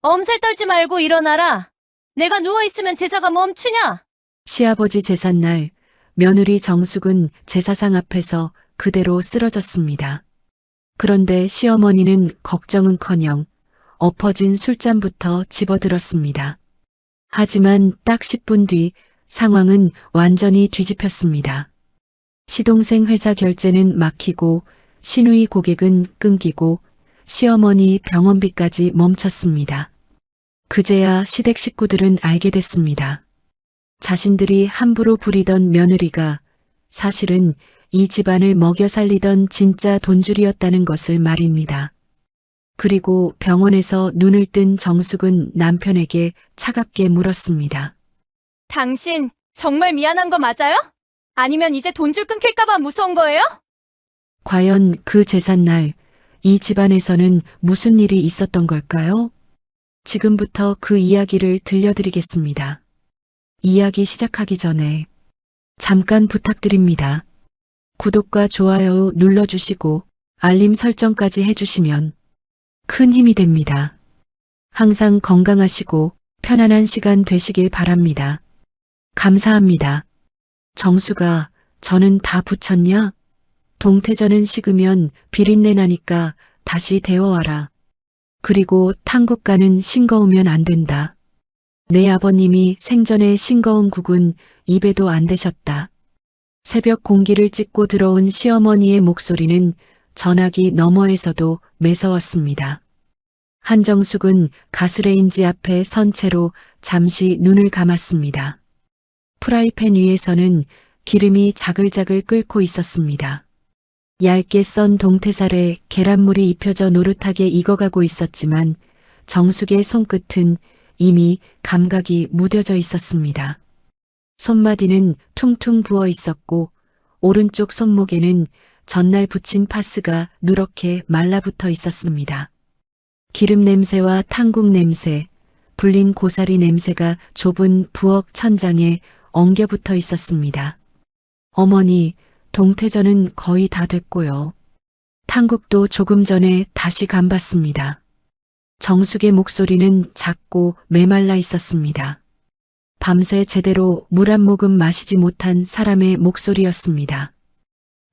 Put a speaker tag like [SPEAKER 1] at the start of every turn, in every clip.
[SPEAKER 1] 엄살 떨지 말고 일어나라. 내가 누워있으면 제사가 멈추냐?
[SPEAKER 2] 시아버지 제삿날 며느리 정숙은 제사상 앞에서 그대로 쓰러졌습니다. 그런데 시어머니는 걱정은커녕 엎어진 술잔부터 집어들었습니다. 하지만 딱 10분 뒤 상황은 완전히 뒤집혔습니다. 시동생 회사 결제는 막히고 신우이 고객은 끊기고 시어머니 병원비까지 멈췄습니다. 그제야 시댁 식구들은 알게 됐습니다. 자신들이 함부로 부리던 며느리가 사실은 이 집안을 먹여 살리던 진짜 돈줄이었다는 것을 말입니다. 그리고 병원에서 눈을 뜬 정숙은 남편에게 차갑게 물었습니다.
[SPEAKER 1] 당신 정말 미안한 거 맞아요? 아니면 이제 돈줄 끊길까봐 무서운 거예요?
[SPEAKER 2] 과연 그 제삿날 이 집안에서는 무슨 일이 있었던 걸까요? 지금부터 그 이야기를 들려드리겠습니다. 이야기 시작하기 전에 잠깐 부탁드립니다. 구독과 좋아요 눌러주시고 알림 설정까지 해주시면 큰 힘이 됩니다. 항상 건강하시고 편안한 시간 되시길 바랍니다. 감사합니다. 정수가 저는 다 붙였냐? 동태전은 식으면 비린내 나니까 다시 데워와라. 그리고 탕국가는 싱거우면 안 된다. 내 아버님이 생전에 싱거운 국은 입에도 안 대셨다. 새벽 공기를 찢고 들어온 시어머니의 목소리는 전화기 너머에서도 매서웠습니다. 한정숙은 가스레인지 앞에 선 채로 잠시 눈을 감았습니다. 프라이팬 위에서는 기름이 자글자글 끓고 있었습니다. 얇게 썬 동태살에 계란물이 입혀져 노릇하게 익어가고 있었지만 정숙의 손끝은 이미 감각이 무뎌져 있었습니다. 손마디는 퉁퉁 부어 있었고 오른쪽 손목에는 전날 붙인 파스가 누렇게 말라붙어 있었습니다. 기름 냄새와 탕국 냄새, 불린 고사리 냄새가 좁은 부엌 천장에 엉겨붙어 있었습니다. 어머니, 동태전은 거의 다 됐고요. 탕국도 조금 전에 다시 감봤습니다. 정숙의 목소리는 작고 메말라 있었습니다. 밤새 제대로 물 한 모금 마시지 못한 사람의 목소리였습니다.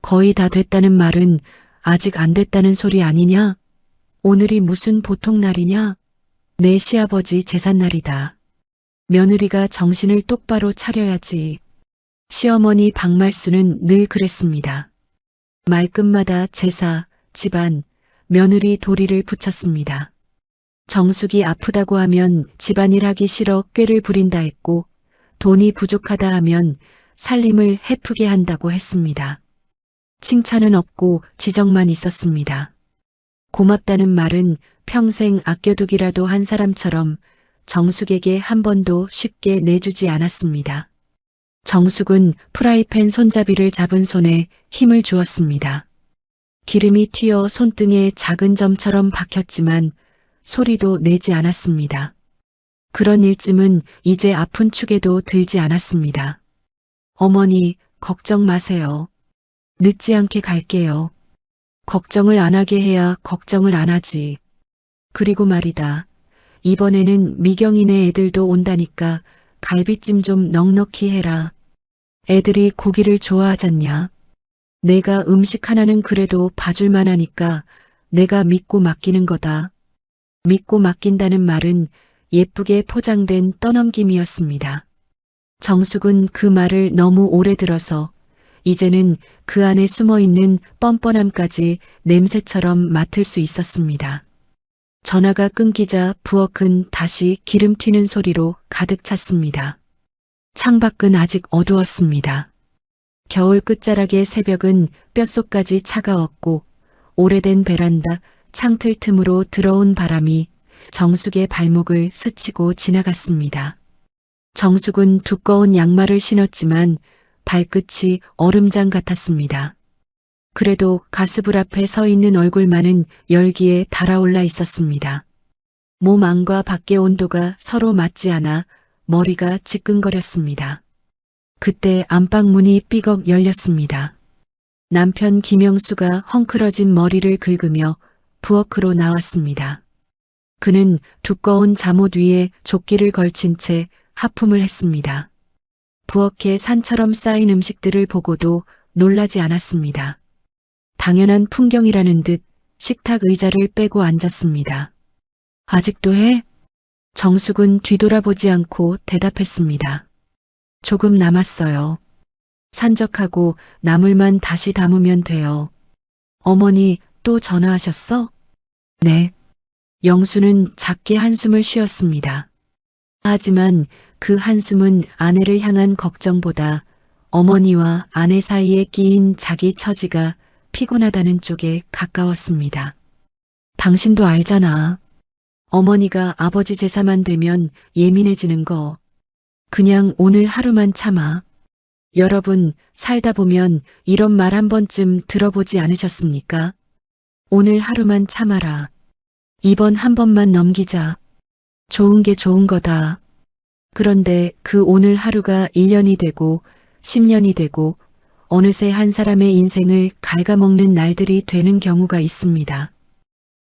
[SPEAKER 2] 거의 다 됐다는 말은 아직 안 됐다는 소리 아니냐? 오늘이 무슨 보통 날이냐? 내 시아버지 제삿날이다. 며느리가 정신을 똑바로 차려야지. 시어머니 박말수는 늘 그랬습니다. 말끝마다 제사, 집안, 며느리 도리를 붙였습니다. 정숙이 아프다고 하면 집안일 하기 싫어 꾀를 부린다 했고 돈이 부족하다 하면 살림을 해프게 한다고 했습니다. 칭찬은 없고 지적만 있었습니다. 고맙다는 말은 평생 아껴두기라도 한 사람처럼 정숙에게 한 번도 쉽게 내주지 않았습니다. 정숙은 프라이팬 손잡이를 잡은 손에 힘을 주었습니다. 기름이 튀어 손등에 작은 점처럼 박혔지만 소리도 내지 않았습니다. 그런 일쯤은 이제 아픈 축에도 들지 않았습니다. 어머니, 걱정 마세요. 늦지 않게 갈게요. 걱정을 안 하게 해야 걱정을 안 하지. 그리고 말이다. 이번에는 미경이네 애들도 온다니까 갈비찜 좀 넉넉히 해라. 애들이 고기를 좋아하잖냐. 내가 음식 하나는 그래도 봐줄만 하니까 내가 믿고 맡기는 거다. 믿고 맡긴다는 말은 예쁘게 포장된 떠넘김이었습니다. 정숙은 그 말을 너무 오래 들어서 이제는 그 안에 숨어있는 뻔뻔함까지 냄새처럼 맡을 수 있었습니다. 전화가 끊기자 부엌은 다시 기름 튀는 소리로 가득 찼습니다. 창밖은 아직 어두웠습니다. 겨울 끝자락의 새벽은 뼛속까지 차가웠고 오래된 베란다 창틀 틈으로 들어온 바람이 정숙의 발목을 스치고 지나갔습니다. 정숙은 두꺼운 양말을 신었지만 발끝이 얼음장 같았습니다. 그래도 가스불 앞에 서 있는 얼굴만은 열기에 달아올라 있었습니다. 몸 안과 밖의 온도가 서로 맞지 않아 머리가 지끈거렸습니다. 그때 안방문이 삐걱 열렸습니다. 남편 김영수가 헝클어진 머리를 긁으며 부엌으로 나왔습니다. 그는 두꺼운 잠옷 위에 조끼를 걸친 채 하품을 했습니다. 부엌에 산처럼 쌓인 음식들을 보고도 놀라지 않았습니다. 당연한 풍경이라는 듯 식탁 의자를 빼고 앉았습니다. 아직도 해? 정숙은 뒤돌아보지 않고 대답했습니다. 조금 남았어요. 산적하고 나물만 다시 담으면 돼요. 어머니 또 전화하셨어? 네. 영수는 작게 한숨을 쉬었습니다. 하지만 그 한숨은 아내를 향한 걱정보다 어머니와 아내 사이에 끼인 자기 처지가 피곤하다는 쪽에 가까웠습니다. 당신도 알잖아. 어머니가 아버지 제사만 되면 예민해지는 거. 그냥 오늘 하루만 참아. 여러분, 살다 보면 이런 말 한 번쯤 들어보지 않으셨습니까? 오늘 하루만 참아라. 이번 한 번만 넘기자. 좋은 게 좋은 거다. 그런데 그 오늘 하루가 1년이 되고 10년이 되고 어느새 한 사람의 인생을 갉아먹는 날들이 되는 경우가 있습니다.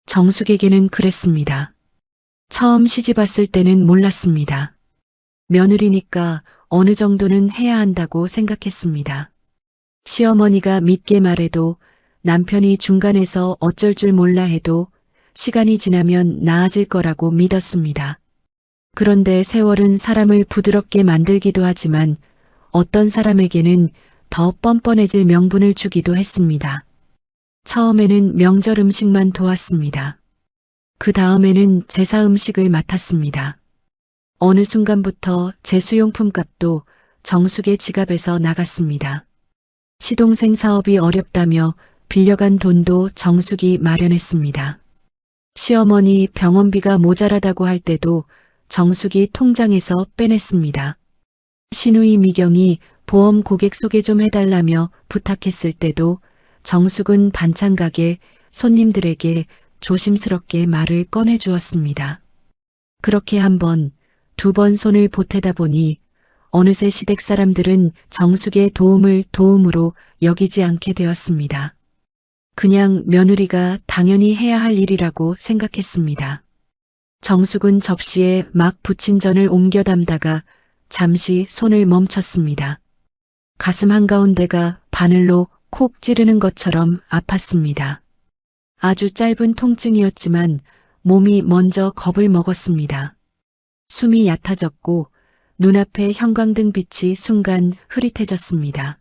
[SPEAKER 2] 정숙에게는 그랬습니다. 처음 시집 왔을 때는 몰랐습니다. 며느리니까 어느 정도는 해야 한다고 생각했습니다. 시어머니가 믿게 말해도 남편이 중간에서 어쩔 줄 몰라 해도 시간이 지나면 나아질 거라고 믿었습니다. 그런데 세월은 사람을 부드럽게 만들기도 하지만 어떤 사람에게는 더 뻔뻔해질 명분을 주기도 했습니다. 처음에는 명절 음식만 도왔습니다. 그 다음에는 제사 음식을 맡았습니다. 어느 순간부터 제수용품 값도 정숙의 지갑에서 나갔습니다. 시동생 사업이 어렵다며 빌려간 돈도 정숙이 마련했습니다. 시어머니 병원비가 모자라다고 할 때도 정숙이 통장에서 빼냈습니다. 시누이 미경이 보험 고객 소개 좀 해달라며 부탁했을 때도 정숙은 반찬 가게 손님들에게 조심스럽게 말을 꺼내주었습니다. 그렇게 한 번, 두 번 손을 보태다 보니 어느새 시댁 사람들은 정숙의 도움을 도움으로 여기지 않게 되었습니다. 그냥 며느리가 당연히 해야 할 일이라고 생각했습니다. 정숙은 접시에 막 부친 전을 옮겨 담다가 잠시 손을 멈췄습니다. 가슴 한가운데가 바늘로 콕 찌르는 것처럼 아팠습니다. 아주 짧은 통증이었지만 몸이 먼저 겁을 먹었습니다. 숨이 얕아졌고 눈앞에 형광등 빛이 순간 흐릿해졌습니다.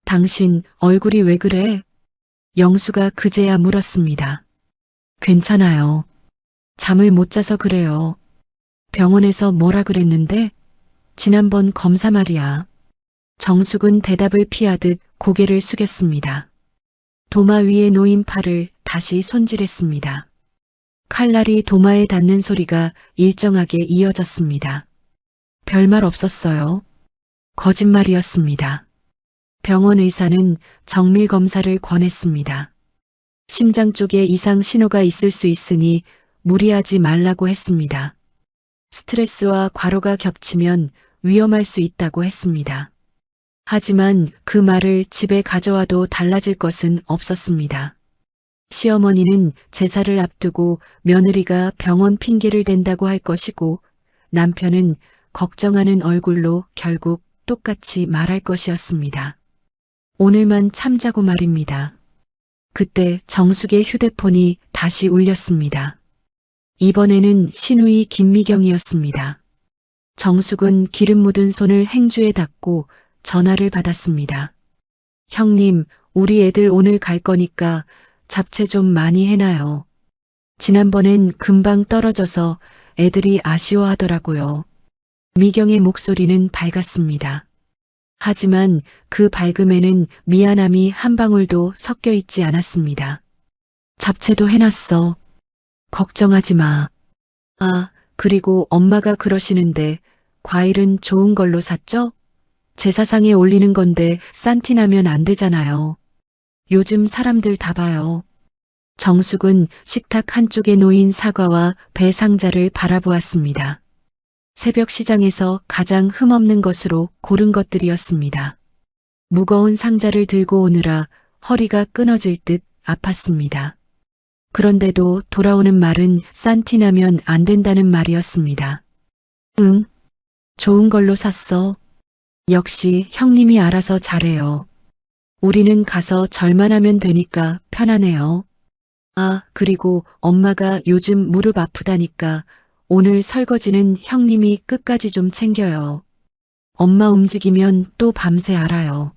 [SPEAKER 2] 당신 얼굴이 왜 그래? 영수가 그제야 물었습니다. 괜찮아요. 잠을 못 자서 그래요. 병원에서 뭐라 그랬는데? 지난번 검사 말이야. 정숙은 대답을 피하듯 고개를 숙였습니다. 도마 위에 놓인 팔을 다시 손질했습니다. 칼날이 도마에 닿는 소리가 일정하게 이어졌습니다. 별말 없었어요. 거짓말이었습니다. 병원 의사는 정밀 검사를 권했습니다. 심장 쪽에 이상 신호가 있을 수 있으니 무리하지 말라고 했습니다. 스트레스와 과로가 겹치면 위험할 수 있다고 했습니다. 하지만 그 말을 집에 가져와도 달라질 것은 없었습니다. 시어머니는 제사를 앞두고 며느리가 병원 핑계를 댄다고 할 것이고 남편은 걱정하는 얼굴로 결국 똑같이 말할 것이었습니다. 오늘만 참자고 말입니다. 그때 정숙의 휴대폰이 다시 울렸습니다. 이번에는 시누이 김미경이었습니다. 정숙은 기름 묻은 손을 행주에 닿고 전화를 받았습니다. 형님, 우리 애들 오늘 갈 거니까 잡채 좀 많이 해놔요. 지난번엔 금방 떨어져서 애들이 아쉬워하더라고요. 미경의 목소리는 밝았습니다. 하지만 그 밝음에는 미안함이 한 방울도 섞여 있지 않았습니다. 잡채도 해놨어. 걱정하지 마. 아, 그리고 엄마가 그러시는데 과일은 좋은 걸로 샀죠? 제사상에 올리는 건데 싼티 나면 안 되잖아요. 요즘 사람들 다 봐요. 정숙은 식탁 한쪽에 놓인 사과와 배 상자를 바라보았습니다. 새벽 시장에서 가장 흠없는 것으로 고른 것들이었습니다. 무거운 상자를 들고 오느라 허리가 끊어질 듯 아팠습니다. 그런데도 돌아오는 말은 싼티 나면 안 된다는 말이었습니다. 응, 좋은 걸로 샀어. 역시 형님이 알아서 잘해요. 우리는 가서 절만 하면 되니까 편하네요. 아, 그리고 엄마가 요즘 무릎 아프다니까 오늘 설거지는 형님이 끝까지 좀 챙겨요. 엄마 움직이면 또 밤새 알아요.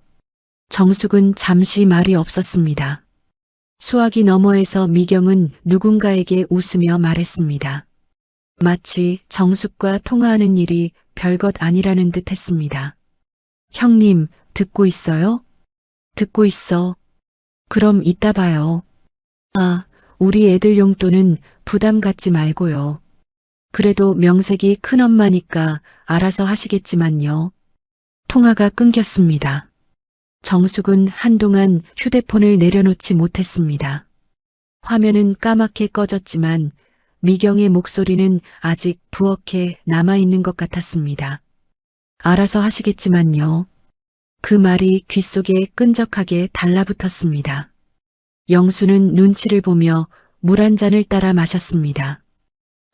[SPEAKER 2] 정숙은 잠시 말이 없었습니다. 수화기 너머에서 미경은 누군가에게 웃으며 말했습니다. 마치 정숙과 통화하는 일이 별것 아니라는 듯 했습니다. 형님, 듣고 있어요? 듣고 있어. 그럼 이따 봐요. 아, 우리 애들 용돈은 부담 갖지 말고요. 그래도 명색이 큰엄마니까 알아서 하시겠지만요. 통화가 끊겼습니다. 정숙은 한동안 휴대폰을 내려놓지 못했습니다. 화면은 까맣게 꺼졌지만 미경의 목소리는 아직 부엌에 남아있는 것 같았습니다. 알아서 하시겠지만요. 그 말이 귓속에 끈적하게 달라붙었습니다. 영수는 눈치를 보며 물 한 잔을 따라 마셨습니다.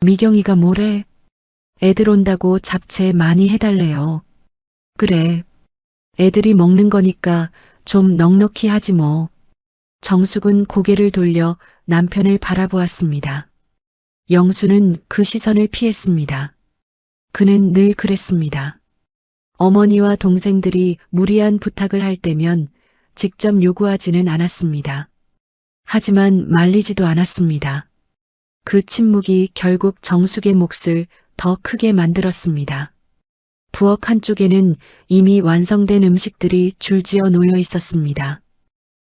[SPEAKER 2] 미경이가 뭐래? 애들 온다고 잡채 많이 해달래요. 그래. 애들이 먹는 거니까 좀 넉넉히 하지 뭐. 정숙은 고개를 돌려 남편을 바라보았습니다. 영수는 그 시선을 피했습니다. 그는 늘 그랬습니다. 어머니와 동생들이 무리한 부탁을 할 때면 직접 요구하지는 않았습니다. 하지만 말리지도 않았습니다. 그 침묵이 결국 정숙의 몫을 더 크게 만들었습니다. 부엌 한쪽에는 이미 완성된 음식들이 줄지어 놓여 있었습니다.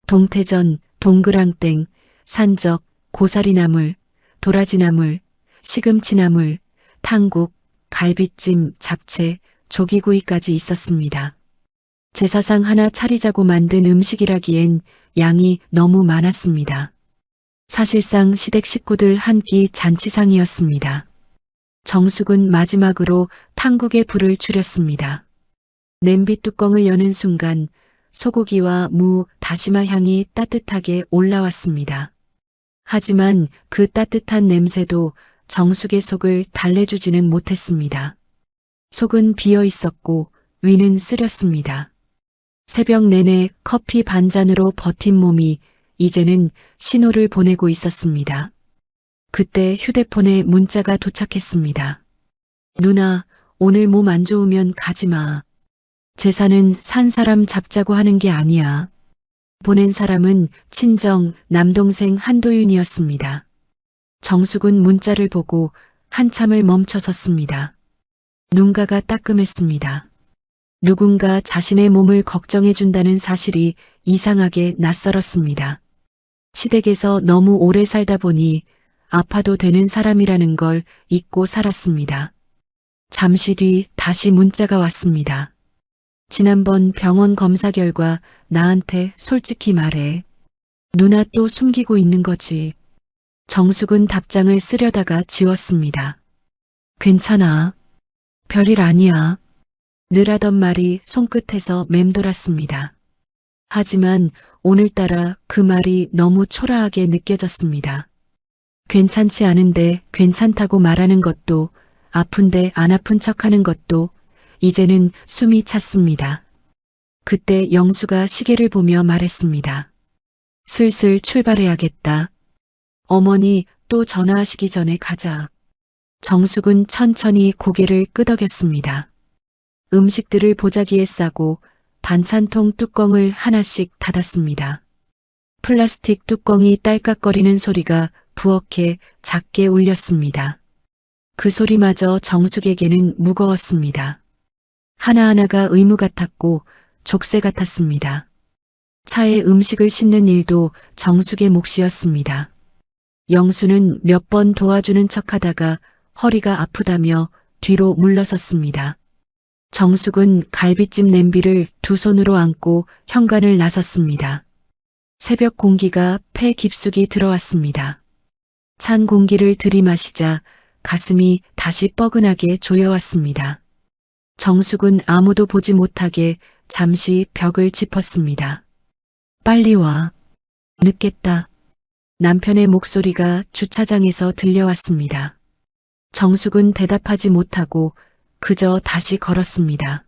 [SPEAKER 2] 동태전, 동그랑땡, 산적, 고사리나물, 도라지나물, 시금치나물, 탕국, 갈비찜, 잡채, 조기구이까지 있었습니다. 제사상 하나 차리자고 만든 음식이라기엔 양이 너무 많았습니다. 사실상 시댁 식구들 한 끼 잔치상이었습니다. 정숙은 마지막으로 탕국에 불을 줄였습니다. 냄비 뚜껑을 여는 순간 소고기와 무, 다시마 향이 따뜻하게 올라왔습니다. 하지만 그 따뜻한 냄새도 정숙의 속을 달래주지는 못했습니다. 속은 비어 있었고 위는 쓰렸습니다. 새벽 내내 커피 반잔으로 버틴 몸이 이제는 신호를 보내고 있었습니다. 그때 휴대폰에 문자가 도착했습니다. 누나, 오늘 몸 안 좋으면 가지 마. 제사는 산 사람 잡자고 하는 게 아니야. 보낸 사람은 친정 남동생 한도윤이었습니다. 정숙은 문자를 보고 한참을 멈춰섰습니다. 눈가가 따끔했습니다. 누군가 자신의 몸을 걱정해준다는 사실이 이상하게 낯설었습니다. 시댁에서 너무 오래 살다 보니 아파도 되는 사람이라는 걸 잊고 살았습니다. 잠시 뒤 다시 문자가 왔습니다. 지난번 병원 검사 결과 나한테 솔직히 말해. 누나 또 숨기고 있는 거지. 정숙은 답장을 쓰려다가 지웠습니다. 괜찮아. 별일 아니야. 늘 하던 말이 손끝에서 맴돌았습니다. 하지만 오늘따라 그 말이 너무 초라하게 느껴졌습니다. 괜찮지 않은데 괜찮다고 말하는 것도, 아픈데 안 아픈 척하는 것도 이제는 숨이 찼습니다. 그때 영수가 시계를 보며 말했습니다. 슬슬 출발해야겠다. 어머니 또 전화하시기 전에 가자. 정숙은 천천히 고개를 끄덕였습니다. 음식들을 보자기에 싸고 반찬통 뚜껑을 하나씩 닫았습니다. 플라스틱 뚜껑이 딸깍거리는 소리가 부엌에 작게 울렸습니다. 그 소리마저 정숙에게는 무거웠습니다. 하나하나가 의무 같았고 족쇄 같았습니다. 차에 음식을 싣는 일도 정숙의 몫이었습니다. 영수는 몇 번 도와주는 척하다가 허리가 아프다며 뒤로 물러섰습니다. 정숙은 갈비찜 냄비를 두 손으로 안고 현관을 나섰습니다. 새벽 공기가 폐 깊숙이 들어왔습니다. 찬 공기를 들이마시자 가슴이 다시 뻐근하게 조여왔습니다. 정숙은 아무도 보지 못하게 잠시 벽을 짚었습니다. 빨리 와. 늦겠다. 남편의 목소리가 주차장에서 들려왔습니다. 정숙은 대답하지 못하고 그저 다시 걸었습니다.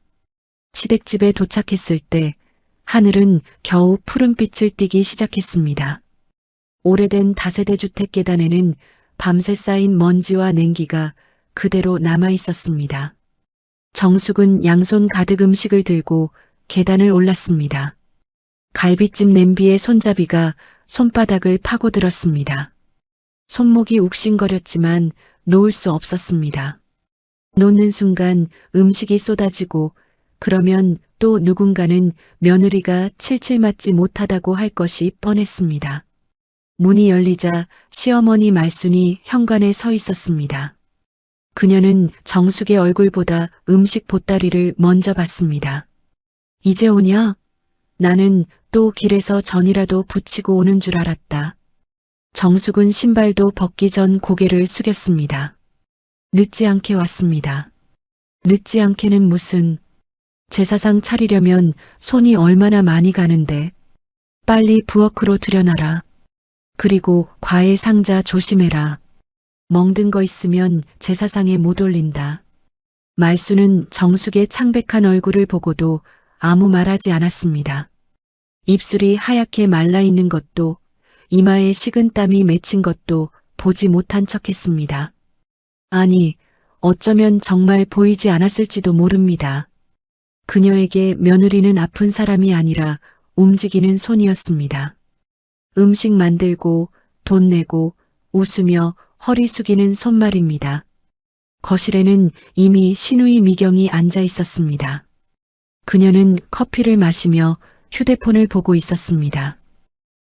[SPEAKER 2] 시댁집에 도착했을 때 하늘은 겨우 푸른빛을 띠기 시작했습니다. 오래된 다세대 주택 계단에는 밤새 쌓인 먼지와 냉기가 그대로 남아 있었습니다. 정숙은 양손 가득 음식을 들고 계단을 올랐습니다. 갈비찜 냄비의 손잡이가 손바닥을 파고들었습니다. 손목이 욱신거렸지만 놓을 수 없었습니다. 놓는 순간 음식이 쏟아지고 그러면 또 누군가는 며느리가 칠칠 맞지 못하다고 할 것이 뻔했습니다. 문이 열리자 시어머니 말순이 현관에 서 있었습니다. 그녀는 정숙의 얼굴보다 음식 보따리를 먼저 봤습니다. 이제 오냐? 나는 또 길에서 전이라도 붙이고 오는 줄 알았다. 정숙은 신발도 벗기 전 고개를 숙였습니다. 늦지 않게 왔습니다. 늦지 않게는 무슨, 제사상 차리려면 손이 얼마나 많이 가는데. 빨리 부엌으로 들여놔라. 그리고 과일 상자 조심해라. 멍든 거 있으면 제사상에 못 올린다. 말수는 정숙의 창백한 얼굴을 보고도 아무 말하지 않았습니다. 입술이 하얗게 말라 있는 것도 이마에 식은 땀이 맺힌 것도 보지 못한 척했습니다. 아니, 어쩌면 정말 보이지 않았을지도 모릅니다. 그녀에게 며느리는 아픈 사람이 아니라 움직이는 손이었습니다. 음식 만들고 돈 내고 웃으며 허리 숙이는 손말입니다. 거실에는 이미 신우이 미경이 앉아 있었습니다. 그녀는 커피를 마시며 휴대폰을 보고 있었습니다.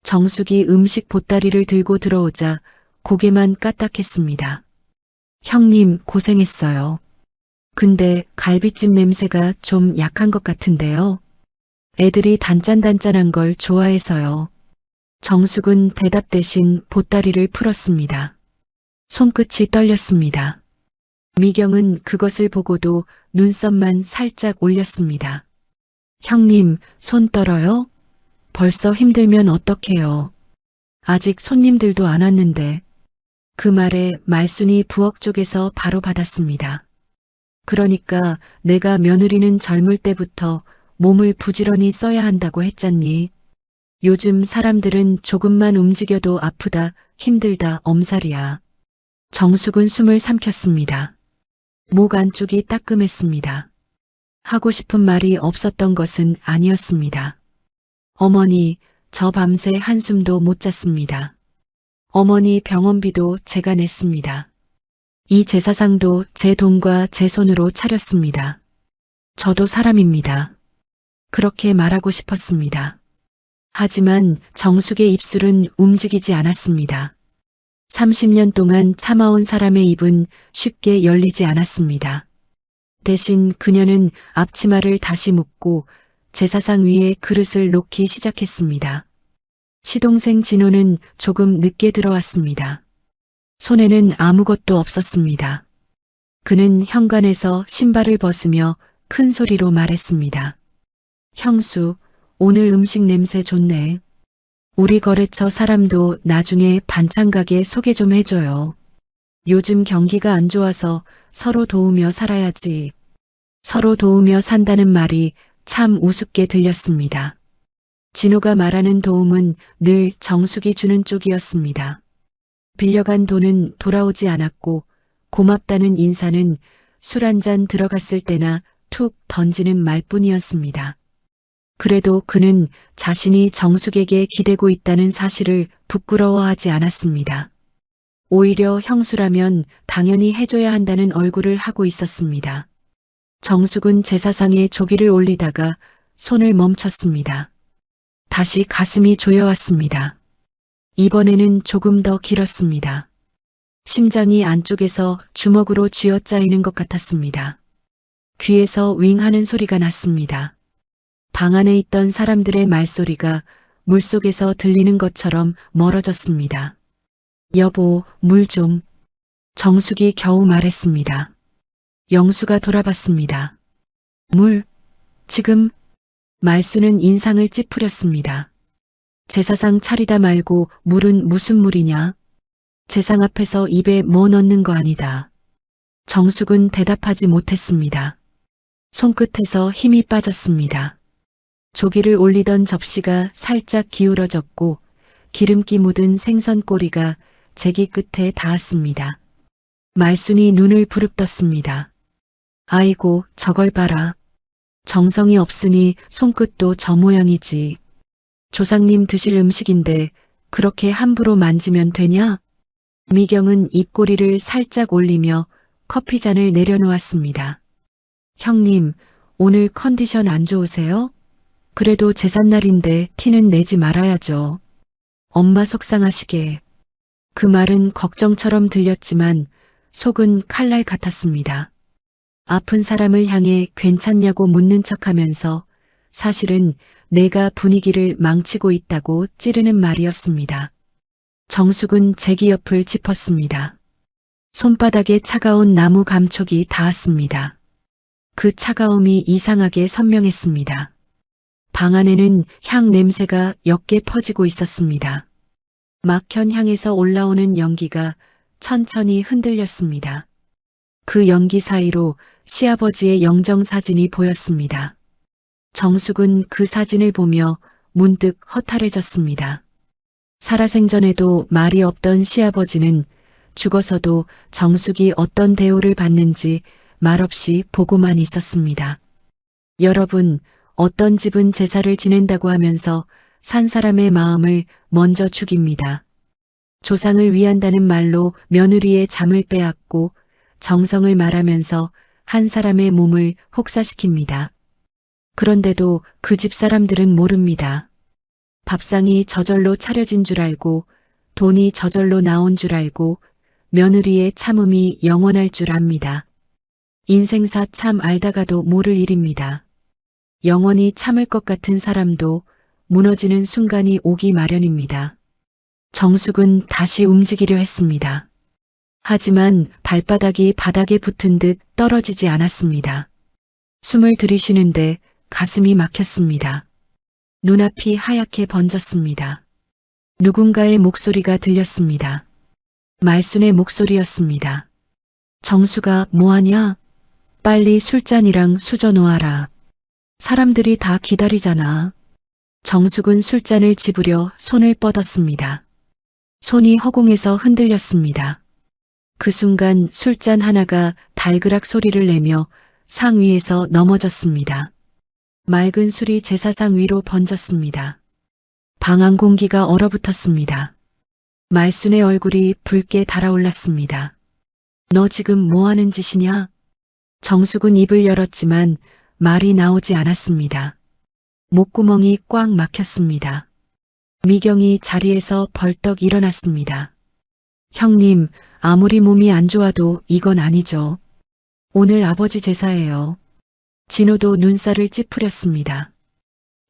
[SPEAKER 2] 정숙이 음식 보따리를 들고 들어오자 고개만 까딱했습니다. 형님 고생했어요. 근데 갈비찜 냄새가 좀 약한 것 같은데요. 애들이 단짠단짠한 걸 좋아해서요. 정숙은 대답 대신 보따리를 풀었습니다. 손끝이 떨렸습니다. 미경은 그것을 보고도 눈썹만 살짝 올렸습니다. 형님, 손 떨어요? 벌써 힘들면 어떡해요. 아직 손님들도 안 왔는데. 그 말에 말순이 부엌 쪽에서 바로 받았습니다. 그러니까 내가 며느리는 젊을 때부터 몸을 부지런히 써야 한다고 했잖니. 요즘 사람들은 조금만 움직여도 아프다, 힘들다, 엄살이야. 정숙은 숨을 삼켰습니다. 목 안쪽이 따끔했습니다. 하고 싶은 말이 없었던 것은 아니었습니다. 어머니, 저 밤새 한숨도 못 잤습니다. 어머니 병원비도 제가 냈습니다. 이 제사상도 제 돈과 제 손으로 차렸습니다. 저도 사람입니다. 그렇게 말하고 싶었습니다. 하지만 정숙의 입술은 움직이지 않았습니다. 30년 동안 참아온 사람의 입은 쉽게 열리지 않았습니다. 대신 그녀는 앞치마를 다시 묶고 제사상 위에 그릇을 놓기 시작했습니다. 시동생 진호는 조금 늦게 들어왔습니다. 손에는 아무것도 없었습니다. 그는 현관에서 신발을 벗으며 큰 소리로 말했습니다. 형수, 오늘 음식 냄새 좋네. 우리 거래처 사람도 나중에 반찬 가게 소개 좀 해줘요. 요즘 경기가 안 좋아서 서로 도우며 살아야지. 서로 도우며 산다는 말이 참 우습게 들렸습니다. 진호가 말하는 도움은 늘 정숙이 주는 쪽이었습니다. 빌려간 돈은 돌아오지 않았고 고맙다는 인사는 술 한잔 들어갔을 때나 툭 던지는 말뿐이었습니다. 그래도 그는 자신이 정숙에게 기대고 있다는 사실을 부끄러워하지 않았습니다. 오히려 형수라면 당연히 해줘야 한다는 얼굴을 하고 있었습니다. 정숙은 제사상에 조기를 올리다가 손을 멈췄습니다. 다시 가슴이 조여왔습니다. 이번에는 조금 더 길었습니다. 심장이 안쪽에서 주먹으로 쥐어짜이는 것 같았습니다. 귀에서 윙 하는 소리가 났습니다. 방 안에 있던 사람들의 말소리가 물속에서 들리는 것처럼 멀어졌습니다. 여보, 물 좀. 정숙이 겨우 말했습니다. 영수가 돌아봤습니다. 물? 지금? 말수는 인상을 찌푸렸습니다. 제사상 차리다 말고 물은 무슨 물이냐? 제상 앞에서 입에 뭐 넣는 거 아니다. 정숙은 대답하지 못했습니다. 손끝에서 힘이 빠졌습니다. 조기를 올리던 접시가 살짝 기울어졌고 기름기 묻은 생선 꼬리가 제기 끝에 닿았습니다. 말순이 눈을 부릅떴습니다. 아이고, 저걸 봐라. 정성이 없으니 손끝도 저 모양이지. 조상님 드실 음식인데 그렇게 함부로 만지면 되냐? 미경은 입꼬리를 살짝 올리며 커피잔을 내려놓았습니다. 형님, 오늘 컨디션 안 좋으세요? 그래도 제삿날인데 티는 내지 말아야죠. 엄마 속상하시게. 그 말은 걱정처럼 들렸지만 속은 칼날 같았습니다. 아픈 사람을 향해 괜찮냐고 묻는 척하면서 사실은 내가 분위기를 망치고 있다고 찌르는 말이었습니다. 정숙은 제기 옆을 짚었습니다. 손바닥에 차가운 나무 감촉이 닿았습니다. 그 차가움이 이상하게 선명했습니다. 방 안에는 향 냄새가 옅게 퍼지고 있었습니다. 막현 향에서 올라오는 연기가 천천히 흔들렸습니다. 그 연기 사이로 시아버지의 영정사진이 보였습니다. 정숙은 그 사진을 보며 문득 허탈해졌습니다. 살아생전에도 말이 없던 시아버지는 죽어서도 정숙이 어떤 대우를 받는지 말없이 보고만 있었습니다. 여러분, 어떤 집은 제사를 지낸다고 하면서 산 사람의 마음을 먼저 죽입니다. 조상을 위한다는 말로 며느리의 잠을 빼앗고 정성을 말하면서 한 사람의 몸을 혹사시킵니다. 그런데도 그 집 사람들은 모릅니다. 밥상이 저절로 차려진 줄 알고 돈이 저절로 나온 줄 알고 며느리의 참음이 영원할 줄 압니다. 인생사 참 알다가도 모를 일입니다. 영원히 참을 것 같은 사람도 무너지는 순간이 오기 마련입니다. 정숙은 다시 움직이려 했습니다. 하지만 발바닥이 바닥에 붙은 듯 떨어지지 않았습니다. 숨을 들이쉬는데 가슴이 막혔습니다. 눈앞이 하얗게 번졌습니다. 누군가의 목소리가 들렸습니다. 말순의 목소리였습니다. 정수가 뭐하냐? 빨리 술잔이랑 수저 놓아라. 사람들이 다 기다리잖아. 정숙은 술잔을 집으려 손을 뻗었습니다. 손이 허공에서 흔들렸습니다. 그 순간 술잔 하나가 달그락 소리를 내며 상 위에서 넘어졌습니다. 맑은 술이 제사상 위로 번졌습니다. 방 안 공기가 얼어붙었습니다. 말순의 얼굴이 붉게 달아올랐습니다. 너 지금 뭐 하는 짓이냐? 정숙은 입을 열었지만 말이 나오지 않았습니다. 목구멍이 꽉 막혔습니다. 미경이 자리에서 벌떡 일어났습니다. 형님, 아무리 몸이 안 좋아도 이건 아니죠. 오늘 아버지 제사예요. 진호도 눈살을 찌푸렸습니다.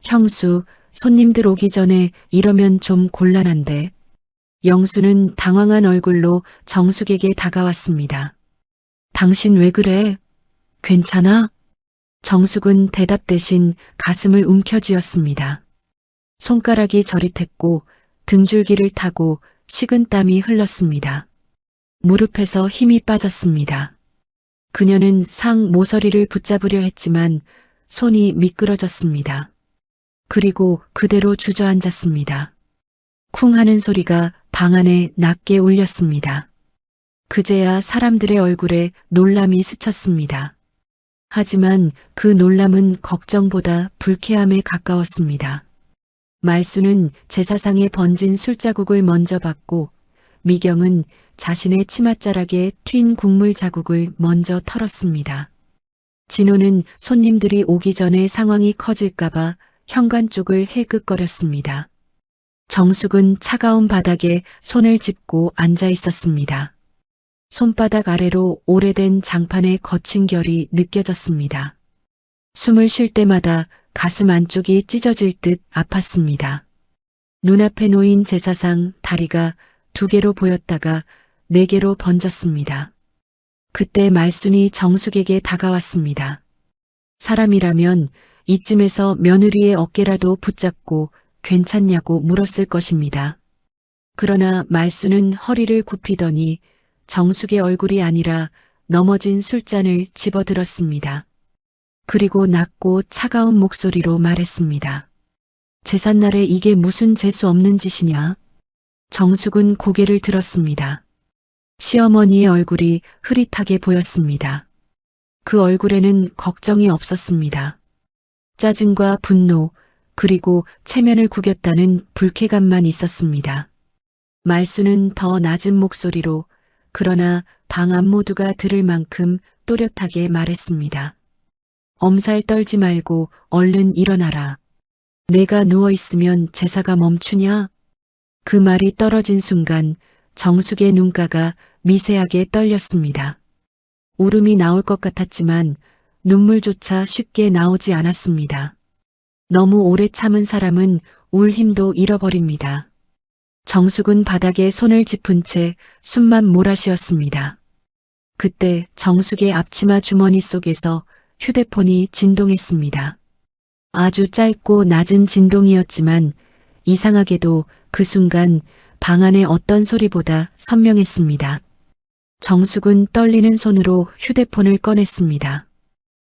[SPEAKER 2] 형수, 손님들 오기 전에 이러면 좀 곤란한데. 영수는 당황한 얼굴로 정숙에게 다가왔습니다. 당신 왜 그래? 괜찮아? 정숙은 대답 대신 가슴을 움켜쥐었습니다. 손가락이 저릿했고 등줄기를 타고 식은땀이 흘렀습니다. 무릎에서 힘이 빠졌습니다. 그녀는 상 모서리를 붙잡으려 했지만 손이 미끄러졌습니다. 그리고 그대로 주저앉았습니다. 쿵 하는 소리가 방 안에 낮게 울렸습니다. 그제야 사람들의 얼굴에 놀람이 스쳤습니다. 하지만 그 놀람은 걱정보다 불쾌함에 가까웠습니다. 말순은 제사상에 번진 술자국을 먼저 받고 미경은 자신의 치맛자락에 튄 국물 자국을 먼저 털었습니다. 진호는 손님들이 오기 전에 상황이 커질까봐 현관 쪽을 힐끗거렸습니다. 정숙은 차가운 바닥에 손을 짚고 앉아 있었습니다. 손바닥 아래로 오래된 장판의 거친 결이 느껴졌습니다. 숨을 쉴 때마다 가슴 안쪽이 찢어질 듯 아팠습니다. 눈앞에 놓인 제사상 다리가 2개로 보였다가 4개로 번졌습니다. 그때 말순이 정숙에게 다가왔습니다. 사람이라면 이쯤에서 며느리의 어깨라도 붙잡고 괜찮냐고 물었을 것입니다. 그러나 말수는 허리를 굽히더니 정숙의 얼굴이 아니라 넘어진 술잔을 집어들었습니다. 그리고 낮고 차가운 목소리로 말했습니다. 제삿날에 이게 무슨 재수 없는 짓이냐? 정숙은 고개를 들었습니다. 시어머니의 얼굴이 흐릿하게 보였습니다. 그 얼굴에는 걱정이 없었습니다. 짜증과 분노, 그리고 체면을 구겼다는 불쾌감만 있었습니다. 말수는 더 낮은 목소리로 그러나 방 안 모두가 들을 만큼 또렷하게 말했습니다. 엄살 떨지 말고 얼른 일어나라. 내가 누워있으면 제사가 멈추냐? 그 말이 떨어진 순간 정숙의 눈가가 미세하게 떨렸습니다. 울음이 나올 것 같았지만 눈물조차 쉽게 나오지 않았습니다. 너무 오래 참은 사람은 울 힘도 잃어버립니다. 정숙은 바닥에 손을 짚은 채 숨만 몰아쉬었습니다. 그때 정숙의 앞치마 주머니 속에서 휴대폰이 진동했습니다. 아주 짧고 낮은 진동이었지만 이상하게도 그 순간 방 안의 어떤 소리보다 선명했습니다. 정숙은 떨리는 손으로 휴대폰을 꺼냈습니다.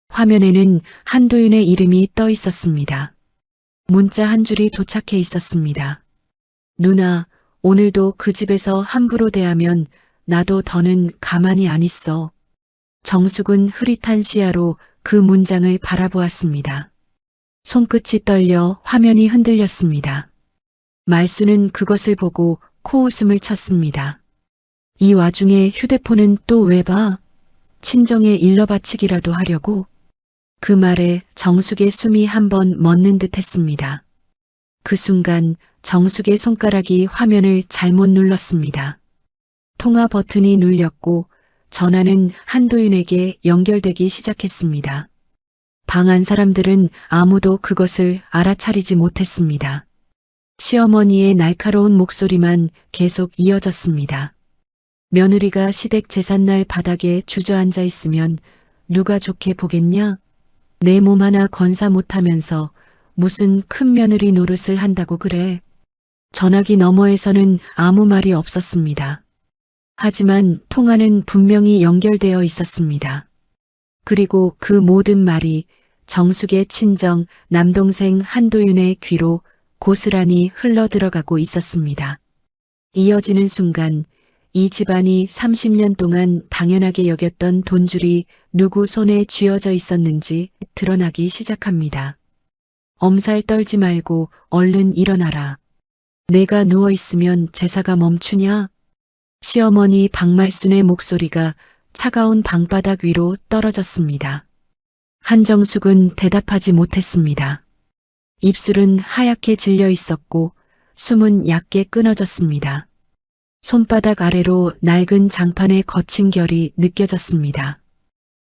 [SPEAKER 2] 화면에는 한도윤의 이름이 떠 있었습니다. 문자 한 줄이 도착해 있었습니다. 누나, 오늘도 그 집에서 함부로 대하면 나도 더는 가만히 안 있어. 정숙은 흐릿한 시야로 그 문장을 바라보았습니다. 손끝이 떨려 화면이 흔들렸습니다. 말수는 그것을 보고 코웃음을 쳤습니다. 이 와중에 휴대폰은 또 왜 봐? 친정에 일러바치기라도 하려고? 그 말에 정숙의 숨이 한번 멎는 듯 했습니다. 그 순간 정숙의 손가락이 화면을 잘못 눌렀습니다. 통화 버튼이 눌렸고 전화는 한도윤에게 연결되기 시작했습니다. 방 안 사람들은 아무도 그것을 알아차리지 못했습니다. 시어머니의 날카로운 목소리만 계속 이어졌습니다. 며느리가 시댁 제삿날 바닥에 주저앉아 있으면 누가 좋게 보겠냐? 내 몸 하나 건사 못하면서 무슨 큰 며느리 노릇을 한다고 그래. 전화기 너머에서는 아무 말이 없었습니다. 하지만 통화는 분명히 연결되어 있었습니다. 그리고 그 모든 말이 정숙의 친정 남동생 한도윤의 귀로 고스란히 흘러들어가고 있었습니다. 이어지는 순간 이 집안이 30년 동안 당연하게 여겼던 돈줄이 누구 손에 쥐어져 있었는지 드러나기 시작합니다. 엄살 떨지 말고 얼른 일어나라. 내가 누워있으면 제사가 멈추냐? 시어머니 박말순의 목소리가 차가운 방바닥 위로 떨어졌습니다. 한정숙은 대답하지 못했습니다. 입술은 하얗게 질려 있었고 숨은 얕게 끊어졌습니다. 손바닥 아래로 낡은 장판의 거친 결이 느껴졌습니다.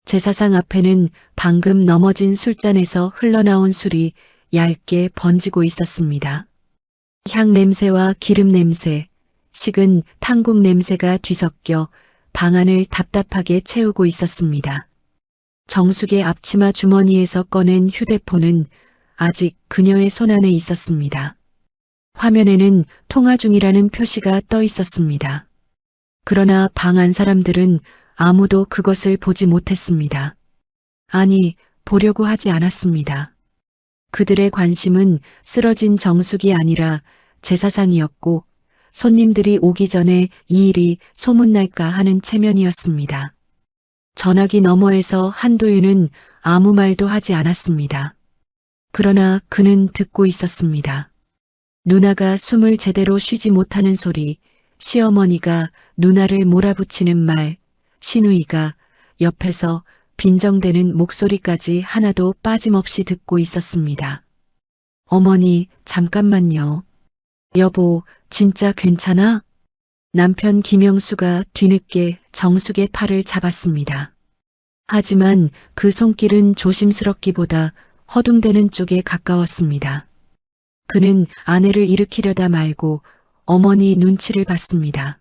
[SPEAKER 2] 제사상 앞에는 방금 넘어진 술잔에서 흘러나온 술이 얇게 번지고 있었습니다. 향 냄새와 기름 냄새, 식은 탕국 냄새가 뒤섞여 방 안을 답답하게 채우고 있었습니다. 정숙의 앞치마 주머니에서 꺼낸 휴대폰은 아직 그녀의 손안에 있었습니다. 화면에는 통화 중이라는 표시가 떠 있었습니다. 그러나 방 안 사람들은 아무도 그것을 보지 못했습니다. 아니, 보려고 하지 않았습니다. 그들의 관심은 쓰러진 정숙이 아니라 제사상이었고 손님들이 오기 전에 이 일이 소문날까 하는 체면이었습니다. 전화기 너머에서 한도윤은 아무 말도 하지 않았습니다. 그러나 그는 듣고 있었습니다. 누나가 숨을 제대로 쉬지 못하는 소리, 시어머니가 누나를 몰아붙이는 말, 시누이가 옆에서 빈정대는 목소리까지 하나도 빠짐없이 듣고 있었습니다. 어머니, 잠깐만요. 여보, 진짜 괜찮아? 남편 김영수가 뒤늦게 정숙의 팔을 잡았습니다. 하지만 그 손길은 조심스럽기보다 허둥대는 쪽에 가까웠습니다. 그는 아내를 일으키려다 말고 어머니 눈치를 봤습니다.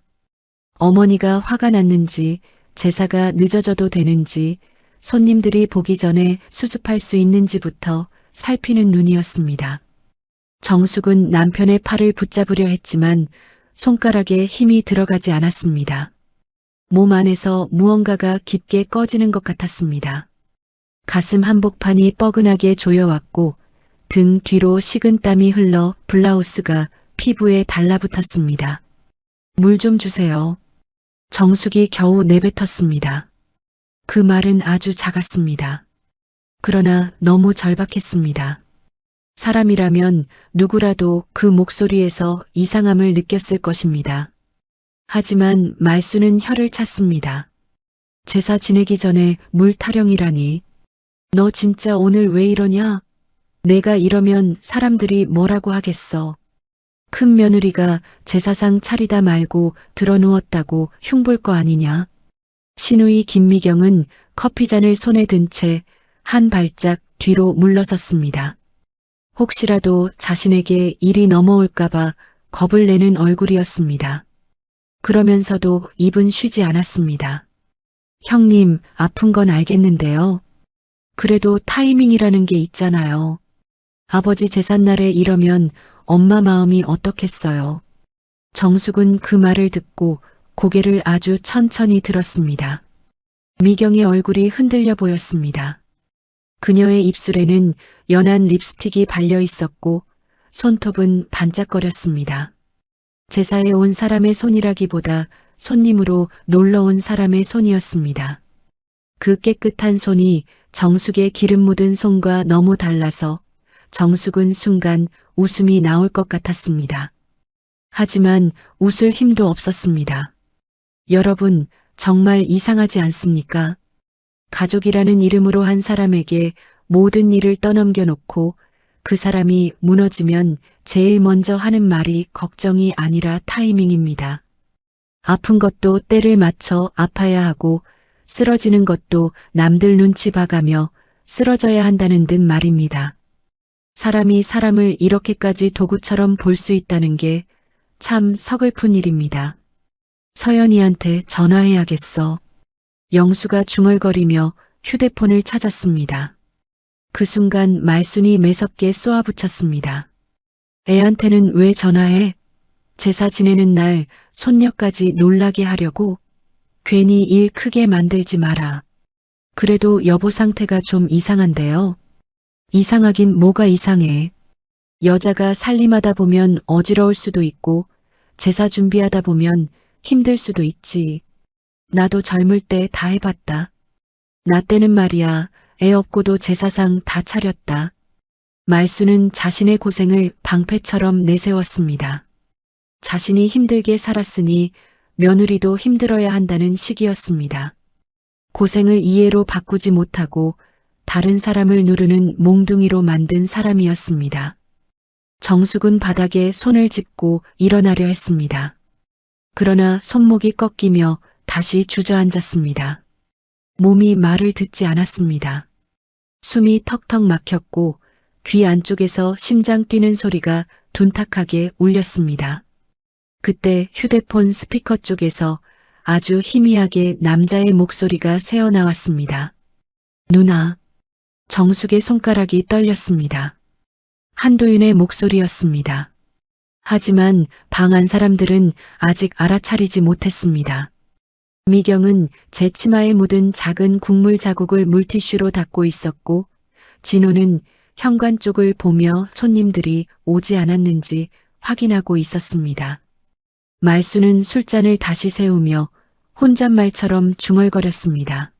[SPEAKER 2] 어머니가 화가 났는지 제사가 늦어져도 되는지 손님들이 보기 전에 수습할 수 있는지부터 살피는 눈이었습니다. 정숙은 남편의 팔을 붙잡으려 했지만 손가락에 힘이 들어가지 않았습니다. 몸 안에서 무언가가 깊게 꺼지는 것 같았습니다. 가슴 한복판이 뻐근하게 조여왔고 등 뒤로 식은 땀이 흘러 블라우스가 피부에 달라붙었습니다. 물 좀 주세요. 정숙이 겨우 내뱉었습니다. 그 말은 아주 작았습니다. 그러나 너무 절박했습니다. 사람이라면 누구라도 그 목소리에서 이상함을 느꼈을 것입니다. 하지만 말수는 혀를 찼습니다. 제사 지내기 전에 물 타령이라니. 너 진짜 오늘 왜 이러냐? 내가 이러면 사람들이 뭐라고 하겠어. 큰 며느리가 제사상 차리다 말고 드러누웠다고 흉볼 거 아니냐. 시누이 김미경은 커피잔을 손에 든 채 한 발짝 뒤로 물러섰습니다. 혹시라도 자신에게 일이 넘어올까봐 겁을 내는 얼굴이었습니다. 그러면서도 입은 쉬지 않았습니다. 형님, 아픈 건 알겠는데요. 그래도 타이밍이라는 게 있잖아요. 아버지 제삿날에 이러면 엄마 마음이 어떻겠어요. 정숙은 그 말을 듣고 고개를 아주 천천히 들었습니다. 미경의 얼굴이 흔들려 보였습니다. 그녀의 입술에는 연한 립스틱이 발려 있었고 손톱은 반짝거렸습니다. 제사에 온 사람의 손이라기보다 손님으로 놀러 온 사람의 손이었습니다. 그 깨끗한 손이 정숙의 기름 묻은 손과 너무 달라서 정숙은 순간 웃음이 나올 것 같았습니다. 하지만 웃을 힘도 없었습니다. 여러분, 정말 이상하지 않습니까? 가족이라는 이름으로 한 사람에게 모든 일을 떠넘겨 놓고 그 사람이 무너지면 제일 먼저 하는 말이 걱정이 아니라 타이밍입니다. 아픈 것도 때를 맞춰 아파야 하고 쓰러지는 것도 남들 눈치 봐가며 쓰러져야 한다는 듯 말입니다. 사람이 사람을 이렇게까지 도구처럼 볼 수 있다는 게 참 서글픈 일입니다. 서연이한테 전화해야겠어. 영수가 중얼거리며 휴대폰을 찾았습니다. 그 순간 말순이 매섭게 쏘아붙였습니다. 애한테는 왜 전화해? 제사 지내는 날 손녀까지 놀라게 하려고? 괜히 일 크게 만들지 마라. 그래도 여보 상태가 좀 이상한데요. 이상하긴 뭐가 이상해. 여자가 살림하다 보면 어지러울 수도 있고 제사 준비하다 보면 힘들 수도 있지. 나도 젊을 때 다 해봤다. 나 때는 말이야 애 없고도 제사상 다 차렸다. 말수는 자신의 고생을 방패처럼 내세웠습니다. 자신이 힘들게 살았으니 며느리도 힘들어야 한다는 시기였습니다. 고생을 이해로 바꾸지 못하고 다른 사람을 누르는 몽둥이로 만든 사람이었습니다. 정숙은 바닥에 손을 짚고 일어나려 했습니다. 그러나 손목이 꺾이며 다시 주저앉았습니다. 몸이 말을 듣지 않았습니다. 숨이 턱턱 막혔고 귀 안쪽에서 심장 뛰는 소리가 둔탁하게 울렸습니다. 그때 휴대폰 스피커 쪽에서 아주 희미하게 남자의 목소리가 새어나왔습니다. 누나. 정숙의 손가락이 떨렸습니다. 한도윤의 목소리였습니다. 하지만 방 안 사람들은 아직 알아차리지 못했습니다. 미경은 제 치마에 묻은 작은 국물 자국을 물티슈로 닦고 있었고 진호는 현관 쪽을 보며 손님들이 오지 않았는지 확인하고 있었습니다. 말수는 술잔을 다시 세우며 혼잣말처럼 중얼거렸습니다.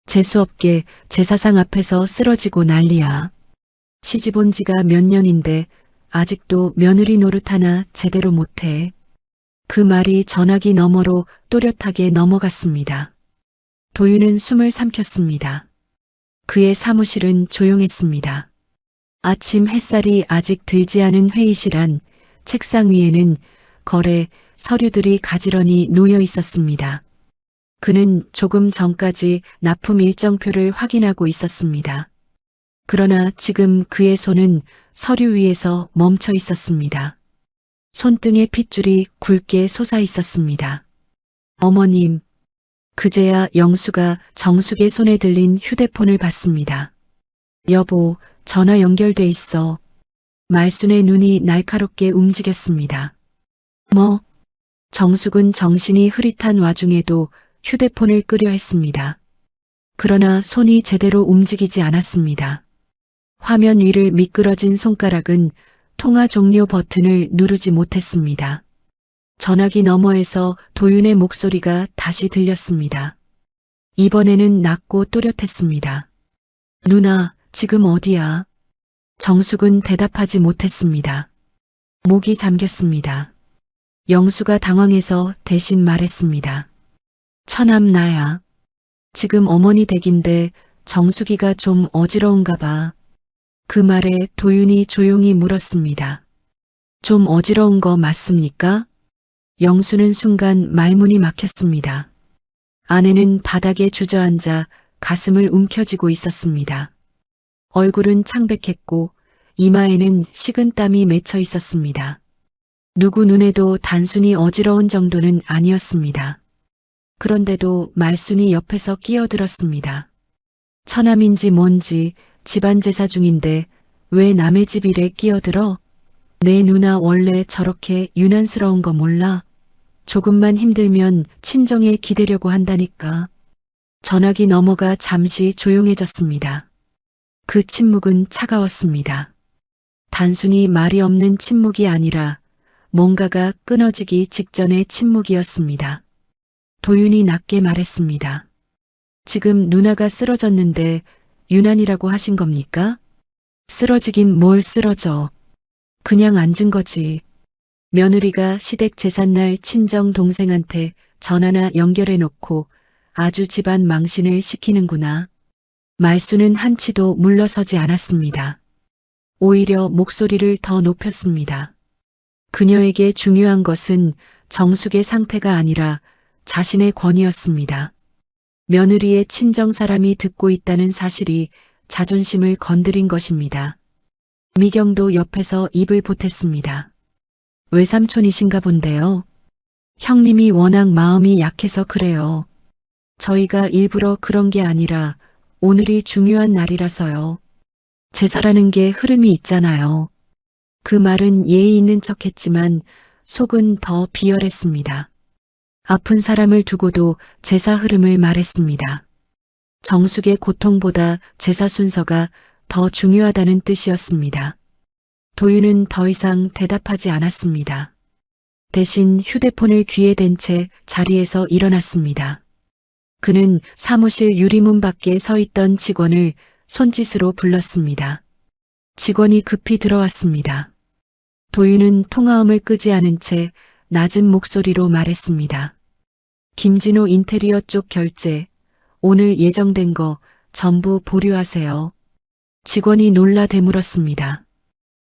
[SPEAKER 2] 재수없게 제사상 앞에서 쓰러지고 난리야. 시집 온 지가 몇 년인데 아직도 며느리 노릇 하나 제대로 못해. 그 말이 전화기 너머로 또렷하게 넘어갔습니다. 도윤은 숨을 삼켰습니다. 그의 사무실은 조용했습니다. 아침 햇살이 아직 들지 않은 회의실 안 책상 위에는 거래, 서류들이 가지런히 놓여 있었습니다. 그는 조금 전까지 납품 일정표를 확인하고 있었습니다. 그러나 지금 그의 손은 서류 위에서 멈춰 있었습니다. 손등에 핏줄이 굵게 솟아 있었습니다. 어머님, 그제야 영수가 정숙의 손에 들린 휴대폰을 받습니다. 여보, 전화 연결돼 있어. 말순의 눈이 날카롭게 움직였습니다. 뭐? 정숙은 정신이 흐릿한 와중에도 휴대폰을 끄려 했습니다. 그러나 손이 제대로 움직이지 않았습니다. 화면 위를 미끄러진 손가락은 통화 종료 버튼을 누르지 못했습니다. 전화기 너머에서 도윤의 목소리가 다시 들렸습니다. 이번에는 낮고 또렷했습니다. 누나, 지금 어디야? 정숙은 대답하지 못했습니다. 목이 잠겼습니다. 영수가 당황해서 대신 말했습니다. 처남 나야. 지금 어머니 댁인데 정숙이가 좀 어지러운가 봐. 그 말에 도윤이 조용히 물었습니다. 좀 어지러운 거 맞습니까? 영수는 순간 말문이 막혔습니다. 아내는 바닥에 주저앉아 가슴을 움켜쥐고 있었습니다. 얼굴은 창백했고 이마에는 식은 땀이 맺혀 있었습니다. 누구 눈에도 단순히 어지러운 정도는 아니었습니다. 그런데도 말순이 옆에서 끼어들었습니다. 처남인지 뭔지 집안 제사 중인데 왜 남의 집 일에 끼어들어? 내 누나 원래 저렇게 유난스러운 거 몰라? 조금만 힘들면 친정에 기대려고 한다니까. 전화기 너머가 잠시 조용해졌습니다. 그 침묵은 차가웠습니다. 단순히 말이 없는 침묵이 아니라 뭔가가 끊어지기 직전의 침묵이었습니다. 도윤이 낮게 말했습니다. 지금 누나가 쓰러졌는데 유난이라고 하신 겁니까? 쓰러지긴 뭘 쓰러져. 그냥 앉은 거지. 며느리가 시댁 제삿날 친정 동생한테 전화나 연결해 놓고 아주 집안 망신을 시키는구나. 말수는 한치도 물러서지 않았습니다. 오히려 목소리를 더 높였습니다. 그녀에게 중요한 것은 정숙의 상태가 아니라 자신의 권위였습니다. 며느리의 친정 사람이 듣고 있다는 사실이 자존심을 건드린 것입니다. 미경도 옆에서 입을 보탰습니다. 외삼촌이신가 본데요. 형님이 워낙 마음이 약해서 그래요. 저희가 일부러 그런 게 아니라 오늘이 중요한 날이라서요. 제사라는 게 흐름이 있잖아요. 그 말은 예의 있는 척했지만 속은 더 비열했습니다. 아픈 사람을 두고도 제사 흐름을 말했습니다. 정숙의 고통보다 제사 순서가 더 중요하다는 뜻이었습니다. 도윤은 더 이상 대답하지 않았습니다. 대신 휴대폰을 귀에 댄 채 자리에서 일어났습니다. 그는 사무실 유리문 밖에 서 있던 직원을 손짓으로 불렀습니다. 직원이 급히 들어왔습니다. 도윤은 통화음을 끄지 않은 채 낮은 목소리로 말했습니다. 김진호 인테리어 쪽 결제, 오늘 예정된 거 전부 보류하세요. 직원이 놀라 되물었습니다.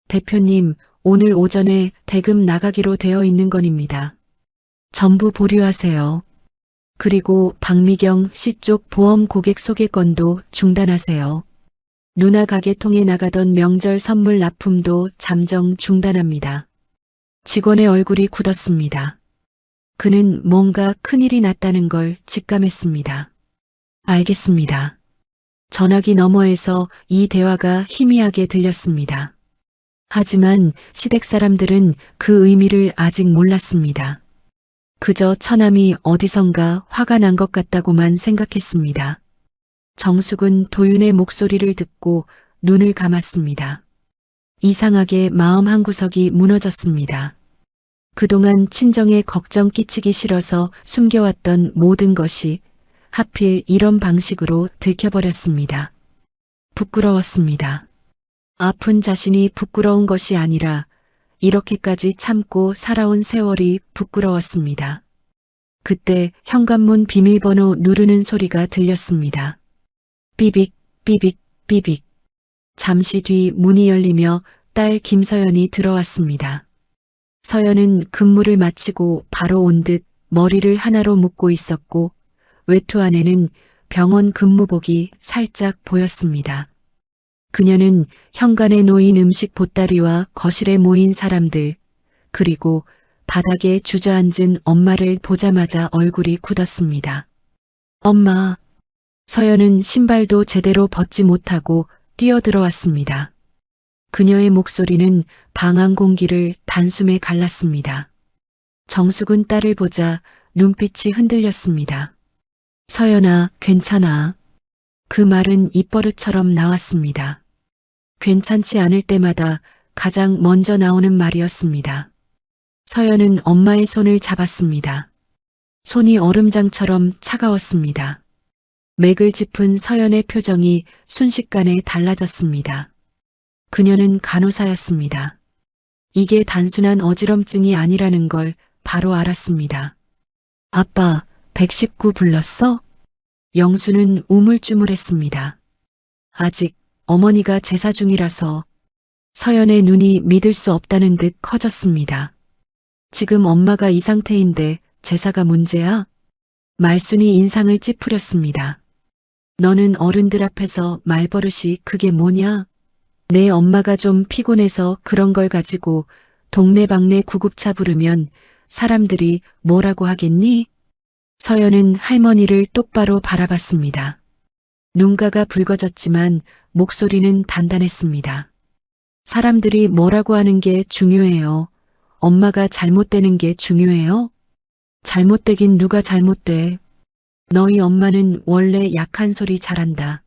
[SPEAKER 2] 대표님, 오늘 오전에 대금 나가기로 되어 있는 건입니다. 전부 보류하세요. 그리고 박미경 씨 쪽 보험 고객 소개 건도 중단하세요. 누나 가게 통해 나가던 명절 선물 납품도 잠정 중단합니다. 직원의 얼굴이 굳었습니다. 그는 뭔가 큰일이 났다는 걸 직감했습니다. 알겠습니다. 전화기 너머에서 이 대화가 희미하게 들렸습니다. 하지만 시댁 사람들은 그 의미를 아직 몰랐습니다. 그저 처남이 어디선가 화가 난 것 같다고만 생각했습니다. 정숙은 도윤의 목소리를 듣고 눈을 감았습니다. 이상하게 마음 한구석이 무너졌습니다. 그동안 친정에 걱정 끼치기 싫어서 숨겨왔던 모든 것이 하필 이런 방식으로 들켜버렸습니다. 부끄러웠습니다. 아픈 자신이 부끄러운 것이 아니라 이렇게까지 참고 살아온 세월이 부끄러웠습니다. 그때 현관문 비밀번호 누르는 소리가 들렸습니다. 삐빅, 삐빅, 삐빅. 잠시 뒤 문이 열리며 딸 김서연이 들어왔습니다. 서연은 근무를 마치고 바로 온 듯 머리를 하나로 묶고 있었고 외투 안에는 병원 근무복이 살짝 보였습니다. 그녀는 현관에 놓인 음식 보따리와 거실에 모인 사람들, 그리고 바닥에 주저앉은 엄마를 보자마자 얼굴이 굳었습니다. 엄마. 서연은 신발도 제대로 벗지 못하고 뛰어들어왔습니다. 그녀의 목소리는 방한 공기를 단숨에 갈랐습니다. 정숙은 딸을 보자 눈빛이 흔들렸습니다. 서연아, 괜찮아. 그 말은 입버릇처럼 나왔습니다. 괜찮지 않을 때마다 가장 먼저 나오는 말이었습니다. 서연은 엄마의 손을 잡았습니다. 손이 얼음장처럼 차가웠습니다. 맥을 짚은 서연의 표정이 순식간에 달라졌습니다. 그녀는 간호사였습니다. 이게 단순한 어지럼증이 아니라는 걸 바로 알았습니다. 아빠, 119 불렀어? 영수는 우물쭈물했습니다. 아직 어머니가 제사 중이라서. 서연의 눈이 믿을 수 없다는 듯 커졌습니다. 지금 엄마가 이 상태인데 제사가 문제야? 말순이 인상을 찌푸렸습니다. 너는 어른들 앞에서 말버릇이 그게 뭐냐? 내 엄마가 좀 피곤해서 그런 걸 가지고 동네방네 구급차 부르면 사람들이 뭐라고 하겠니? 서연은 할머니를 똑바로 바라봤습니다. 눈가가 붉어졌지만 목소리는 단단했습니다. 사람들이 뭐라고 하는 게 중요해요. 엄마가 잘못되는 게 중요해요? 잘못되긴 누가 잘못돼. 너희 엄마는 원래 약한 소리 잘한다.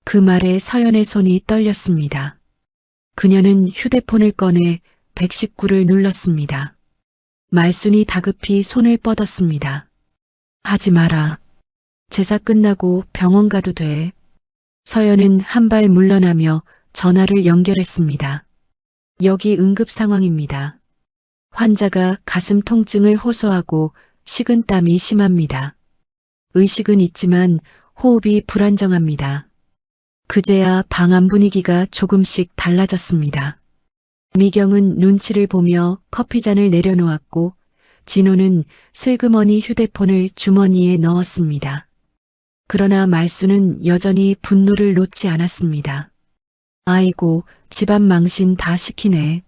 [SPEAKER 2] 그 말에 서연의 손이 떨렸습니다. 그녀는 휴대폰을 꺼내 119를 눌렀습니다. 말순이 다급히 손을 뻗었습니다. 하지 마라. 제사 끝나고 병원 가도 돼. 서연은 한 발 물러나며 전화를 연결했습니다. 여기 응급 상황입니다. 환자가 가슴 통증을 호소하고 식은땀이 심합니다. 의식은 있지만 호흡이 불안정합니다. 그제야 방 안 분위기가 조금씩 달라졌습니다. 미경은 눈치를 보며 커피잔을 내려놓았고 진호는 슬그머니 휴대폰을 주머니에 넣었습니다. 그러나 말수는 여전히 분노를 놓지 않았습니다. 아이고, 집안 망신 다 시키네.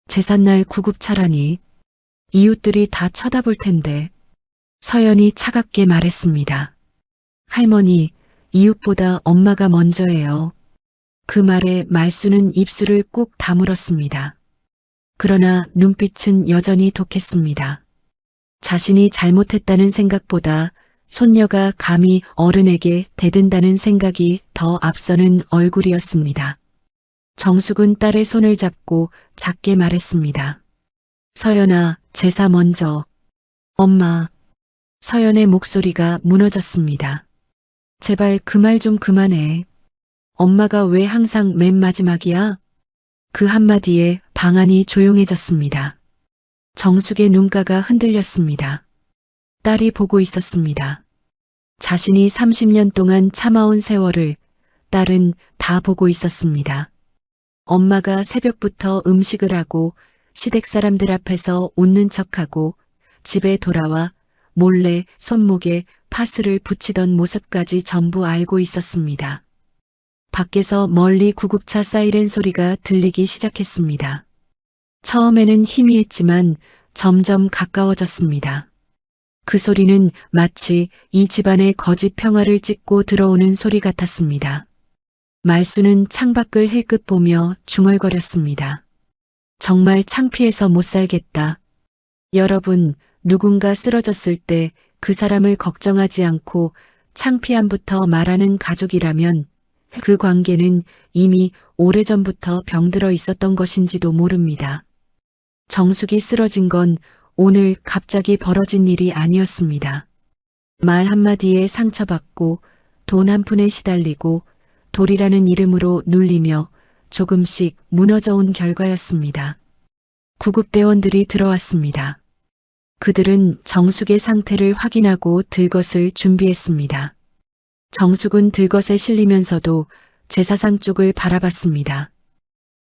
[SPEAKER 2] 제삿날 구급차라니. 이웃들이 다 쳐다볼 텐데. 서연이 차갑게 말했습니다. 할머니, 이웃보다 엄마가 먼저예요. 그 말에 말수는 입술을 꾹 다물었습니다. 그러나 눈빛은 여전히 독했습니다. 자신이 잘못했다는 생각보다 손녀가 감히 어른에게 대든다는 생각이 더 앞서는 얼굴이었습니다. 정숙은 딸의 손을 잡고 작게 말했습니다. 서연아, 제사 먼저. 엄마. 서연의 목소리가 무너졌습니다. 제발 그 말 좀 그만해. 엄마가 왜 항상 맨 마지막이야? 그 한마디에 방 안이 조용해졌습니다. 정숙의 눈가가 흔들렸습니다. 딸이 보고 있었습니다. 자신이 30년 동안 참아온 세월을 딸은 다 보고 있었습니다. 엄마가 새벽부터 음식을 하고 시댁 사람들 앞에서 웃는 척하고 집에 돌아와 몰래 손목에 파스를 붙이던 모습까지 전부 알고 있었습니다. 밖에서 멀리 구급차 사이렌 소리가 들리기 시작했습니다. 처음에는 희미했지만 점점 가까워졌습니다. 그 소리는 마치 이 집안의 거짓 평화를 찢고 들어오는 소리 같았습니다. 말수는 창밖을 힐끗 보며 중얼거렸습니다. 정말 창피해서 못 살겠다. 여러분, 누군가 쓰러졌을 때 그 사람을 걱정하지 않고 창피함부터 말하는 가족이라면 그 관계는 이미 오래전부터 병들어 있었던 것인지도 모릅니다. 정숙이 쓰러진 건 오늘 갑자기 벌어진 일이 아니었습니다. 말 한마디에 상처받고 돈 한 푼에 시달리고 돌이라는 이름으로 눌리며 조금씩 무너져 온 결과였습니다. 구급대원들이 들어왔습니다. 그들은 정숙의 상태를 확인하고 들것을 준비했습니다. 정숙은 들것에 실리면서도 제사상 쪽을 바라봤습니다.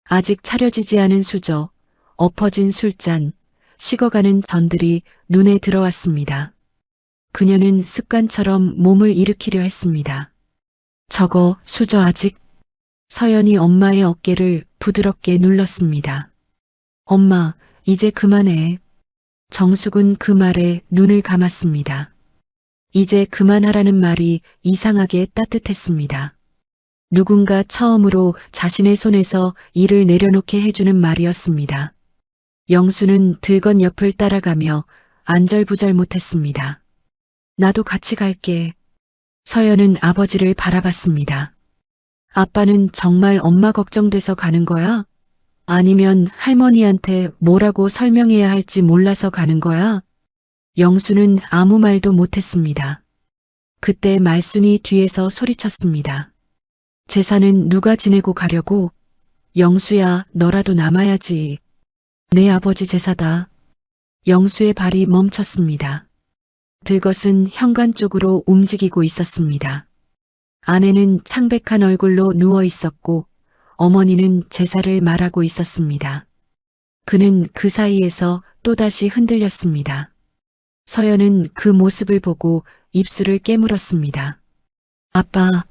[SPEAKER 2] 아직 차려지지 않은 수저, 엎어진 술잔, 식어가는 전들이 눈에 들어왔습니다. 그녀는 습관처럼 몸을 일으키려 했습니다. 저거 수저 아직? 서연이 엄마의 어깨를 부드럽게 눌렀습니다. 엄마, 이제 그만해. 정숙은 그 말에 눈을 감았습니다. 이제 그만하라는 말이 이상하게 따뜻했습니다. 누군가 처음으로 자신의 손에서 일을 내려놓게 해주는 말이었습니다. 영수는 들건 옆을 따라가며 안절부절 못했습니다. 나도 같이 갈게. 서연은 아버지를 바라봤습니다. 아빠는 정말 엄마 걱정돼서 가는 거야? 아니면 할머니한테 뭐라고 설명해야 할지 몰라서 가는 거야? 영수는 아무 말도 못했습니다. 그때 말순이 뒤에서 소리쳤습니다. 제사는 누가 지내고 가려고? 영수야, 너라도 남아야지. 내 아버지 제사다. 영수의 발이 멈췄습니다. 들것은 현관 쪽으로 움직이고 있었습니다. 아내는 창백한 얼굴로 누워 있었고 어머니는 제사를 말하고 있었습니다. 그는 그 사이에서 또다시 흔들렸습니다. 서연은 그 모습을 보고 입술을 깨물었습니다. 아빠.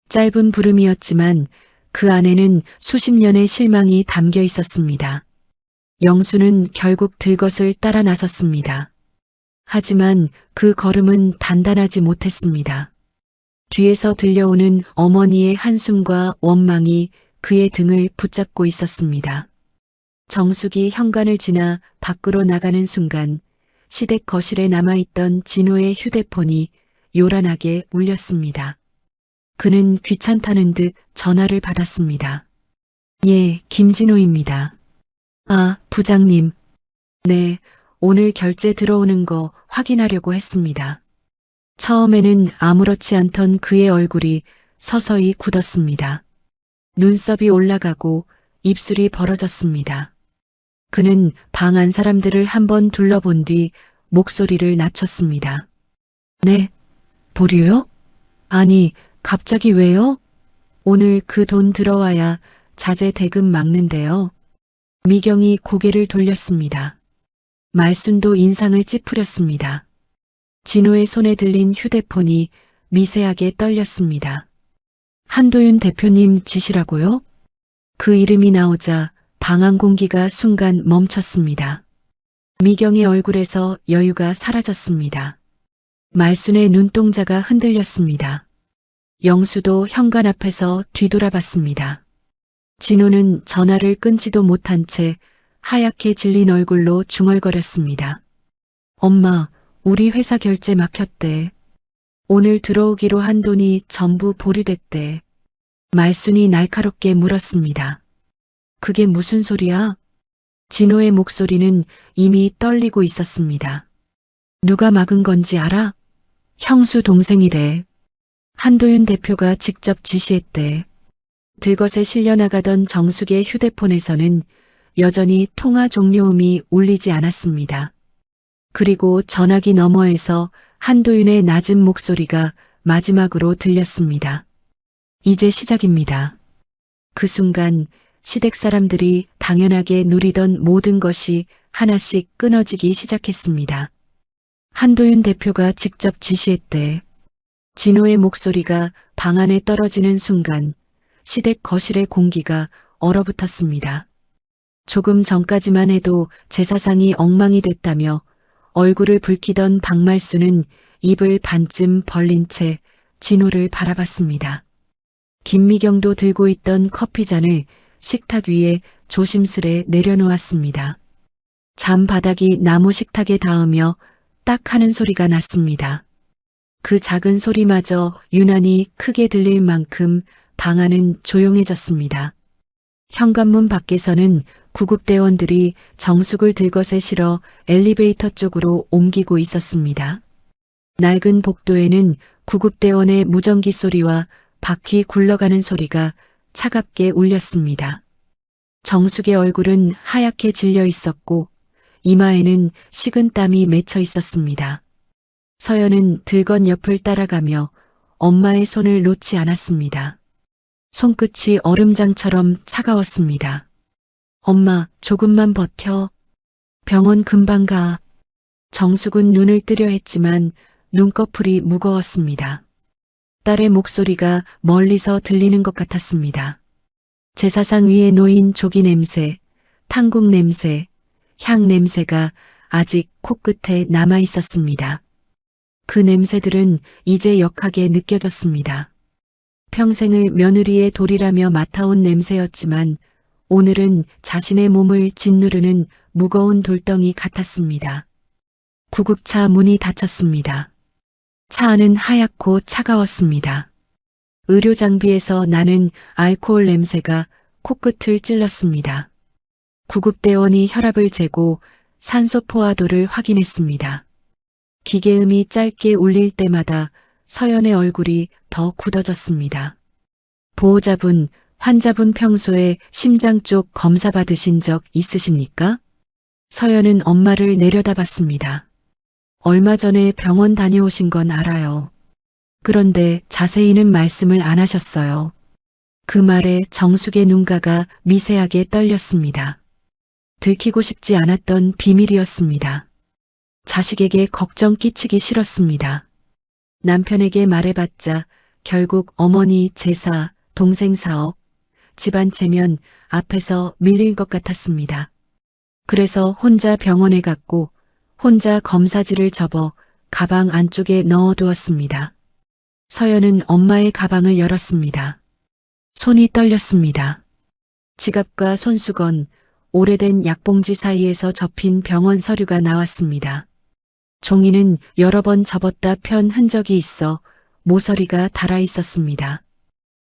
[SPEAKER 2] 짧은 부름이었지만 그 안에는 수십 년의 실망이 담겨 있었습니다. 영수는 결국 들것을 따라 나섰습니다. 하지만 그 걸음은 단단하지 못했습니다. 뒤에서 들려오는 어머니의 한숨과 원망이 그의 등을 붙잡고 있었습니다. 정숙이 현관을 지나 밖으로 나가는 순간 시댁 거실에 남아있던 진호의 휴대폰이 요란하게 울렸습니다. 그는 귀찮다는 듯 전화를 받았습니다. 예, 김진호입니다. 아, 부장님. 네, 오늘 결제 들어오는 거 확인하려고 했습니다. 처음에는 아무렇지 않던 그의 얼굴이 서서히 굳었습니다. 눈썹이 올라가고 입술이 벌어졌습니다. 그는 방 안 사람들을 한번 둘러본 뒤 목소리를 낮췄습니다. 네, 보류요? 아니, 갑자기 왜요? 오늘 그 돈 들어와야 자재 대금 막는데요. 미경이 고개를 돌렸습니다. 말순도 인상을 찌푸렸습니다. 진호의 손에 들린 휴대폰이 미세하게 떨렸습니다. 한도윤 대표님 지시라고요? 그 이름이 나오자 방안 공기가 순간 멈췄습니다. 미경의 얼굴에서 여유가 사라졌습니다. 말순의 눈동자가 흔들렸습니다. 영수도 현관 앞에서 뒤돌아봤습니다. 진호는 전화를 끊지도 못한 채 하얗게 질린 얼굴로 중얼거렸습니다. 엄마, 우리 회사 결제 막혔대. 오늘 들어오기로 한 돈이 전부 보류됐대. 말순이 날카롭게 물었습니다. 그게 무슨 소리야? 진호의 목소리는 이미 떨리고 있었습니다. 누가 막은 건지 알아? 형수 동생이래. 한도윤 대표가 직접 지시했대. 들것에 실려나가던 정숙의 휴대폰에서는 여전히 통화 종료음이 울리지 않았습니다. 그리고 전화기 너머에서 한도윤의 낮은 목소리가 마지막으로 들렸습니다. 이제 시작입니다. 그 순간 시댁 사람들이 당연하게 누리던 모든 것이 하나씩 끊어지기 시작했습니다. 한도윤 대표가 직접 지시했대. 진호의 목소리가 방 안에 떨어지는 순간 시댁 거실의 공기가 얼어붙었습니다. 조금 전까지만 해도 제사상이 엉망이 됐다며 얼굴을 붉히던 박말수는 입을 반쯤 벌린 채 진호를 바라봤습니다. 김미경도 들고 있던 커피잔을 식탁 위에 조심스레 내려놓았습니다. 잠 바닥이 나무 식탁에 닿으며 딱 하는 소리가 났습니다. 그 작은 소리마저 유난히 크게 들릴 만큼 방 안은 조용해졌습니다. 현관문 밖에서는 구급대원들이 정숙을 들것에 실어 엘리베이터 쪽으로 옮기고 있었습니다. 낡은 복도에는 구급대원의 무전기 소리와 바퀴 굴러가는 소리가 차갑게 울렸습니다. 정숙의 얼굴은 하얗게 질려 있었고 이마에는 식은 땀이 맺혀 있었습니다. 서연은 들건 옆을 따라가며 엄마의 손을 놓지 않았습니다. 손끝이 얼음장처럼 차가웠습니다. 엄마, 조금만 버텨. 병원 금방 가. 정숙은 눈을 뜨려 했지만 눈꺼풀이 무거웠습니다. 딸의 목소리가 멀리서 들리는 것 같았습니다. 제사상 위에 놓인 조기 냄새, 탕국 냄새, 향 냄새가 아직 코끝에 남아 있었습니다. 그 냄새들은 이제 역하게 느껴졌습니다. 평생을 며느리의 돌이라며 맡아온 냄새였지만 오늘은 자신의 몸을 짓누르는 무거운 돌덩이 같았습니다. 구급차 문이 닫혔습니다. 차 안은 하얗고 차가웠습니다. 의료 장비에서 나는 알코올 냄새가 코끝을 찔렀습니다. 구급대원이 혈압을 재고 산소 포화도를 확인했습니다. 기계음이 짧게 울릴 때마다 서연의 얼굴이 더 굳어졌습니다. 보호자분, 환자분 평소에 심장 쪽 검사 받으신 적 있으십니까? 서연은 엄마를 내려다봤습니다. 얼마 전에 병원 다녀오신 건 알아요. 그런데 자세히는 말씀을 안 하셨어요. 그 말에 정숙의 눈가가 미세하게 떨렸습니다. 들키고 싶지 않았던 비밀이었습니다. 자식에게 걱정 끼치기 싫었습니다. 남편에게 말해봤자 결국 어머니 제사, 동생 사업, 집안 체면 앞에서 밀릴 것 같았습니다. 그래서 혼자 병원에 갔고 혼자 검사지를 접어 가방 안쪽에 넣어두었습니다. 서연은 엄마의 가방을 열었습니다. 손이 떨렸습니다. 지갑과 손수건, 오래된 약봉지 사이에서 접힌 병원 서류가 나왔습니다. 종이는 여러 번 접었다 편 흔적이 있어 모서리가 달아 있었습니다.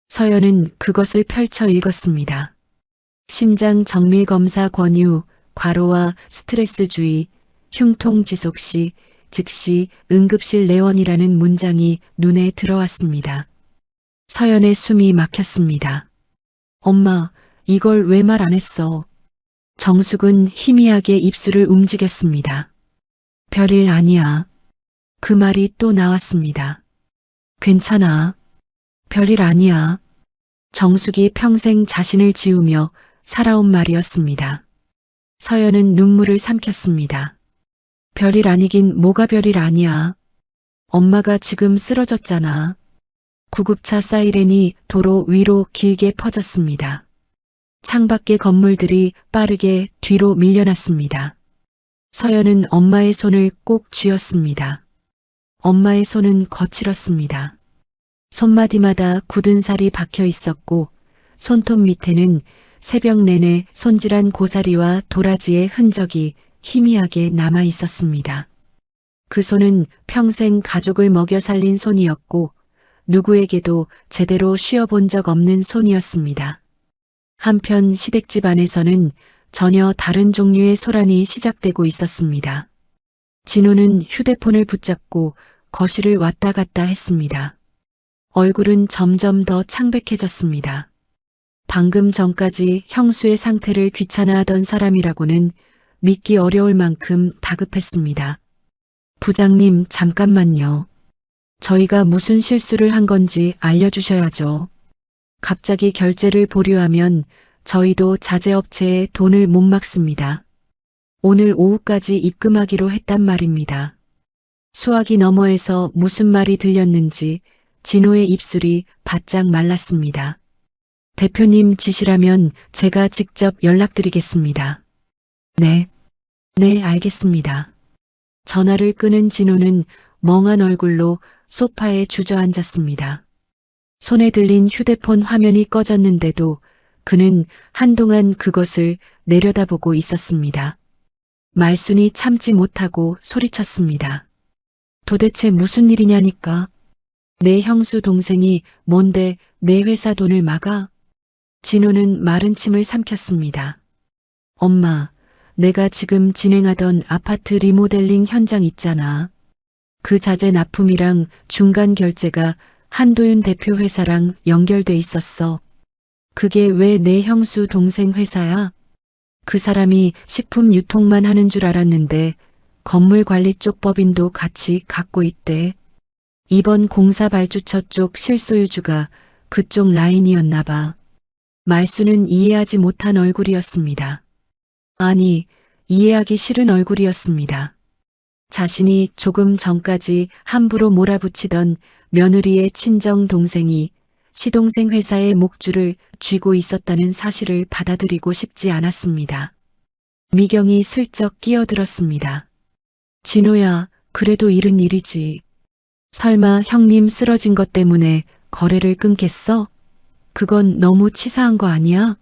[SPEAKER 2] 서연은 그것을 펼쳐 읽었습니다. 심장 정밀 검사 권유, 과로와 스트레스 주의, 흉통 지속 시 즉시 응급실 내원이라는 문장이 눈에 들어왔습니다. 서연의 숨이 막혔습니다. 엄마, 이걸 왜 말 안 했어? 정숙은 희미하게 입술을 움직였습니다. 별일 아니야. 그 말이 또 나왔습니다. 괜찮아. 별일 아니야. 정숙이 평생 자신을 지우며 살아온 말이었습니다. 서연은 눈물을 삼켰습니다. 별일 아니긴 뭐가 별일 아니야. 엄마가 지금 쓰러졌잖아. 구급차 사이렌이 도로 위로 길게 퍼졌습니다. 창밖의 건물들이 빠르게 뒤로 밀려났습니다. 서연은 엄마의 손을 꼭 쥐었습니다. 엄마의 손은 거칠었습니다. 손마디마다 굳은 살이 박혀 있었고 손톱 밑에는 새벽 내내 손질한 고사리와 도라지의 흔적이 희미하게 남아 있었습니다. 그 손은 평생 가족을 먹여 살린 손이었고 누구에게도 제대로 쉬어본 적 없는 손이었습니다. 한편 시댁집 안에서는 전혀 다른 종류의 소란이 시작되고 있었습니다. 진호는 휴대폰을 붙잡고 거실을 왔다 갔다 했습니다. 얼굴은 점점 더 창백해졌습니다. 방금 전까지 형수의 상태를 귀찮아하던 사람이라고는 믿기 어려울 만큼 다급했습니다. 부장님, 잠깐만요. 저희가 무슨 실수를 한 건지 알려주셔야죠. 갑자기 결제를 보류하면 저희도 자재업체에 돈을 못 막습니다. 오늘 오후까지 입금하기로 했단 말입니다. 수화기 너머에서 무슨 말이 들렸는지 진호의 입술이 바짝 말랐습니다. 대표님 지시라면 제가 직접 연락드리겠습니다. 네, 알겠습니다. 전화를 끊은 진호는 멍한 얼굴로 소파에 주저앉았습니다. 손에 들린 휴대폰 화면이 꺼졌는데도 그는 한동안 그것을 내려다보고 있었습니다. 말순이 참지 못하고 소리쳤습니다. 도대체 무슨 일이냐니까? 내 형수 동생이 뭔데 내 회사 돈을 막아? 진호는 마른 침을 삼켰습니다. 엄마, 내가 지금 진행하던 아파트 리모델링 현장 있잖아. 그 자재 납품이랑 중간 결제가 한도윤 대표 회사랑 연결돼 있었어. 그게 왜 내 형수 동생 회사야? 그 사람이 식품 유통만 하는 줄 알았는데 건물 관리 쪽 법인도 같이 갖고 있대. 이번 공사 발주처 쪽 실소유주가 그쪽 라인이었나 봐. 말수는 이해하지 못한 얼굴이었습니다. 아니, 이해하기 싫은 얼굴이었습니다. 자신이 조금 전까지 함부로 몰아붙이던 며느리의 친정 동생이 시동생 회사의 목줄을 쥐고 있었다는 사실을 받아들이고 싶지 않았습니다. 미경이 슬쩍 끼어들었습니다. 진호야, 그래도 일은 일이지. 설마 형님 쓰러진 것 때문에 거래를 끊겠어? 그건 너무 치사한 거 아니야?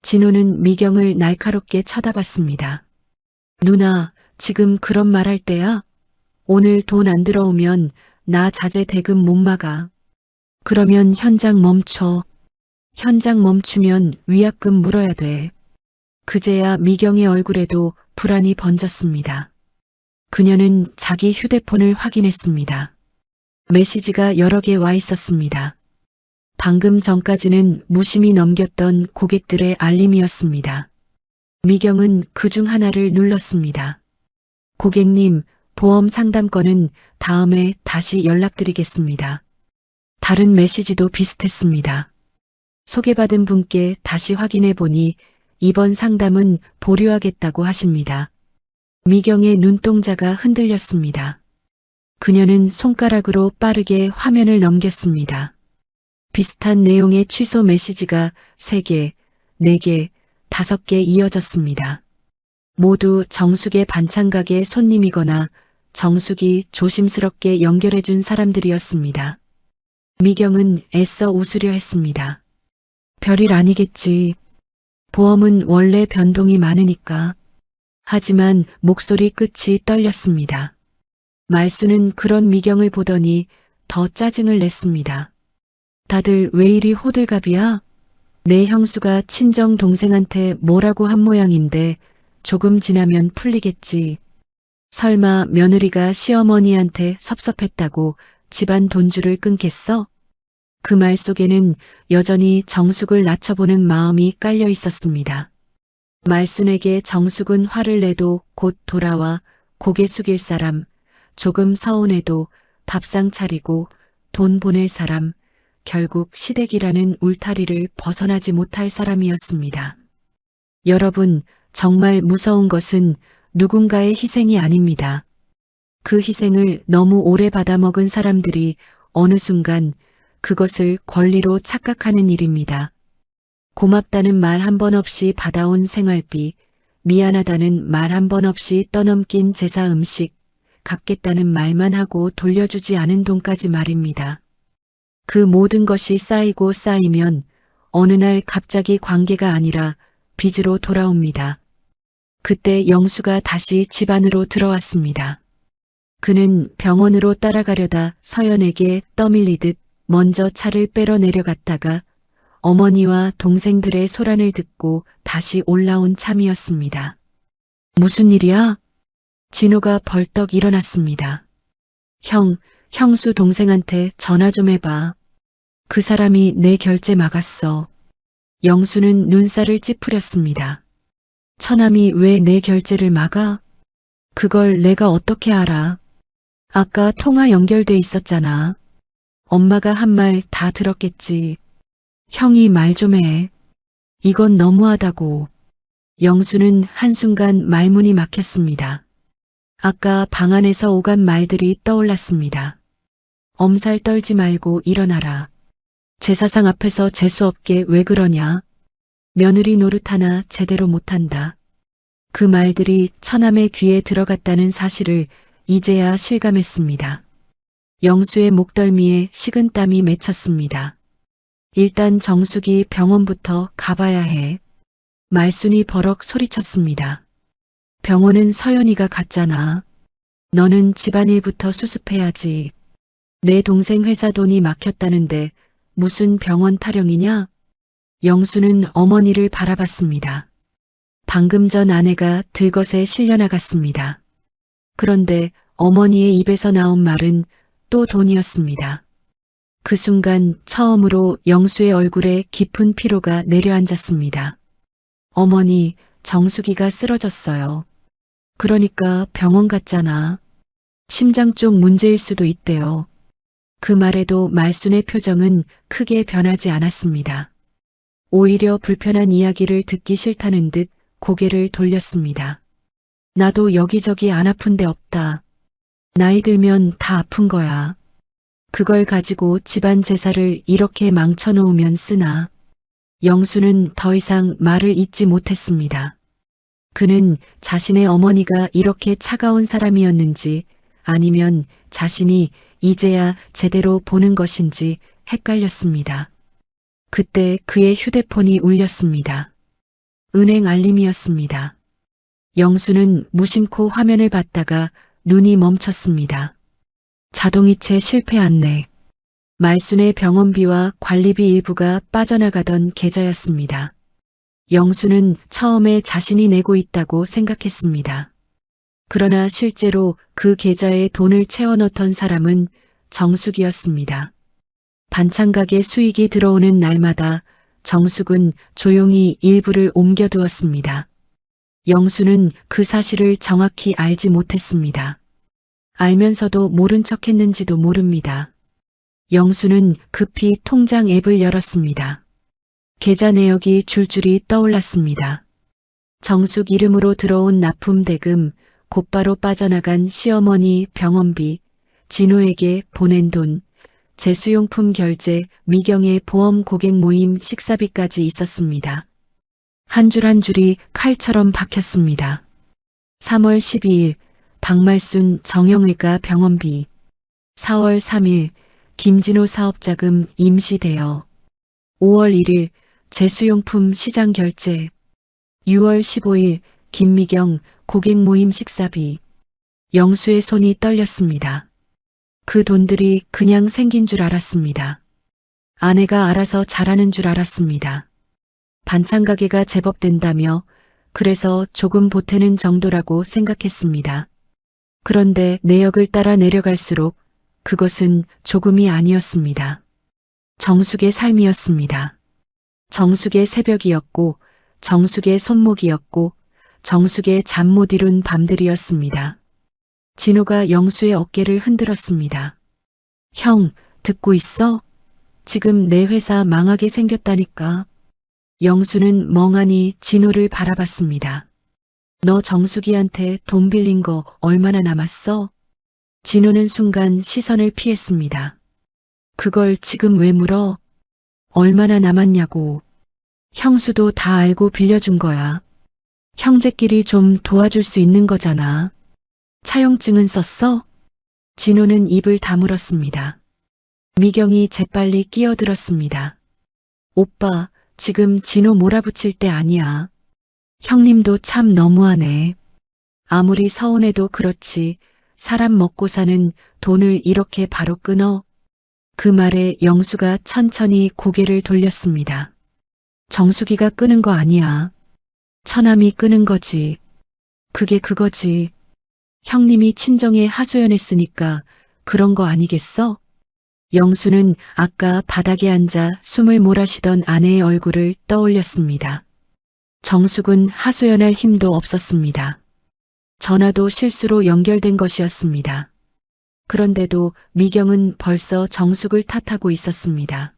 [SPEAKER 2] 진호는 미경을 날카롭게 쳐다봤습니다. 누나, 지금 그런 말 할 때야? 오늘 돈 안 들어오면 나 자재 대금 못 막아. 그러면 현장 멈춰. 현장 멈추면 위약금 물어야 돼. 그제야 미경의 얼굴에도 불안이 번졌습니다. 그녀는 자기 휴대폰을 확인했습니다. 메시지가 여러 개 와 있었습니다. 방금 전까지는 무심히 넘겼던 고객들의 알림이었습니다. 미경은 그중 하나를 눌렀습니다. 고객님, 보험 상담권은 다음에 다시 연락드리겠습니다. 다른 메시지도 비슷했습니다. 소개받은 분께 다시 확인해 보니 이번 상담은 보류하겠다고 하십니다. 미경의 눈동자가 흔들렸습니다. 그녀는 손가락으로 빠르게 화면을 넘겼습니다. 비슷한 내용의 취소 메시지가 3개, 4개, 5개 이어졌습니다. 모두 정숙의 반찬가게 손님이거나 정숙이 조심스럽게 연결해준 사람들이었습니다. 미경은 애써 웃으려 했습니다. 별일 아니겠지. 보험은 원래 변동이 많으니까. 하지만 목소리 끝이 떨렸습니다. 말수는 그런 미경을 보더니 더 짜증을 냈습니다. 다들 왜 이리 호들갑이야? 내 형수가 친정 동생한테 뭐라고 한 모양인데 조금 지나면 풀리겠지. 설마 며느리가 시어머니한테 섭섭했다고 집안 돈줄을 끊겠어? 그 말 속에는 여전히 정숙을 낮춰보는 마음이 깔려 있었습니다. 말순에게 정숙은 화를 내도 곧 돌아와 고개 숙일 사람, 조금 서운해도 밥상 차리고 돈 보낼 사람, 결국 시댁이라는 울타리를 벗어나지 못할 사람이었습니다. 여러분, 정말 무서운 것은 누군가의 희생이 아닙니다. 그 희생을 너무 오래 받아먹은 사람들이 어느 순간 그것을 권리로 착각하는 일입니다. 고맙다는 말 한 번 없이 받아온 생활비, 미안하다는 말 한 번 없이 떠넘긴 제사 음식, 갚겠다는 말만 하고 돌려주지 않은 돈까지 말입니다. 그 모든 것이 쌓이고 쌓이면 어느 날 갑자기 관계가 아니라 빚으로 돌아옵니다. 그때 영수가 다시 집 안으로 들어왔습니다. 그는 병원으로 따라가려다 서연에게 떠밀리듯 먼저 차를 빼러 내려갔다가 어머니와 동생들의 소란을 듣고 다시 올라온 참이었습니다. 무슨 일이야? 진호가 벌떡 일어났습니다. 형수 동생한테 전화 좀 해봐. 그 사람이 내 결제 막았어. 영수는 눈살을 찌푸렸습니다. 처남이 왜 내 결제를 막아? 그걸 내가 어떻게 알아? 아까 통화 연결돼 있었잖아. 엄마가 한 말 다 들었겠지. 형이 말 좀 해. 이건 너무하다고. 영수는 한순간 말문이 막혔습니다. 아까 방 안에서 오간 말들이 떠올랐습니다. 엄살 떨지 말고 일어나라. 제사상 앞에서 재수없게 왜 그러냐? 며느리 노릇 하나 제대로 못한다. 그 말들이 처남의 귀에 들어갔다는 사실을 이제야 실감했습니다. 영수의 목덜미에 식은땀이 맺혔습니다. 일단 정숙이 병원부터 가봐야 해. 말순이 버럭 소리쳤습니다. 병원은 서연이가 갔잖아. 너는 집안일부터 수습해야지. 내 동생 회사 돈이 막혔다는데 무슨 병원 타령이냐? 영수는 어머니를 바라봤습니다. 방금 전 아내가 들것에 실려나갔습니다. 그런데 어머니의 입에서 나온 말은 또 돈이었습니다. 그 순간 처음으로 영수의 얼굴에 깊은 피로가 내려앉았습니다. 어머니, 정숙이가 쓰러졌어요. 그러니까 병원 갔잖아. 심장 쪽 문제일 수도 있대요. 그 말에도 말순의 표정은 크게 변하지 않았습니다. 오히려 불편한 이야기를 듣기 싫다는 듯 고개를 돌렸습니다. 나도 여기저기 안 아픈 데 없다. 나이 들면 다 아픈 거야. 그걸 가지고 집안 제사를 이렇게 망쳐놓으면 쓰나. 영수는 더 이상 말을 잇지 못했습니다. 그는 자신의 어머니가 이렇게 차가운 사람이었는지 아니면 자신이 이제야 제대로 보는 것인지 헷갈렸습니다. 그때 그의 휴대폰이 울렸습니다. 은행 알림이었습니다. 영수는 무심코 화면을 봤다가 눈이 멈췄습니다. 자동이체 실패 안내. 말순의 병원비와 관리비 일부가 빠져나가던 계좌였습니다. 영수는 처음에 자신이 내고 있다고 생각했습니다. 그러나 실제로 그 계좌에 돈을 채워넣던 사람은 정숙이었습니다. 반찬가게 수익이 들어오는 날마다 정숙은 조용히 일부를 옮겨두었습니다. 영수는 그 사실을 정확히 알지 못했습니다. 알면서도 모른 척했는지도 모릅니다. 영수는 급히 통장 앱을 열었습니다. 계좌 내역이 줄줄이 떠올랐습니다. 정숙 이름으로 들어온 납품 대금, 곧바로 빠져나간 시어머니 병원비, 진호에게 보낸 돈, 제수용품 결제, 미경의 보험 고객 모임 식사비까지 있었습니다. 한 줄 한 줄이 칼처럼 박혔습니다. 3월 12일 박말순 정형외과 병원비, 4월 3일 김진호 사업자금 임시대여, 5월 1일 제수용품 시장 결제, 6월 15일 김미경 고객 모임 식사비. 영수의 손이 떨렸습니다. 그 돈들이 그냥 생긴 줄 알았습니다. 아내가 알아서 잘하는 줄 알았습니다. 반찬 가게가 제법 된다며 그래서 조금 보태는 정도라고 생각했습니다. 그런데 내역을 따라 내려갈수록 그것은 조금이 아니었습니다. 정숙의 삶이었습니다. 정숙의 새벽이었고 정숙의 손목이었고 정숙의 잠 못 이룬 밤들이었습니다. 진호가 영수의 어깨를 흔들었습니다. 형, 듣고 있어? 지금 내 회사 망하게 생겼다니까. 영수는 멍하니 진호를 바라봤습니다. 너 정숙이한테 돈 빌린 거 얼마나 남았어? 진호는 순간 시선을 피했습니다. 그걸 지금 왜 물어? 얼마나 남았냐고. 형수도 다 알고 빌려준 거야. 형제끼리 좀 도와줄 수 있는 거잖아. 차용증은 썼어? 진호는 입을 다물었습니다. 미경이 재빨리 끼어들었습니다. 오빠, 지금 진호 몰아붙일 때 아니야. 형님도 참 너무하네. 아무리 서운해도 그렇지 사람 먹고 사는 돈을 이렇게 바로 끊어? 그 말에 영수가 천천히 고개를 돌렸습니다. 정숙이가 끄는 거 아니야. 처남이 끄는 거지. 그게 그거지. 형님이 친정에 하소연했으니까 그런 거 아니겠어? 영수는 아까 바닥에 앉아 숨을 몰아쉬던 아내의 얼굴을 떠올렸습니다. 정숙은 하소연할 힘도 없었습니다. 전화도 실수로 연결된 것이었습니다. 그런데도 미경은 벌써 정숙을 탓하고 있었습니다.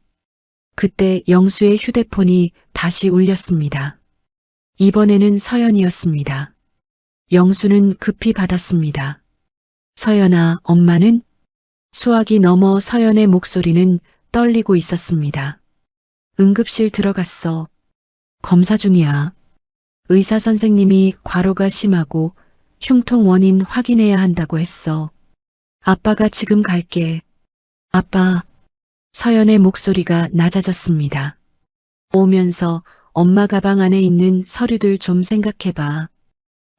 [SPEAKER 2] 그때 영수의 휴대폰이 다시 울렸습니다. 이번에는 서연이었습니다. 영수는 급히 받았습니다. 서연아, 엄마는? 수화기 너머 서연의 목소리는 떨리고 있었습니다. 응급실 들어갔어. 검사 중이야. 의사 선생님이 과로가 심하고 흉통 원인 확인해야 한다고 했어. 아빠가 지금 갈게. 아빠. 서연의 목소리가 낮아졌습니다. 오면서 엄마 가방 안에 있는 서류들 좀 생각해봐.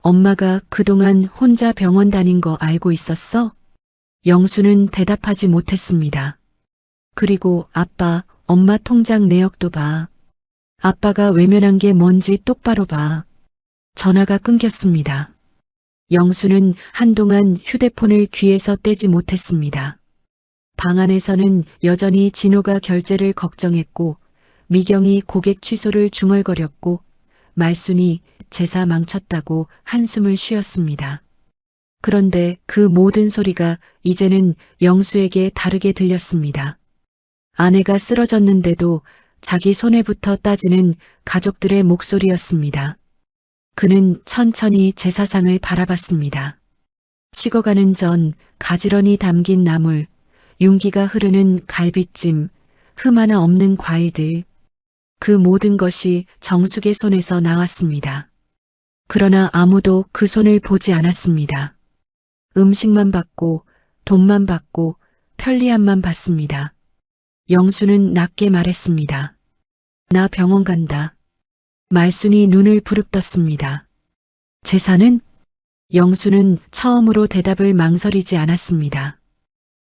[SPEAKER 2] 엄마가 그동안 혼자 병원 다닌 거 알고 있었어? 영수는 대답하지 못했습니다. 그리고 아빠, 엄마 통장 내역도 봐. 아빠가 외면한 게 뭔지 똑바로 봐. 전화가 끊겼습니다. 영수는 한동안 휴대폰을 귀에서 떼지 못했습니다. 방 안에서는 여전히 진호가 결제를 걱정했고 미경이 고객 취소를 중얼거렸고 말순이 제사 망쳤다고 한숨을 쉬었습니다. 그런데 그 모든 소리가 이제는 영수에게 다르게 들렸습니다. 아내가 쓰러졌는데도 자기 손에부터 따지는 가족들의 목소리였습니다. 그는 천천히 제사상을 바라봤습니다. 식어가는 전 가지런히 담긴 나물, 윤기가 흐르는 갈비찜, 흠 하나 없는 과일들. 그 모든 것이 정숙의 손에서 나왔습니다. 그러나 아무도 그 손을 보지 않았습니다. 음식만 받고 돈만 받고 편리함만 받습니다. 영수는 낮게 말했습니다. 나 병원 간다. 말순이 눈을 부릅떴습니다. 제사는? 영수는 처음으로 대답을 망설이지 않았습니다.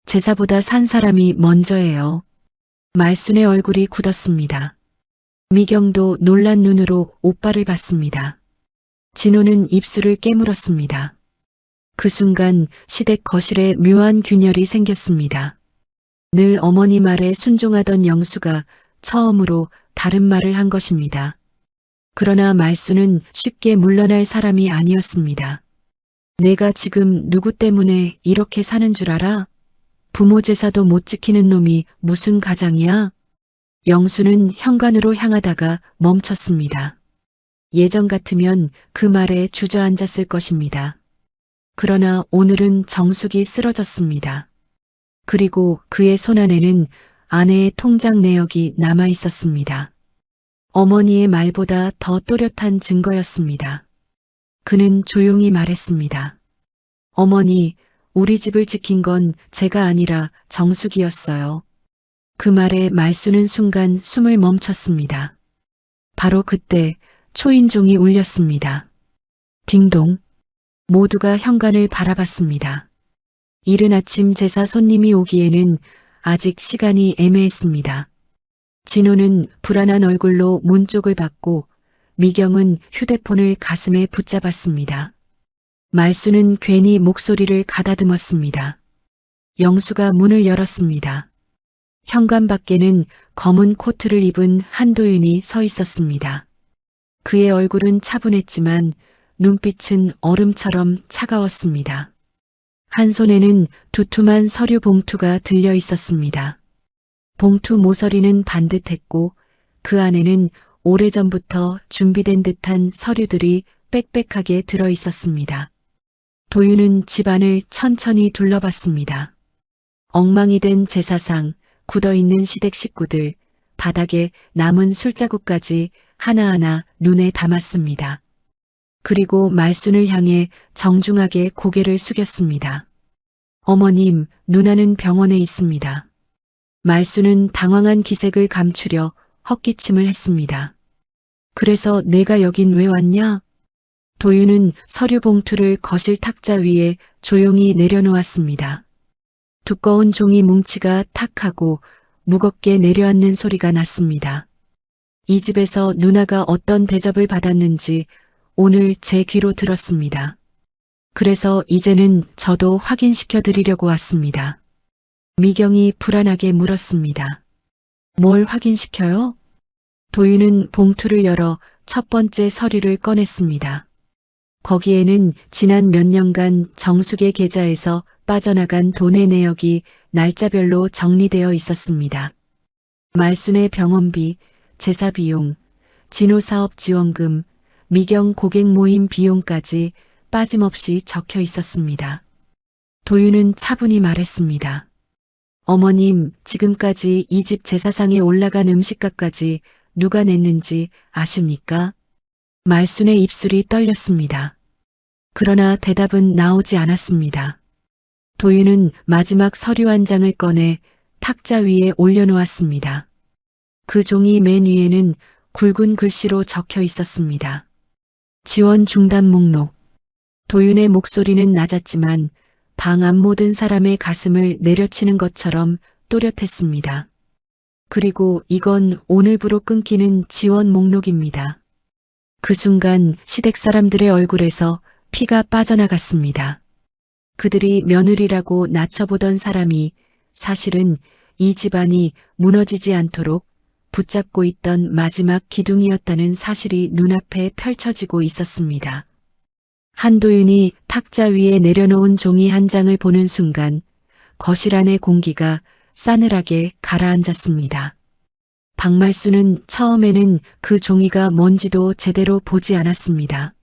[SPEAKER 2] 제사보다 산 사람이 먼저예요. 말순의 얼굴이 굳었습니다. 미경도 놀란 눈으로 오빠를 봤습니다. 진호는 입술을 깨물었습니다. 그 순간 시댁 거실에 묘한 균열이 생겼습니다. 늘 어머니 말에 순종하던 영수가 처음으로 다른 말을 한 것입니다. 그러나 말순은 쉽게 물러날 사람이 아니었습니다. 내가 지금 누구 때문에 이렇게 사는 줄 알아? 부모 제사도 못 지키는 놈이 무슨 가장이야? 영수는 현관으로 향하다가 멈췄습니다. 예전 같으면 그 말에 주저앉았을 것입니다. 그러나 오늘은 정숙이 쓰러졌습니다. 그리고 그의 손안에는 아내의 통장 내역이 남아 있었습니다. 어머니의 말보다 더 또렷한 증거였습니다. 그는 조용히 말했습니다. 어머니, 우리 집을 지킨 건 제가 아니라 정숙이었어요. 그 말에 말순은 순간 숨을 멈췄습니다. 바로 그때 초인종이 울렸습니다. 딩동. 모두가 현관을 바라봤습니다. 이른 아침 제사 손님이 오기에는 아직 시간이 애매했습니다. 진호는 불안한 얼굴로 문 쪽을 봤고 미경은 휴대폰을 가슴에 붙잡았습니다. 말순은 괜히 목소리를 가다듬었습니다. 영수가 문을 열었습니다. 현관 밖에는 검은 코트를 입은 한도윤이 서 있었습니다. 그의 얼굴은 차분했지만 눈빛은 얼음처럼 차가웠습니다. 한 손에는 두툼한 서류 봉투가 들려 있었습니다. 봉투 모서리는 반듯했고 그 안에는 오래전부터 준비된 듯한 서류들이 빽빽하게 들어 있었습니다. 도윤은 집안을 천천히 둘러봤습니다. 엉망이 된 제사상, 굳어있는 시댁 식구들, 바닥에 남은 술자국까지 하나하나 눈에 담았습니다. 그리고 말순을 향해 정중하게 고개를 숙였습니다. 어머님, 누나는 병원에 있습니다. 말순은 당황한 기색을 감추려 헛기침을 했습니다. 그래서 내가 여긴 왜 왔냐? 도윤은 서류 봉투를 거실 탁자 위에 조용히 내려놓았습니다. 두꺼운 종이 뭉치가 탁 하고 무겁게 내려앉는 소리가 났습니다. 이 집에서 누나가 어떤 대접을 받았는지 오늘 제 귀로 들었습니다. 그래서 이제는 저도 확인시켜 드리려고 왔습니다. 미경이 불안하게 물었습니다. 뭘 확인시켜요? 도윤은 봉투를 열어 첫 번째 서류를 꺼냈습니다. 거기에는 지난 몇 년간 정숙의 계좌에서 빠져나간 돈의 내역이 날짜별로 정리되어 있었습니다. 말순의 병원비, 제사 비용, 진호 사업 지원금, 미경 고객 모임 비용까지 빠짐없이 적혀 있었습니다. 도윤은 차분히 말했습니다. 어머님, 지금까지 이 집 제사상에 올라간 음식값까지 누가 냈는지 아십니까? 말순의 입술이 떨렸습니다. 그러나 대답은 나오지 않았습니다. 도윤은 마지막 서류 한 장을 꺼내 탁자 위에 올려놓았습니다. 그 종이 맨 위에는 굵은 글씨로 적혀 있었습니다. 지원 중단 목록. 도윤의 목소리는 낮았지만 방 안 모든 사람의 가슴을 내려치는 것처럼 또렷했습니다. 그리고 이건 오늘부로 끊기는 지원 목록입니다. 그 순간 시댁 사람들의 얼굴에서 피가 빠져나갔습니다. 그들이 며느리라고 낮춰보던 사람이 사실은 이 집안이 무너지지 않도록 붙잡고 있던 마지막 기둥이었다는 사실이 눈앞에 펼쳐지고 있었습니다. 한도윤이 탁자 위에 내려놓은 종이 한 장을 보는 순간 거실 안의 공기가 싸늘하게 가라앉았습니다. 박말수는 처음에는 그 종이가 뭔지도 제대로 보지 않았습니다.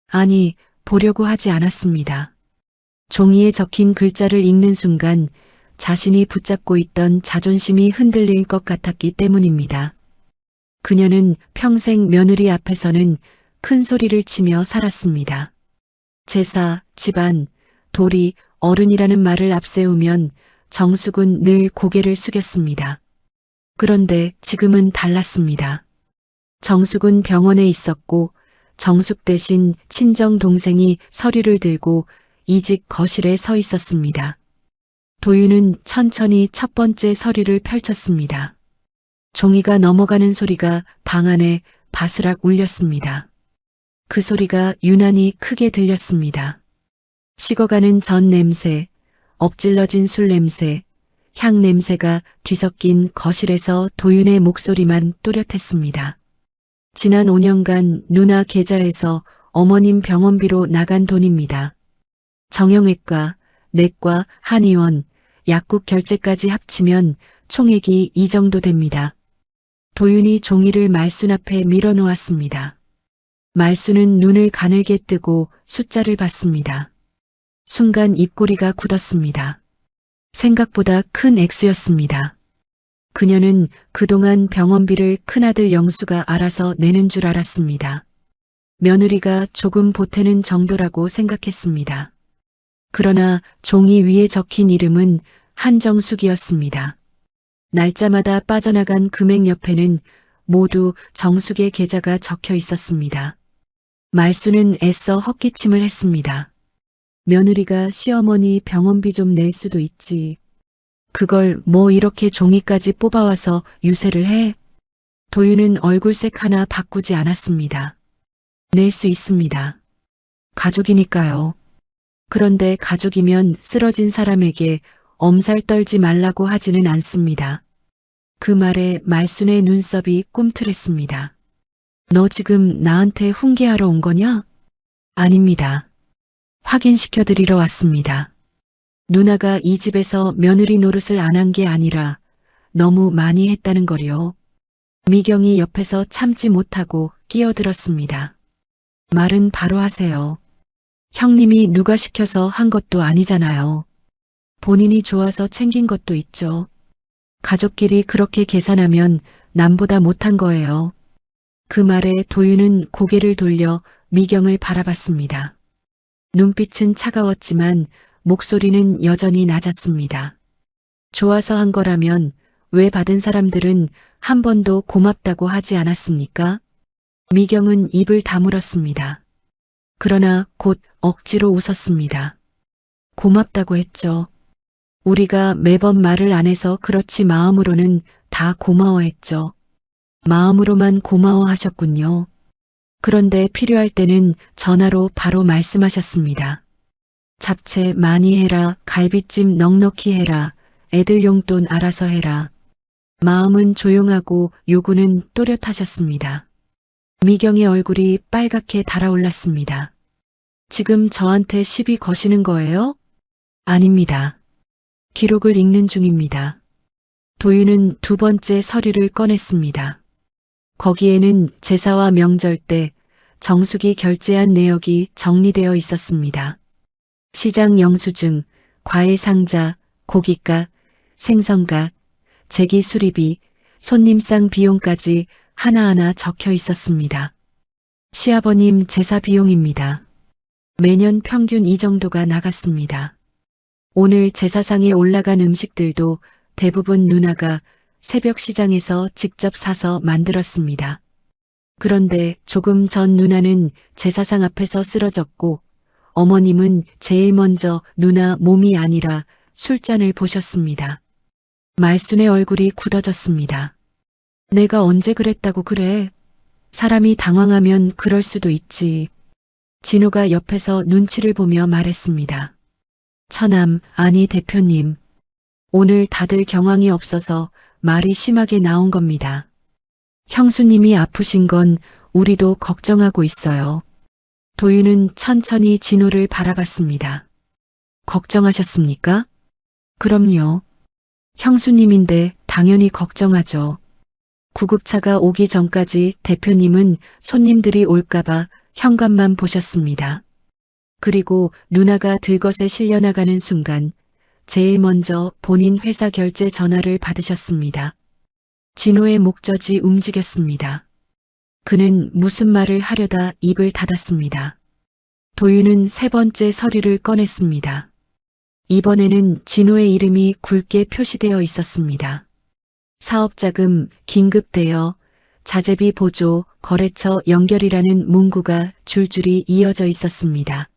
[SPEAKER 2] 아니, 보려고 하지 않았습니다. 종이에 적힌 글자를 읽는 순간 자신이 붙잡고 있던 자존심이 흔들릴 것 같았기 때문입니다. 그녀는 평생 며느리 앞에서는 큰 소리를 치며 살았습니다. 제사, 집안, 도리, 어른이라는 말을 앞세우면 정숙은 늘 고개를 숙였습니다. 그런데 지금은 달랐습니다. 정숙은 병원에 있었고 정숙 대신 친정 동생이 서류를 들고 이 집 거실에 서 있었습니다. 도윤은 천천히 첫 번째 서류를 펼쳤습니다. 종이가 넘어가는 소리가 방 안에 바스락 울렸습니다. 그 소리가 유난히 크게 들렸습니다. 식어가는 전 냄새, 엎질러진 술 냄새, 향 냄새가 뒤섞인 거실에서 도윤의 목소리만 또렷했습니다. 지난 5년간 누나 계좌에서 어머님 병원비로 나간 돈입니다. 정형외과, 내과, 한의원, 약국 결제까지 합치면 총액이 이 정도 됩니다. 도윤이 종이를 말순 앞에 밀어놓았습니다. 말순은 눈을 가늘게 뜨고 숫자를 봤습니다. 순간 입꼬리가 굳었습니다. 생각보다 큰 액수였습니다. 그녀는 그동안 병원비를 큰아들 영수가 알아서 내는 줄 알았습니다. 며느리가 조금 보태는 정도라고 생각했습니다. 그러나 종이 위에 적힌 이름은 한정숙이었습니다. 날짜마다 빠져나간 금액 옆에는 모두 정숙의 계좌가 적혀 있었습니다. 말수는 애써 헛기침을 했습니다. 며느리가 시어머니 병원비 좀 낼 수도 있지. 그걸 뭐 이렇게 종이까지 뽑아와서 유세를 해? 도윤은 얼굴색 하나 바꾸지 않았습니다. 낼 수 있습니다. 가족이니까요. 그런데 가족이면 쓰러진 사람에게 엄살 떨지 말라고 하지는 않습니다. 그 말에 말순의 눈썹이 꿈틀했습니다. 너 지금 나한테 훈계하러 온 거냐? 아닙니다. 확인시켜드리러 왔습니다. 누나가 이 집에서 며느리 노릇을 안 한 게 아니라 너무 많이 했다는 거요. 미경이 옆에서 참지 못하고 끼어들었습니다. 말은 바로 하세요. 형님이 누가 시켜서 한 것도 아니잖아요. 본인이 좋아서 챙긴 것도 있죠. 가족끼리 그렇게 계산하면 남보다 못한 거예요. 그 말에 도윤은 고개를 돌려 미경을 바라봤습니다. 눈빛은 차가웠지만 목소리는 여전히 낮았습니다. 좋아서 한 거라면 왜 받은 사람들은 한 번도 고맙다고 하지 않았습니까? 미경은 입을 다물었습니다. 그러나 곧 억지로 웃었습니다. 고맙다고 했죠. 우리가 매번 말을 안 해서 그렇지 마음으로는 다 고마워했죠. 마음으로만 고마워하셨군요. 그런데 필요할 때는 전화로 바로 말씀하셨습니다. 잡채 많이 해라, 갈비찜 넉넉히 해라, 애들 용돈 알아서 해라. 마음은 조용하고 요구는 또렷하셨습니다. 미경의 얼굴이 빨갛게 달아올랐습니다. 지금 저한테 시비 거시는 거예요? 아닙니다. 기록을 읽는 중입니다. 도윤은 두 번째 서류를 꺼냈습니다. 거기에는 제사와 명절 때 정숙이 결제한 내역이 정리되어 있었습니다. 시장 영수증, 과일 상자, 고깃값, 생선값, 제기 수리비, 손님상 비용까지 하나하나 적혀 있었습니다. 시아버님 제사 비용입니다. 매년 평균 이 정도가 나갔습니다. 오늘 제사상에 올라간 음식들도 대부분 누나가 새벽 시장에서 직접 사서 만들었습니다. 그런데 조금 전 누나는 제사상 앞에서 쓰러졌고 어머님은 제일 먼저 누나 몸이 아니라 술잔을 보셨습니다. 말순의 얼굴이 굳어졌습니다. 내가 언제 그랬다고 그래? 사람이 당황하면 그럴 수도 있지. 진호가 옆에서 눈치를 보며 말했습니다. 처남, 아니 대표님. 오늘 다들 경황이 없어서 말이 심하게 나온 겁니다. 형수님이 아프신 건 우리도 걱정하고 있어요. 도윤은 천천히 진호를 바라봤습니다. 걱정하셨습니까? 그럼요. 형수님인데 당연히 걱정하죠. 구급차가 오기 전까지 대표님은 손님들이 올까봐 현관만 보셨습니다. 그리고 누나가 들것에 실려나가는 순간 제일 먼저 본인 회사 결제 전화를 받으셨습니다. 진호의 목젖이 움직였습니다. 그는 무슨 말을 하려다 입을 닫았습니다. 도윤은 세 번째 서류를 꺼냈습니다. 이번에는 진호의 이름이 굵게 표시되어 있었습니다. 사업자금, 긴급대여, 자재비 보조, 거래처 연결이라는 문구가 줄줄이 이어져 있었습니다.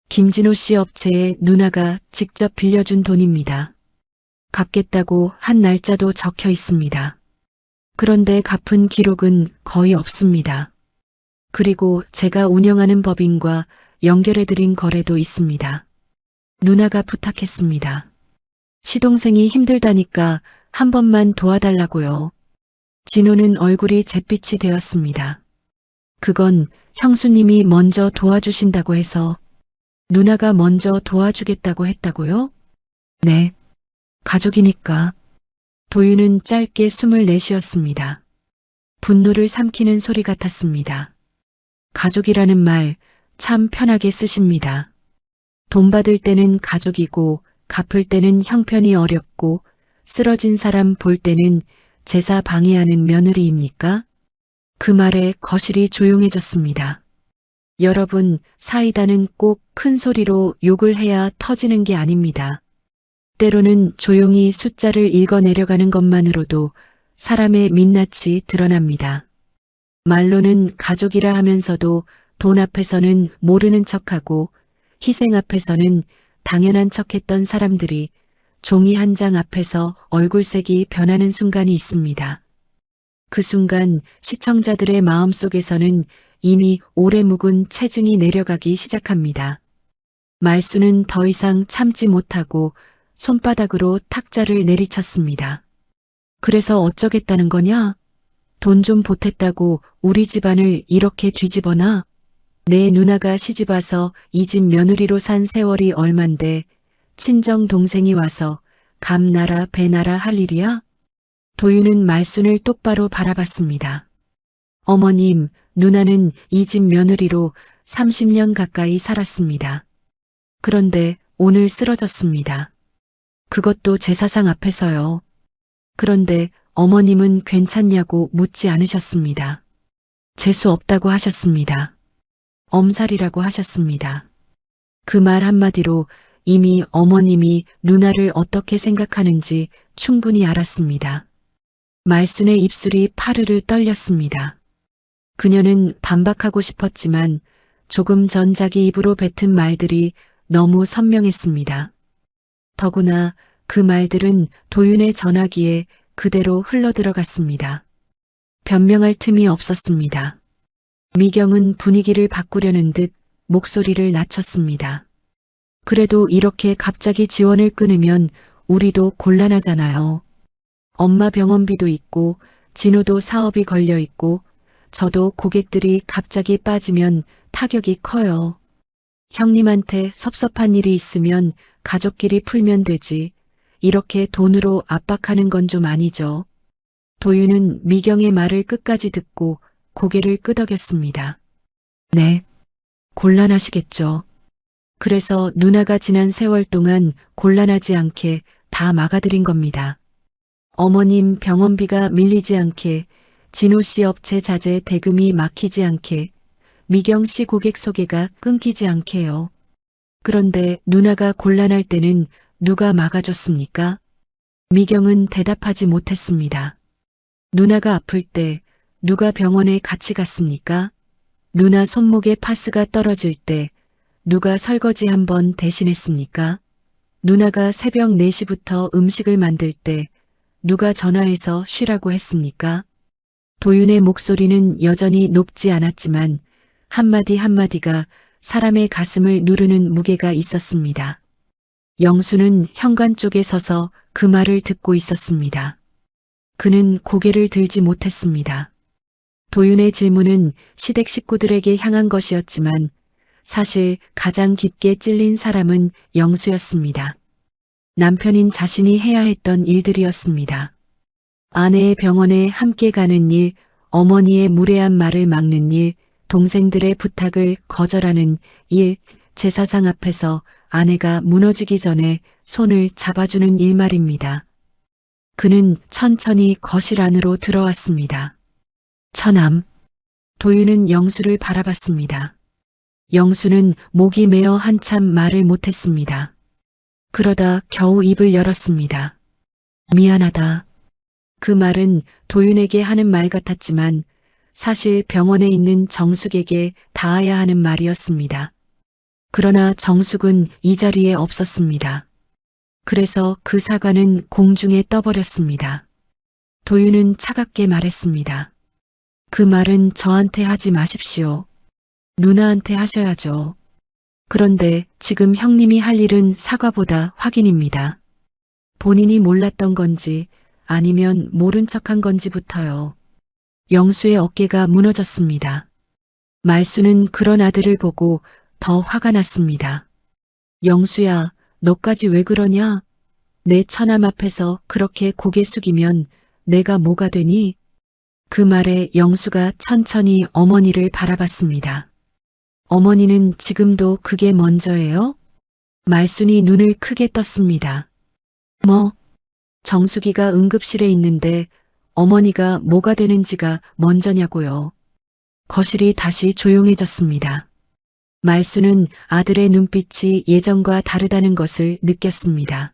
[SPEAKER 2] 김진호 씨 업체에 누나가 직접 빌려준 돈입니다. 갚겠다고 한 날짜도 적혀 있습니다. 그런데 갚은 기록은 거의 없습니다. 그리고 제가 운영하는 법인과 연결해드린 거래도 있습니다. 누나가 부탁했습니다. 시동생이 힘들다니까 한 번만 도와달라고요. 진호는 얼굴이 잿빛이 되었습니다. 그건 형수님이 먼저 도와주신다고 해서. 누나가 먼저 도와주겠다고 했다고요? 네. 가족이니까. 도윤은 짧게 숨을 내쉬었습니다. 분노를 삼키는 소리 같았습니다. 가족이라는 말 참 편하게 쓰십니다. 돈 받을 때는 가족이고 갚을 때는 형편이 어렵고 쓰러진 사람 볼 때는 제사 방해하는 며느리입니까? 그 말에 거실이 조용해졌습니다. 여러분, 사이다는 꼭 큰 소리로 욕을 해야 터지는 게 아닙니다. 때로는 조용히 숫자를 읽어내려가는 것만으로도 사람의 민낯이 드러납니다. 말로는 가족이라 하면서도 돈 앞에서는 모르는 척하고 희생 앞에서는 당연한 척했던 사람들이 종이 한 장 앞에서 얼굴색이 변하는 순간이 있습니다. 그 순간 시청자들의 마음속에서는 이미 오래 묵은 체증이 내려가기 시작합니다. 말수는 더 이상 참지 못하고 손바닥으로 탁자를 내리쳤습니다. 그래서 어쩌겠다는 거냐? 돈 좀 보탰다고 우리 집안을 이렇게 뒤집어놔? 내 누나가 시집와서 이 집 며느리로 산 세월이 얼만데 친정 동생이 와서 감나라 배나라 할 일이야? 도윤은 말순을 똑바로 바라봤습니다. 어머님, 누나는 이 집 며느리로 30년 가까이 살았습니다. 그런데 오늘 쓰러졌습니다. 그것도 제사상 앞에서요. 그런데 어머님은 괜찮냐고 묻지 않으셨습니다. 재수 없다고 하셨습니다. 엄살이라고 하셨습니다. 그 말 한마디로 이미 어머님이 누나를 어떻게 생각하는지 충분히 알았습니다. 말순의 입술이 파르르 떨렸습니다. 그녀는 반박하고 싶었지만 조금 전 자기 입으로 뱉은 말들이 너무 선명했습니다. 더구나 그 말들은 도윤의 전화기에 그대로 흘러들어갔습니다. 변명할 틈이 없었습니다. 미경은 분위기를 바꾸려는 듯 목소리를 낮췄습니다. 그래도 이렇게 갑자기 지원을 끊으면 우리도 곤란하잖아요. 엄마 병원비도 있고 진호도 사업이 걸려 있고 저도 고객들이 갑자기 빠지면 타격이 커요. 형님한테 섭섭한 일이 있으면 가족끼리 풀면 되지. 이렇게 돈으로 압박하는 건 좀 아니죠. 도윤은 미경의 말을 끝까지 듣고 고개를 끄덕였습니다. 네, 곤란하시겠죠. 그래서 누나가 지난 세월 동안 곤란하지 않게 다 막아드린 겁니다. 어머님 병원비가 밀리지 않게, 진호 씨 업체 자재 대금이 막히지 않게, 미경 씨 고객 소개가 끊기지 않게요. 그런데 누나가 곤란할 때는 누가 막아줬습니까? 미경은 대답하지 못했습니다. 누나가 아플 때 누가 병원에 같이 갔습니까? 누나 손목에 파스가 떨어질 때 누가 설거지 한번 대신했습니까? 누나가 새벽 4시부터 음식을 만들 때 누가 전화해서 쉬라고 했습니까? 도윤의 목소리는 여전히 높지 않았지만 한마디 한마디가 사람의 가슴을 누르는 무게가 있었습니다. 영수는 현관 쪽에 서서 그 말을 듣고 있었습니다. 그는 고개를 들지 못했습니다. 도윤의 질문은 시댁 식구들에게 향한 것이었지만 사실 가장 깊게 찔린 사람은 영수였습니다. 남편인 자신이 해야 했던 일들이었습니다. 아내의 병원에 함께 가는 일, 어머니의 무례한 말을 막는 일, 동생들의 부탁을 거절하는 일, 제사상 앞에서 아내가 무너지기 전에 손을 잡아주는 일 말입니다. 그는 천천히 거실 안으로 들어왔습니다. 처남. 도윤은 영수를 바라봤습니다. 영수는 목이 메어 한참 말을 못했습니다. 그러다 겨우 입을 열었습니다. 미안하다. 그 말은 도윤에게 하는 말 같았지만 사실 병원에 있는 정숙에게 닿아야 하는 말이었습니다. 그러나 정숙은 이 자리에 없었습니다. 그래서 그 사과는 공중에 떠버렸습니다. 도윤은 차갑게 말했습니다. 그 말은 저한테 하지 마십시오. 누나한테 하셔야죠. 그런데 지금 형님이 할 일은 사과보다 확인입니다. 본인이 몰랐던 건지 아니면 모른 척한 건지부터요. 영수의 어깨가 무너졌습니다. 말수는 그런 아들을 보고 더 화가 났습니다. 영수야, 너까지 왜 그러냐? 내 처남 앞에서 그렇게 고개 숙이면 내가 뭐가 되니? 그 말에 영수가 천천히 어머니를 바라봤습니다. 어머니는 지금도 그게 먼저예요? 말순이 눈을 크게 떴습니다. 뭐? 정숙이가 응급실에 있는데 어머니가 뭐가 되는지가 먼저냐고요. 거실이 다시 조용해졌습니다. 말수는 아들의 눈빛이 예전과 다르다는 것을 느꼈습니다.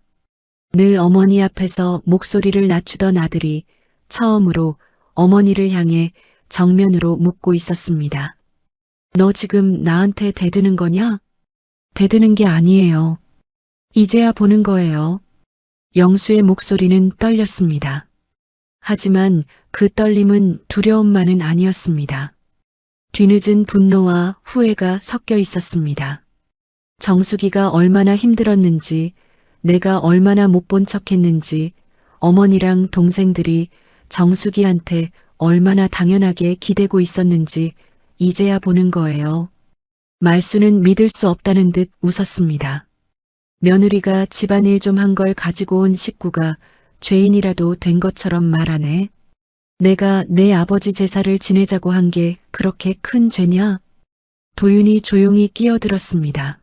[SPEAKER 2] 늘 어머니 앞에서 목소리를 낮추던 아들이 처음으로 어머니를 향해 정면으로 묻고 있었습니다. 너 지금 나한테 대드는 거냐? 대드는 게 아니에요. 이제야 보는 거예요. 영수의 목소리는 떨렸습니다. 하지만 그 떨림은 두려움만은 아니었습니다. 뒤늦은 분노와 후회가 섞여 있었습니다. 정숙이가 얼마나 힘들었는지, 내가 얼마나 못 본 척했는지, 어머니랑 동생들이 정숙이한테 얼마나 당연하게 기대고 있었는지 이제야 보는 거예요. 말수는 믿을 수 없다는 듯 웃었습니다. 며느리가 집안일 좀 한 걸 가지고 온 식구가 죄인이라도 된 것처럼 말하네. 내가 내 아버지 제사를 지내자고 한 게 그렇게 큰 죄냐? 도윤이 조용히 끼어들었습니다.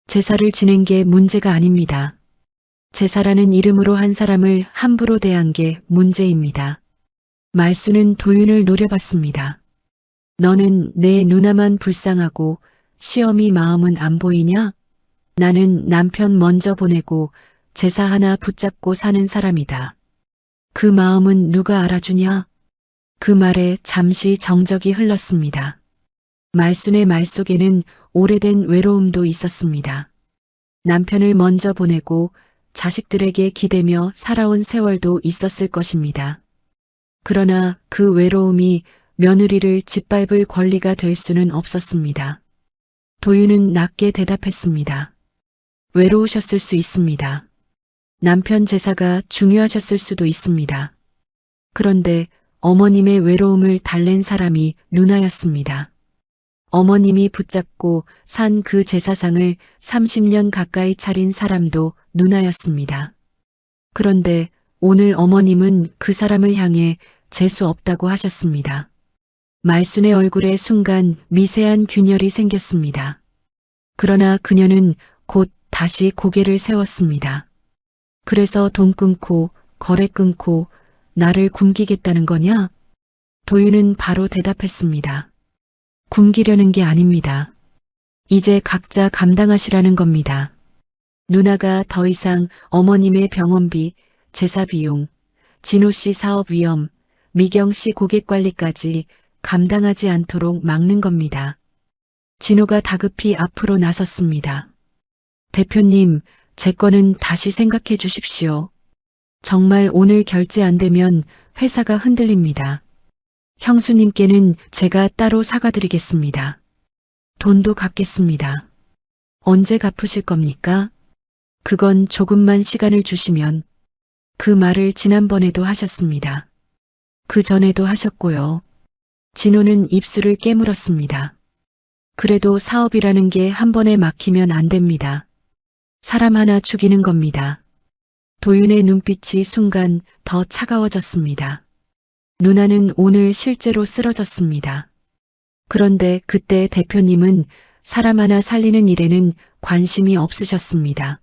[SPEAKER 2] 제사를 지낸 게 문제가 아닙니다. 제사라는 이름으로 한 사람을 함부로 대한 게 문제입니다. 말수는 도윤을 노려봤습니다. 너는 내 누나만 불쌍하고 시어미 마음은 안 보이냐? 나는 남편 먼저 보내고 제사 하나 붙잡고 사는 사람이다. 그 마음은 누가 알아주냐? 그 말에 잠시 정적이 흘렀습니다. 말순의 말 속에는 오래된 외로움도 있었습니다. 남편을 먼저 보내고 자식들에게 기대며 살아온 세월도 있었을 것입니다. 그러나 그 외로움이 며느리를 짓밟을 권리가 될 수는 없었습니다. 도윤은 낮게 대답했습니다. 외로우셨을 수 있습니다. 남편 제사가 중요하셨을 수도 있습니다. 그런데 어머님의 외로움을 달랜 사람이 누나였습니다. 어머님이 붙잡고 산 그 제사상을 30년 가까이 차린 사람도 누나였습니다. 그런데 오늘 어머님은 그 사람을 향해 재수 없다고 하셨습니다. 말순의 얼굴에 순간 미세한 균열이 생겼습니다. 그러나 그녀는 곧 다시 고개를 세웠습니다. 그래서 돈 끊고 거래 끊고 나를 굶기겠다는 거냐? 도윤은 바로 대답했습니다. 굶기려는 게 아닙니다. 이제 각자 감당하시라는 겁니다. 누나가 더 이상 어머님의 병원비, 제사 비용, 진호 씨 사업 위험, 미경 씨 고객 관리까지 감당하지 않도록 막는 겁니다. 진호가 다급히 앞으로 나섰습니다. 대표님, 제 거는 다시 생각해 주십시오. 정말 오늘 결제 안 되면 회사가 흔들립니다. 형수님께는 제가 따로 사과드리겠습니다. 돈도 갚겠습니다. 언제 갚으실 겁니까? 그건 조금만 시간을 주시면. 그 말을 지난번에도 하셨습니다. 그 전에도 하셨고요. 진호는 입술을 깨물었습니다. 그래도 사업이라는 게 한 번에 막히면 안 됩니다. 사람 하나 죽이는 겁니다. 도윤의 눈빛이 순간 더 차가워졌습니다. 누나는 오늘 실제로 쓰러졌습니다. 그런데 그때 대표님은 사람 하나 살리는 일에는 관심이 없으셨습니다.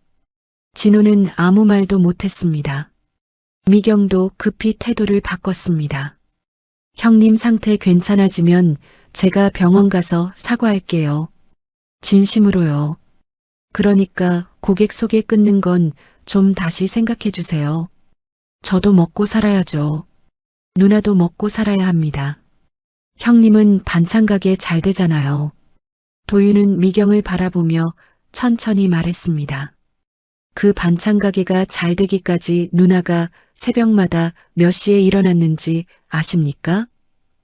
[SPEAKER 2] 진호는 아무 말도 못했습니다. 미경도 급히 태도를 바꿨습니다. 형님 상태 괜찮아지면 제가 병원 가서 사과할게요. 진심으로요. 그러니까 고객 소개 끊는 건 좀 다시 생각해 주세요. 저도 먹고 살아야죠. 누나도 먹고 살아야 합니다. 형님은 반찬 가게 잘 되잖아요. 도윤은 미경을 바라보며 천천히 말했습니다. 그 반찬 가게가 잘 되기까지 누나가 새벽마다 몇 시에 일어났는지 아십니까?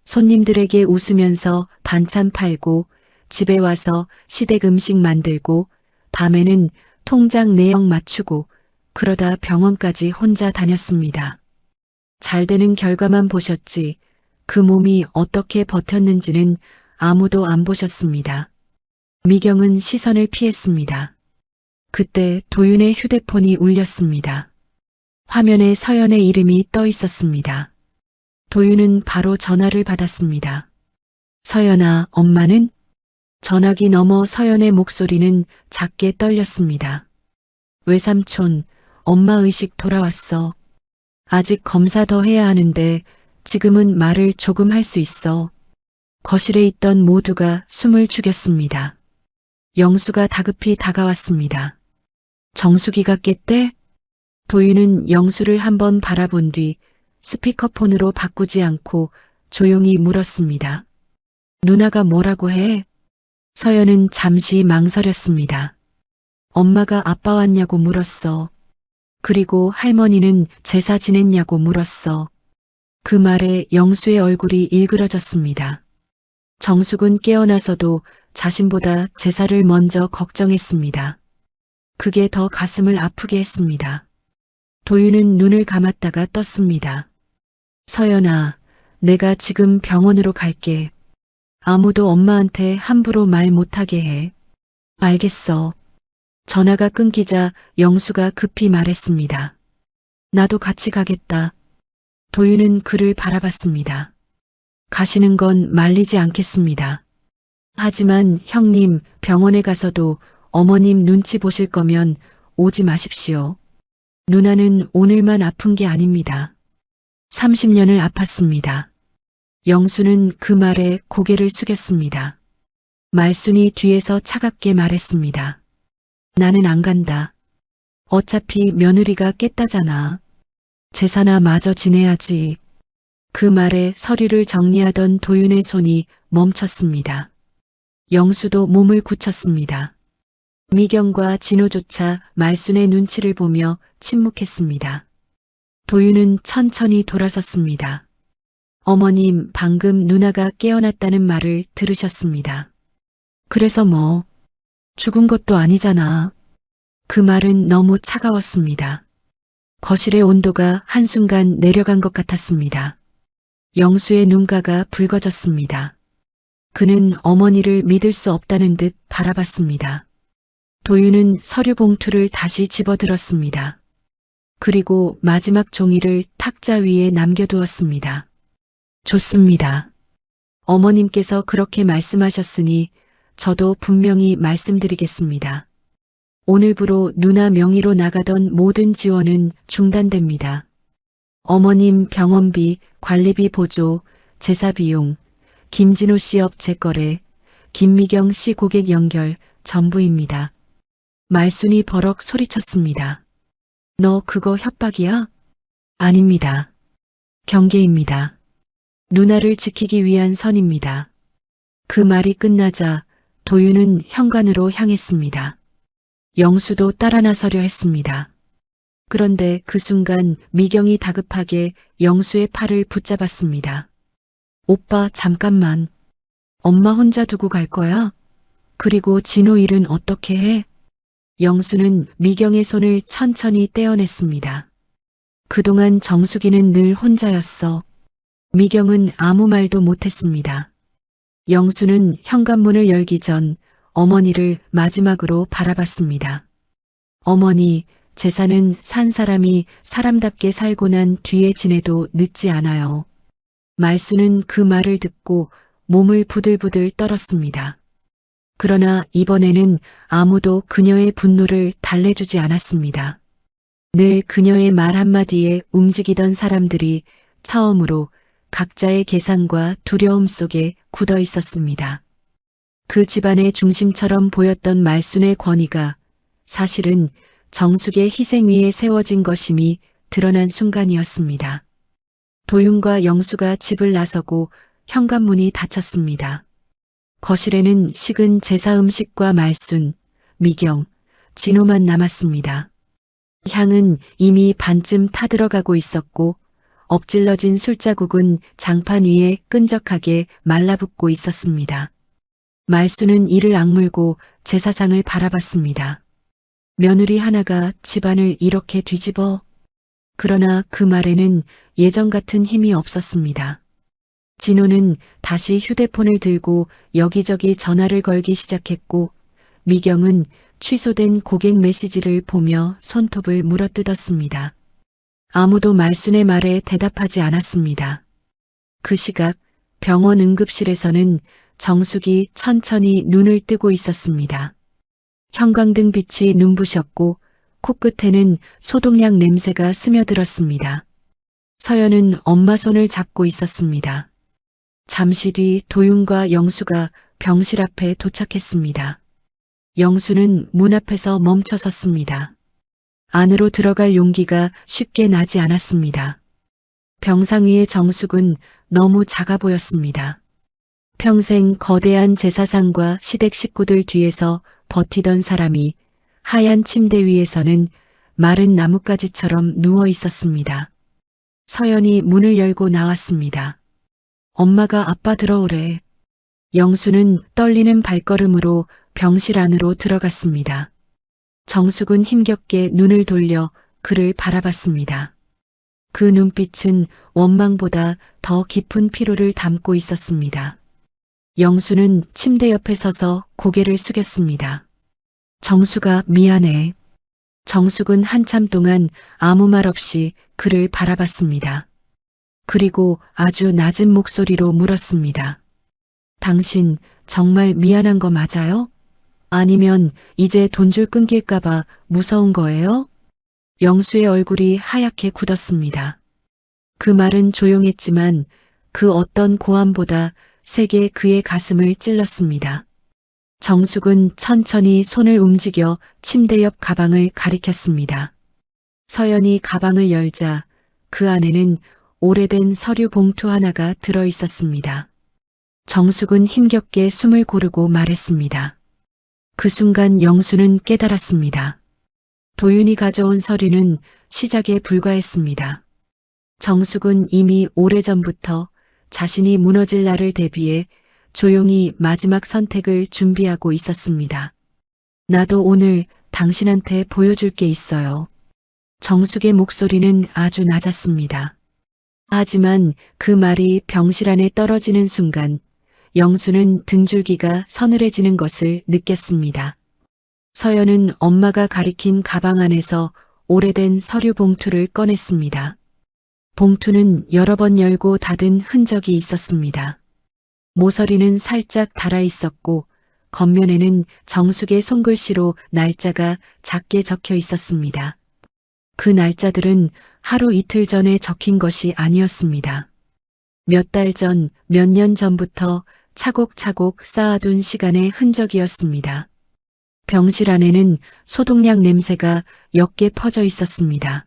[SPEAKER 2] 손님들에게 웃으면서 반찬 팔고 집에 와서 시댁 음식 만들고 밤에는 통장 내역 맞추고 그러다 병원까지 혼자 다녔습니다. 잘 되는 결과만 보셨지 그 몸이 어떻게 버텼는지는 아무도 안 보셨습니다. 미경은 시선을 피했습니다. 그때 도윤의 휴대폰이 울렸습니다. 화면에 서연의 이름이 떠 있었습니다. 도윤은 바로 전화를 받았습니다. 서연아, 엄마는? 전화기 너머 서연의 목소리는 작게 떨렸습니다. 외삼촌, 엄마 의식 돌아왔어. 아직 검사 더 해야 하는데 지금은 말을 조금 할 수 있어. 거실에 있던 모두가 숨을 죽였습니다. 영수가 다급히 다가왔습니다. 정수기가 깼대? 도윤은 영수를 한번 바라본 뒤 스피커폰으로 바꾸지 않고 조용히 물었습니다. 누나가 뭐라고 해? 서연은 잠시 망설였습니다. 엄마가 아빠 왔냐고 물었어. 그리고 할머니는 제사 지냈냐고 물었어. 그 말에 영수의 얼굴이 일그러졌습니다. 정숙은 깨어나서도 자신보다 제사를 먼저 걱정했습니다. 그게 더 가슴을 아프게 했습니다. 도윤은 눈을 감았다가 떴습니다. 서연아, 내가 지금 병원으로 갈게. 아무도 엄마한테 함부로 말 못하게 해. 알겠어. 전화가 끊기자 영수가 급히 말했습니다. 나도 같이 가겠다. 도윤은 그를 바라봤습니다. 가시는 건 말리지 않겠습니다. 하지만 형님, 병원에 가서도 어머님 눈치 보실 거면 오지 마십시오. 누나는 오늘만 아픈 게 아닙니다. 30년을 아팠습니다. 영수는 그 말에 고개를 숙였습니다. 말순이 뒤에서 차갑게 말했습니다. 나는 안 간다. 어차피 며느리가 깼다잖아. 제사나 마저 지내야지. 그 말에 서류를 정리하던 도윤의 손이 멈췄습니다. 영수도 몸을 굳혔습니다. 미경과 진호조차 말순의 눈치를 보며 침묵했습니다. 도윤은 천천히 돌아섰습니다. 어머님, 방금 누나가 깨어났다는 말을 들으셨습니다. 그래서 뭐, 죽은 것도 아니잖아. 그 말은 너무 차가웠습니다. 거실의 온도가 한순간 내려간 것 같았습니다. 영수의 눈가가 붉어졌습니다. 그는 어머니를 믿을 수 없다는 듯 바라봤습니다. 도윤은 서류 봉투를 다시 집어들었습니다. 그리고 마지막 종이를 탁자 위에 남겨두었습니다. 좋습니다. 어머님께서 그렇게 말씀하셨으니 저도 분명히 말씀드리겠습니다. 오늘부로 누나 명의로 나가던 모든 지원은 중단됩니다. 어머님 병원비, 관리비 보조, 제사 비용, 김진호 씨 업체 거래, 김미경 씨 고객 연결 전부입니다. 말순이 버럭 소리쳤습니다. 너 그거 협박이야? 아닙니다. 경계입니다. 누나를 지키기 위한 선입니다. 그 말이 끝나자 도윤은 현관으로 향했습니다. 영수도 따라 나서려 했습니다. 그런데 그 순간 미경이 다급하게 영수의 팔을 붙잡았습니다. 오빠, 잠깐만. 엄마 혼자 두고 갈 거야? 그리고 진호 일은 어떻게 해? 영수는 미경의 손을 천천히 떼어냈습니다. 그동안 정숙이는 늘 혼자였어. 미경은 아무 말도 못했습니다. 영수는 현관문을 열기 전 어머니를 마지막으로 바라봤습니다. 어머니, 제사는 산 사람이 사람답게 살고 난 뒤에 지내도 늦지 않아요. 말순은 그 말을 듣고 몸을 부들부들 떨었습니다. 그러나 이번에는 아무도 그녀의 분노를 달래주지 않았습니다. 늘 그녀의 말 한마디에 움직이던 사람들이 처음으로 각자의 계산과 두려움 속에 굳어 있었습니다. 그 집안의 중심처럼 보였던 말순의 권위가 사실은 정숙의 희생 위에 세워진 것임이 드러난 순간이었습니다. 도윤과 영수가 집을 나서고 현관문이 닫혔습니다. 거실에는 식은 제사 음식과 말순, 미경, 진호만 남았습니다. 향은 이미 반쯤 타들어가고 있었고 엎질러진 술자국은 장판 위에 끈적하게 말라붙고 있었습니다. 말순은 이를 악물고 제사상을 바라봤습니다. 며느리 하나가 집안을 이렇게 뒤집어. 그러나 그 말에는 예전 같은 힘이 없었습니다. 진호는 다시 휴대폰을 들고 여기저기 전화를 걸기 시작했고 미경은 취소된 고객 메시지를 보며 손톱을 물어뜯었습니다. 아무도 말순의 말에 대답하지 않았습니다. 그 시각 병원 응급실에서는 정숙이 천천히 눈을 뜨고 있었습니다. 형광등 빛이 눈부셨고 코끝에는 소독약 냄새가 스며들었습니다. 서연은 엄마 손을 잡고 있었습니다. 잠시 뒤 도윤과 영수가 병실 앞에 도착했습니다. 영수는 문 앞에서 멈춰 섰습니다. 안으로 들어갈 용기가 쉽게 나지 않았습니다. 병상 위의 정숙은 너무 작아 보였습니다. 평생 거대한 제사상과 시댁 식구들 뒤에서 버티던 사람이 하얀 침대 위에서는 마른 나뭇가지처럼 누워 있었습니다. 서연이 문을 열고 나왔습니다. 엄마가 아빠 들어오래. 영수는 떨리는 발걸음으로 병실 안으로 들어갔습니다. 정숙은 힘겹게 눈을 돌려 그를 바라봤습니다. 그 눈빛은 원망보다 더 깊은 피로를 담고 있었습니다. 영수는 침대 옆에 서서 고개를 숙였습니다. 정수가 미안해. 정숙은 한참 동안 아무 말 없이 그를 바라봤습니다. 그리고 아주 낮은 목소리로 물었습니다. 당신 정말 미안한 거 맞아요? 아니면 이제 돈줄 끊길까봐 무서운 거예요? 영수의 얼굴이 하얗게 굳었습니다. 그 말은 조용했지만 그 어떤 고함보다 세게 그의 가슴을 찔렀습니다. 정숙은 천천히 손을 움직여 침대 옆 가방을 가리켰습니다. 서연이 가방을 열자 그 안에는 오래된 서류 봉투 하나가 들어 있었습니다. 정숙은 힘겹게 숨을 고르고 말했습니다. 그 순간 영수는 깨달았습니다. 도윤이 가져온 서류는 시작에 불과했습니다. 정숙은 이미 오래전부터 자신이 무너질 날을 대비해 조용히 마지막 선택을 준비하고 있었습니다. 나도 오늘 당신한테 보여줄 게 있어요. 정숙의 목소리는 아주 낮았습니다. 하지만 그 말이 병실 안에 떨어지는 순간 영수는 등줄기가 서늘해지는 것을 느꼈습니다. 서연은 엄마가 가리킨 가방 안에서 오래된 서류 봉투를 꺼냈습니다. 봉투는 여러 번 열고 닫은 흔적이 있었습니다. 모서리는 살짝 닳아 있었고 겉면에는 정숙의 손글씨로 날짜가 작게 적혀 있었습니다. 그 날짜들은 하루 이틀 전에 적힌 것이 아니었습니다. 몇 달 전, 몇 년 전부터 차곡차곡 쌓아둔 시간의 흔적이었습니다. 병실 안에는 소독약 냄새가 옅게 퍼져 있었습니다.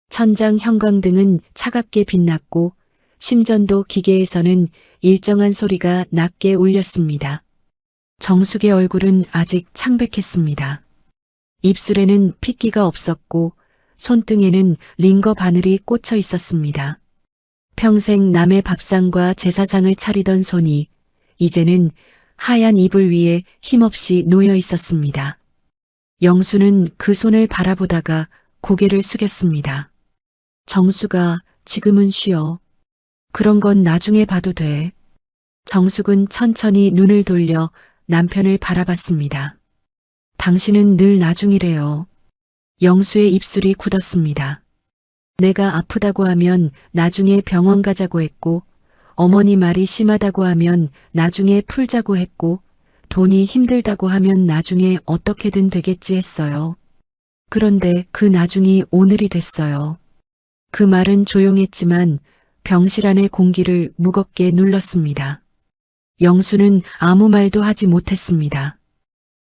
[SPEAKER 2] 천장 형광등은 차갑게 빛났고 심전도 기계에서는 일정한 소리가 낮게 울렸습니다. 정숙의 얼굴은 아직 창백했습니다. 입술에는 핏기가 없었고 손등에는 링거 바늘이 꽂혀 있었습니다. 평생 남의 밥상과 제사상을 차리던 손이 이제는 하얀 이불 위에 힘없이 놓여 있었습니다. 영수는 그 손을 바라보다가 고개를 숙였습니다. 정수가 지금은 쉬어. 그런 건 나중에 봐도 돼. 정숙은 천천히 눈을 돌려 남편을 바라봤습니다. 당신은 늘 나중이래요. 영수의 입술이 굳었습니다. 내가 아프다고 하면 나중에 병원 가자고 했고 어머니 말이 심하다고 하면 나중에 풀자고 했고 돈이 힘들다고 하면 나중에 어떻게든 되겠지 했어요. 그런데 그 나중이 오늘이 됐어요. 그 말은 조용했지만 병실 안의 공기를 무겁게 눌렀습니다. 영수는 아무 말도 하지 못했습니다.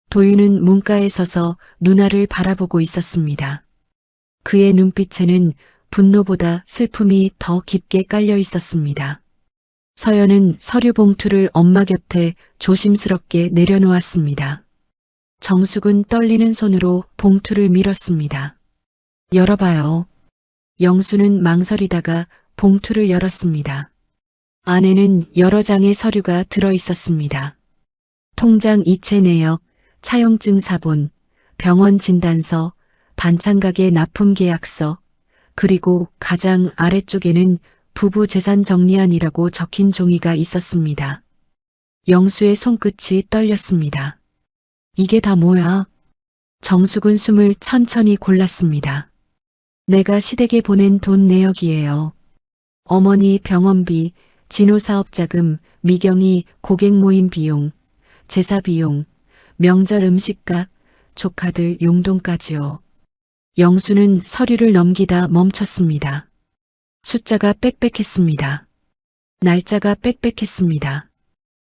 [SPEAKER 2] 도윤은 문가에 서서 누나를 바라보고 있었습니다. 그의 눈빛에는 분노보다 슬픔이 더 깊게 깔려 있었습니다. 서연은 서류 봉투를 엄마 곁에 조심스럽게 내려놓았습니다. 정숙은 떨리는 손으로 봉투를 밀었습니다. 열어봐요. 영수는 망설이다가 봉투를 열었습니다. 안에는 여러 장의 서류가 들어 있었습니다. 통장 이체 내역, 차용증 사본, 병원 진단서, 반찬가게 납품 계약서, 그리고 가장 아래쪽에는 부부 재산 정리안이라고 적힌 종이가 있었습니다. 영수의 손끝이 떨렸습니다. 이게 다 뭐야? 정숙은 숨을 천천히 골랐습니다. 내가 시댁에 보낸 돈 내역이에요. 어머니 병원비, 진호 사업자금, 미경이 고객 모임 비용, 제사 비용, 명절 음식값, 조카들 용돈까지요. 영수는 서류를 넘기다 멈췄습니다. 숫자가 빽빽했습니다. 날짜가 빽빽했습니다.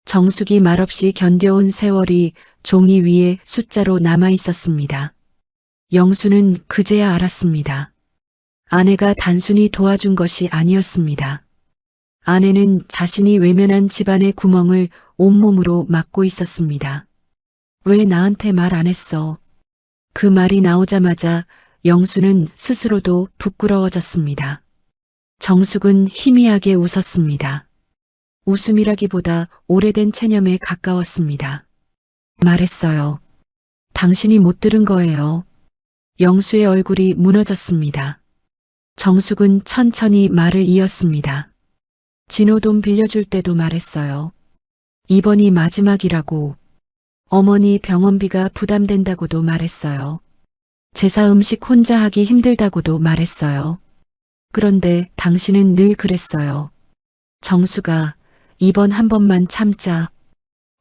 [SPEAKER 2] 정숙이 말없이 견뎌온 세월이 종이 위에 숫자로 남아 있었습니다. 영수는 그제야 알았습니다. 아내가 단순히 도와준 것이 아니었습니다. 아내는 자신이 외면한 집안의 구멍을 온몸으로 막고 있었습니다. 왜 나한테 말 안 했어? 그 말이 나오자마자 영수는 스스로도 부끄러워졌습니다. 정숙은 희미하게 웃었습니다. 웃음이라기보다 오래된 체념에 가까웠습니다. 말했어요. 당신이 못 들은 거예요. 영수의 얼굴이 무너졌습니다. 정숙은 천천히 말을 이었습니다. 진호 돈 빌려줄 때도 말했어요. 이번이 마지막이라고. 어머니 병원비가 부담된다고도 말했어요. 제사 음식 혼자 하기 힘들다고도 말했어요. 그런데 당신은 늘 그랬어요. 정수가 이번 한 번만 참자.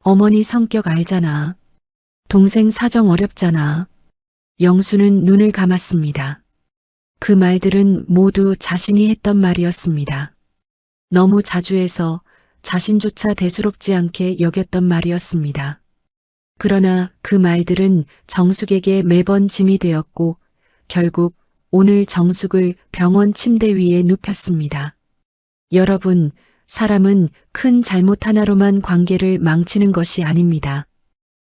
[SPEAKER 2] 어머니 성격 알잖아. 동생 사정 어렵잖아. 영수는 눈을 감았습니다. 그 말들은 모두 자신이 했던 말이었습니다. 너무 자주 해서 자신조차 대수롭지 않게 여겼던 말이었습니다. 그러나 그 말들은 정숙에게 매번 짐이 되었고 결국 오늘 정숙을 병원 침대 위에 눕혔습니다. 여러분, 사람은 큰 잘못 하나로만 관계를 망치는 것이 아닙니다.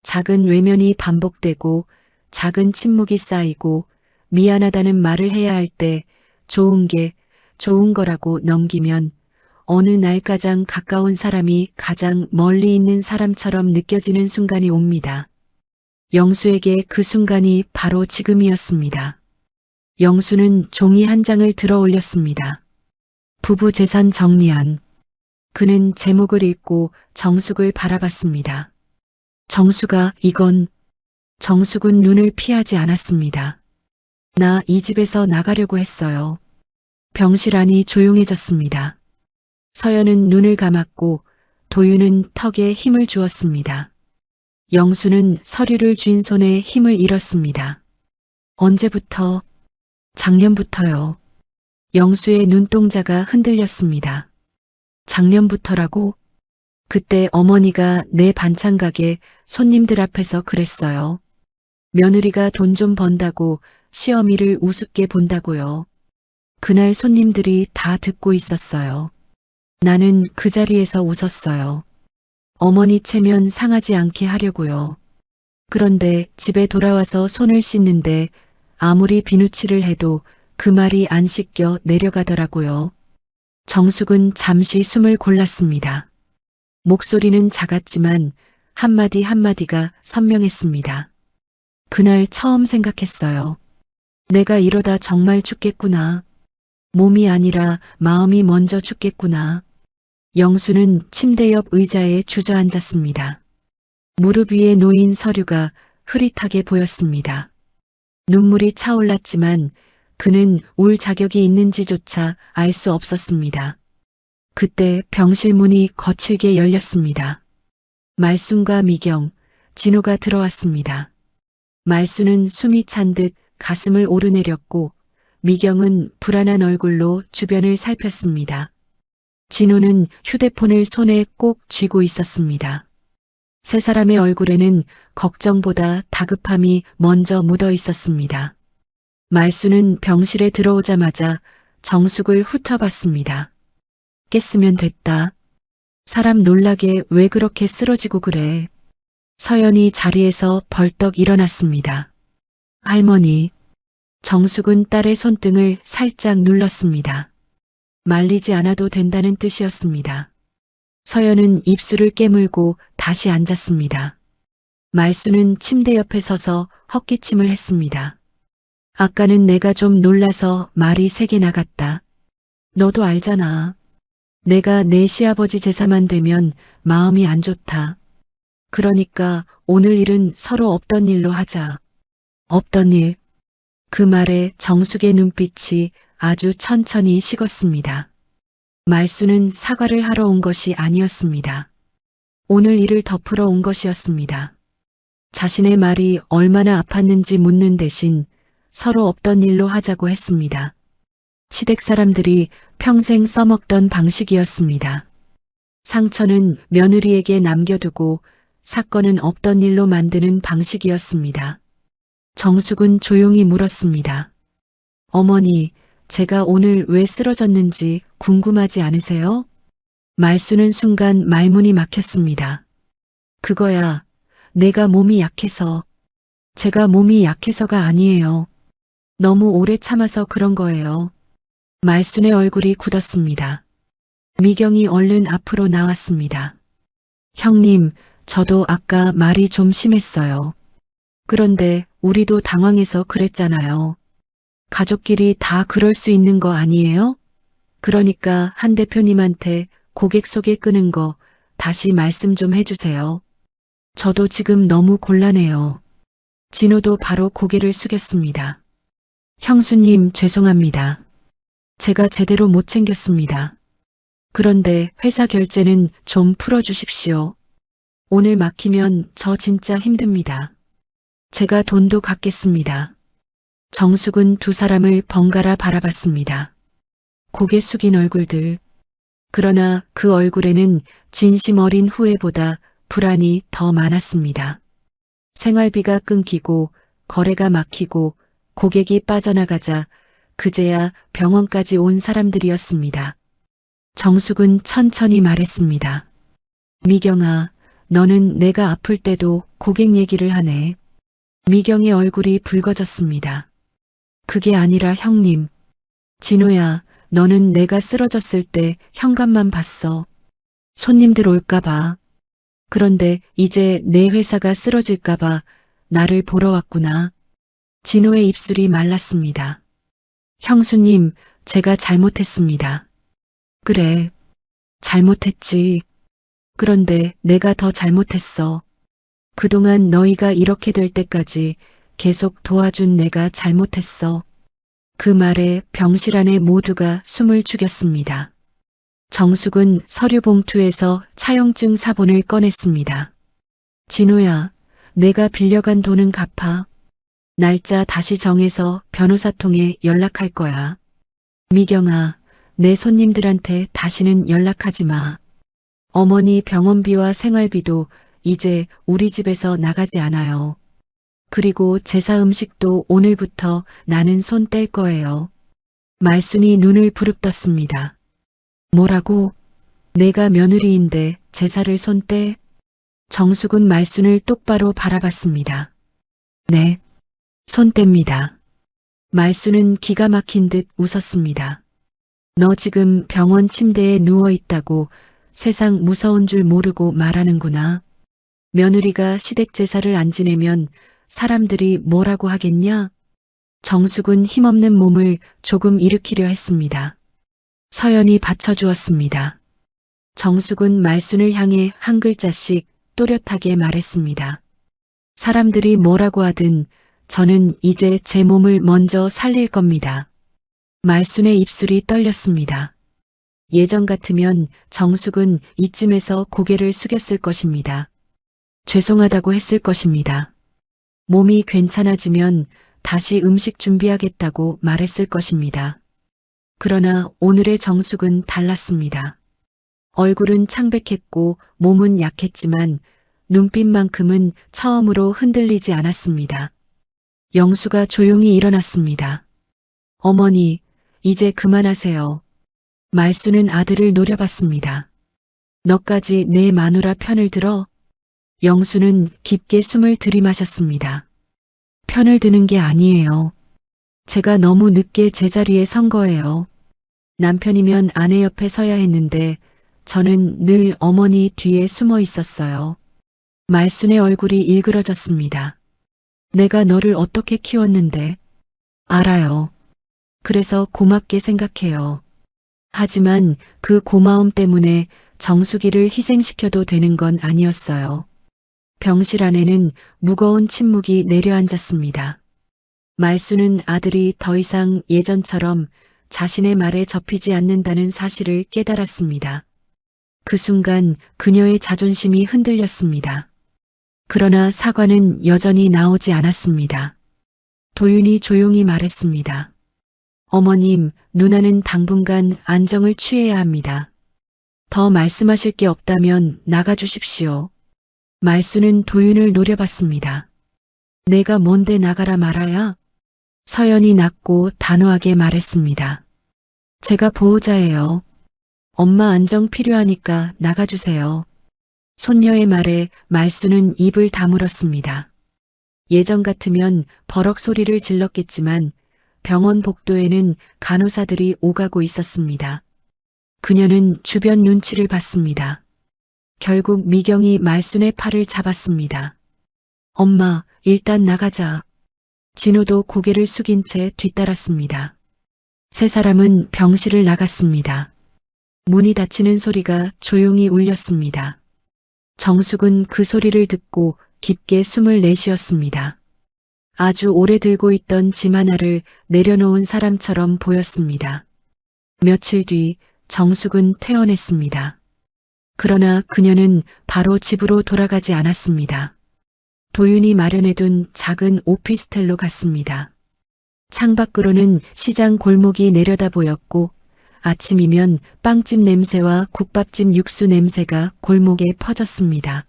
[SPEAKER 2] 작은 외면이 반복되고 작은 침묵이 쌓이고 미안하다는 말을 해야 할 때 좋은 게 좋은 거라고 넘기면 어느 날 가장 가까운 사람이 가장 멀리 있는 사람처럼 느껴지는 순간이 옵니다. 영수에게 그 순간이 바로 지금이었습니다. 영수는 종이 한 장을 들어 올렸습니다. 부부 재산 정리안. 그는 제목을 읽고 정숙을 바라봤습니다. 정수가 이건. 정숙은 눈을 피하지 않았습니다. 나 이 집에서 나가려고 했어요. 병실 안이 조용해졌습니다. 서연은 눈을 감았고 도윤은 턱에 힘을 주었습니다. 영수는 서류를 쥔 손에 힘을 잃었습니다. 언제부터? 작년부터요. 영수의 눈동자가 흔들렸습니다. 작년부터라고? 그때 어머니가 내 반찬 가게 손님들 앞에서 그랬어요. 며느리가 돈 좀 번다고 시어미를 우습게 본다고요. 그날 손님들이 다 듣고 있었어요. 나는 그 자리에서 웃었어요. 어머니 체면 상하지 않게 하려고요. 그런데 집에 돌아와서 손을 씻는데 아무리 비누칠을 해도 그 말이 안 씻겨 내려가더라고요. 정숙은 잠시 숨을 골랐습니다. 목소리는 작았지만 한마디 한마디가 선명했습니다. 그날 처음 생각했어요. 내가 이러다 정말 죽겠구나. 몸이 아니라 마음이 먼저 죽겠구나. 영수는 침대 옆 의자에 주저앉았습니다. 무릎 위에 놓인 서류가 흐릿하게 보였습니다. 눈물이 차올랐지만 그는 울 자격이 있는지조차 알 수 없었습니다. 그때 병실 문이 거칠게 열렸습니다. 말순과 미경, 진호가 들어왔습니다. 말순은 숨이 찬 듯 가슴을 오르내렸고 미경은 불안한 얼굴로 주변을 살폈습니다. 진호는 휴대폰을 손에 꼭 쥐고 있었습니다. 세 사람의 얼굴에는 걱정보다 다급함이 먼저 묻어 있었습니다. 말수는 병실에 들어오자마자 정숙을 훑어봤습니다. 깼으면 됐다. 사람 놀라게 왜 그렇게 쓰러지고 그래. 서연이 자리에서 벌떡 일어났습니다. 할머니. 정숙은 딸의 손등을 살짝 눌렀습니다. 말리지 않아도 된다는 뜻이었습니다. 서연은 입술을 깨물고 다시 앉았습니다. 말수는 침대 옆에 서서 헛기침을 했습니다. 아까는 내가 좀 놀라서 말이 세게 나갔다. 너도 알잖아. 내가 내 시아버지 제사만 되면 마음이 안 좋다. 그러니까 오늘 일은 서로 없던 일로 하자. 없던 일. 그 말에 정숙의 눈빛이 아주 천천히 식었습니다. 말수는 사과를 하러 온 것이 아니었습니다. 오늘 일을 덮으러 온 것이었습니다. 자신의 말이 얼마나 아팠는지 묻는 대신 서로 없던 일로 하자고 했습니다. 시댁 사람들이 평생 써먹던 방식이었습니다. 상처는 며느리에게 남겨두고 사건은 없던 일로 만드는 방식이었습니다. 정숙은 조용히 물었습니다. 어머니, 제가 오늘 왜 쓰러졌는지 궁금하지 않으세요? 말수는 순간 말문이 막혔습니다. 그거야, 내가 몸이 약해서. 제가 몸이 약해서가 아니에요. 너무 오래 참아서 그런 거예요. 말순의 얼굴이 굳었습니다. 미경이 얼른 앞으로 나왔습니다. 형님, 저도 아까 말이 좀 심했어요. 그런데 우리도 당황해서 그랬잖아요. 가족끼리 다 그럴 수 있는 거 아니에요? 그러니까 한 대표님한테 고객 소개 끄는 거 다시 말씀 좀 해주세요. 저도 지금 너무 곤란해요. 진호도 바로 고개를 숙였습니다. 형수님, 죄송합니다. 제가 제대로 못 챙겼습니다. 그런데 회사 결제는 좀 풀어주십시오. 오늘 막히면 저 진짜 힘듭니다. 제가 돈도 갚겠습니다. 정숙은 두 사람을 번갈아 바라봤습니다. 고개 숙인 얼굴들. 그러나 그 얼굴에는 진심 어린 후회보다 불안이 더 많았습니다. 생활비가 끊기고 거래가 막히고 고객이 빠져나가자 그제야 병원까지 온 사람들이었습니다. 정숙은 천천히 말했습니다. 미경아, 너는 내가 아플 때도 고객 얘기를 하네. 미경의 얼굴이 붉어졌습니다. 그게 아니라 형님. 진호야, 너는 내가 쓰러졌을 때 현관만 봤어. 손님들 올까봐. 그런데 이제 내 회사가 쓰러질까봐 나를 보러 왔구나. 진호의 입술이 말랐습니다. 형수님, 제가 잘못했습니다. 그래, 잘못했지. 그런데 내가 더 잘못했어. 그동안 너희가 이렇게 될 때까지 계속 도와준 내가 잘못했어. 그 말에 병실 안에 모두가 숨을 죽였습니다. 정숙은 서류 봉투에서 차용증 사본을 꺼냈습니다. 진호야, 내가 빌려간 돈은 갚아. 날짜 다시 정해서 변호사 통해 연락할 거야. 미경아, 내 손님들한테 다시는 연락하지 마. 어머니 병원비와 생활비도 이제 우리 집에서 나가지 않아요. 그리고 제사 음식도 오늘부터 나는 손 뗄 거예요. 말순이 눈을 부릅떴습니다. 뭐라고? 내가 며느리인데 제사를 손 떼? 정숙은 말순을 똑바로 바라봤습니다. 네, 손 뗍니다. 말순은 기가 막힌 듯 웃었습니다. 너 지금 병원 침대에 누워 있다고 세상 무서운 줄 모르고 말하는구나. 며느리가 시댁 제사를 안 지내면 사람들이 뭐라고 하겠냐? 정숙은 힘없는 몸을 조금 일으키려 했습니다. 서연이 받쳐주었습니다. 정숙은 말순을 향해 한 글자씩 또렷하게 말했습니다. 사람들이 뭐라고 하든 저는 이제 제 몸을 먼저 살릴 겁니다. 말순의 입술이 떨렸습니다. 예전 같으면 정숙은 이쯤에서 고개를 숙였을 것입니다. 죄송하다고 했을 것입니다. 몸이 괜찮아지면 다시 음식 준비하겠다고 말했을 것입니다. 그러나 오늘의 정숙은 달랐습니다. 얼굴은 창백했고 몸은 약했지만 눈빛만큼은 처음으로 흔들리지 않았습니다. 영수가 조용히 일어났습니다. 어머니, 이제 그만하세요. 말수는 아들을 노려봤습니다. 너까지 내 마누라 편을 들어? 영수는 깊게 숨을 들이마셨습니다. 편을 드는 게 아니에요. 제가 너무 늦게 제자리에 선 거예요. 남편이면 아내 옆에 서야 했는데 저는 늘 어머니 뒤에 숨어 있었어요. 말순의 얼굴이 일그러졌습니다. 내가 너를 어떻게 키웠는데? 알아요. 그래서 고맙게 생각해요. 하지만 그 고마움 때문에 정수기를 희생시켜도 되는 건 아니었어요. 병실 안에는 무거운 침묵이 내려앉았습니다. 말수는 아들이 더 이상 예전처럼 자신의 말에 접히지 않는다는 사실을 깨달았습니다. 그 순간 그녀의 자존심이 흔들렸습니다. 그러나 사과는 여전히 나오지 않았습니다. 도윤이 조용히 말했습니다. 어머님, 누나는 당분간 안정을 취해야 합니다. 더 말씀하실 게 없다면 나가주십시오. 말수는 도윤을 노려봤습니다. 내가 뭔데 나가라 말아야? 서연이 낮고 단호하게 말했습니다. 제가 보호자예요. 엄마 안정 필요하니까 나가주세요. 손녀의 말에 말수는 입을 다물었습니다. 예전 같으면 버럭 소리를 질렀겠지만 병원 복도에는 간호사들이 오가고 있었습니다. 그녀는 주변 눈치를 봤습니다. 결국 미경이 말순의 팔을 잡았습니다. 엄마, 일단 나가자. 진호도 고개를 숙인 채 뒤따랐습니다. 세 사람은 병실을 나갔습니다. 문이 닫히는 소리가 조용히 울렸습니다. 정숙은 그 소리를 듣고 깊게 숨을 내쉬었습니다. 아주 오래 들고 있던 짐 하나를 내려놓은 사람처럼 보였습니다. 며칠 뒤 정숙은 퇴원했습니다. 그러나 그녀는 바로 집으로 돌아가지 않았습니다. 도윤이 마련해둔 작은 오피스텔로 갔습니다. 창밖으로는 시장 골목이 내려다 보였고 아침이면 빵집 냄새와 국밥집 육수 냄새가 골목에 퍼졌습니다.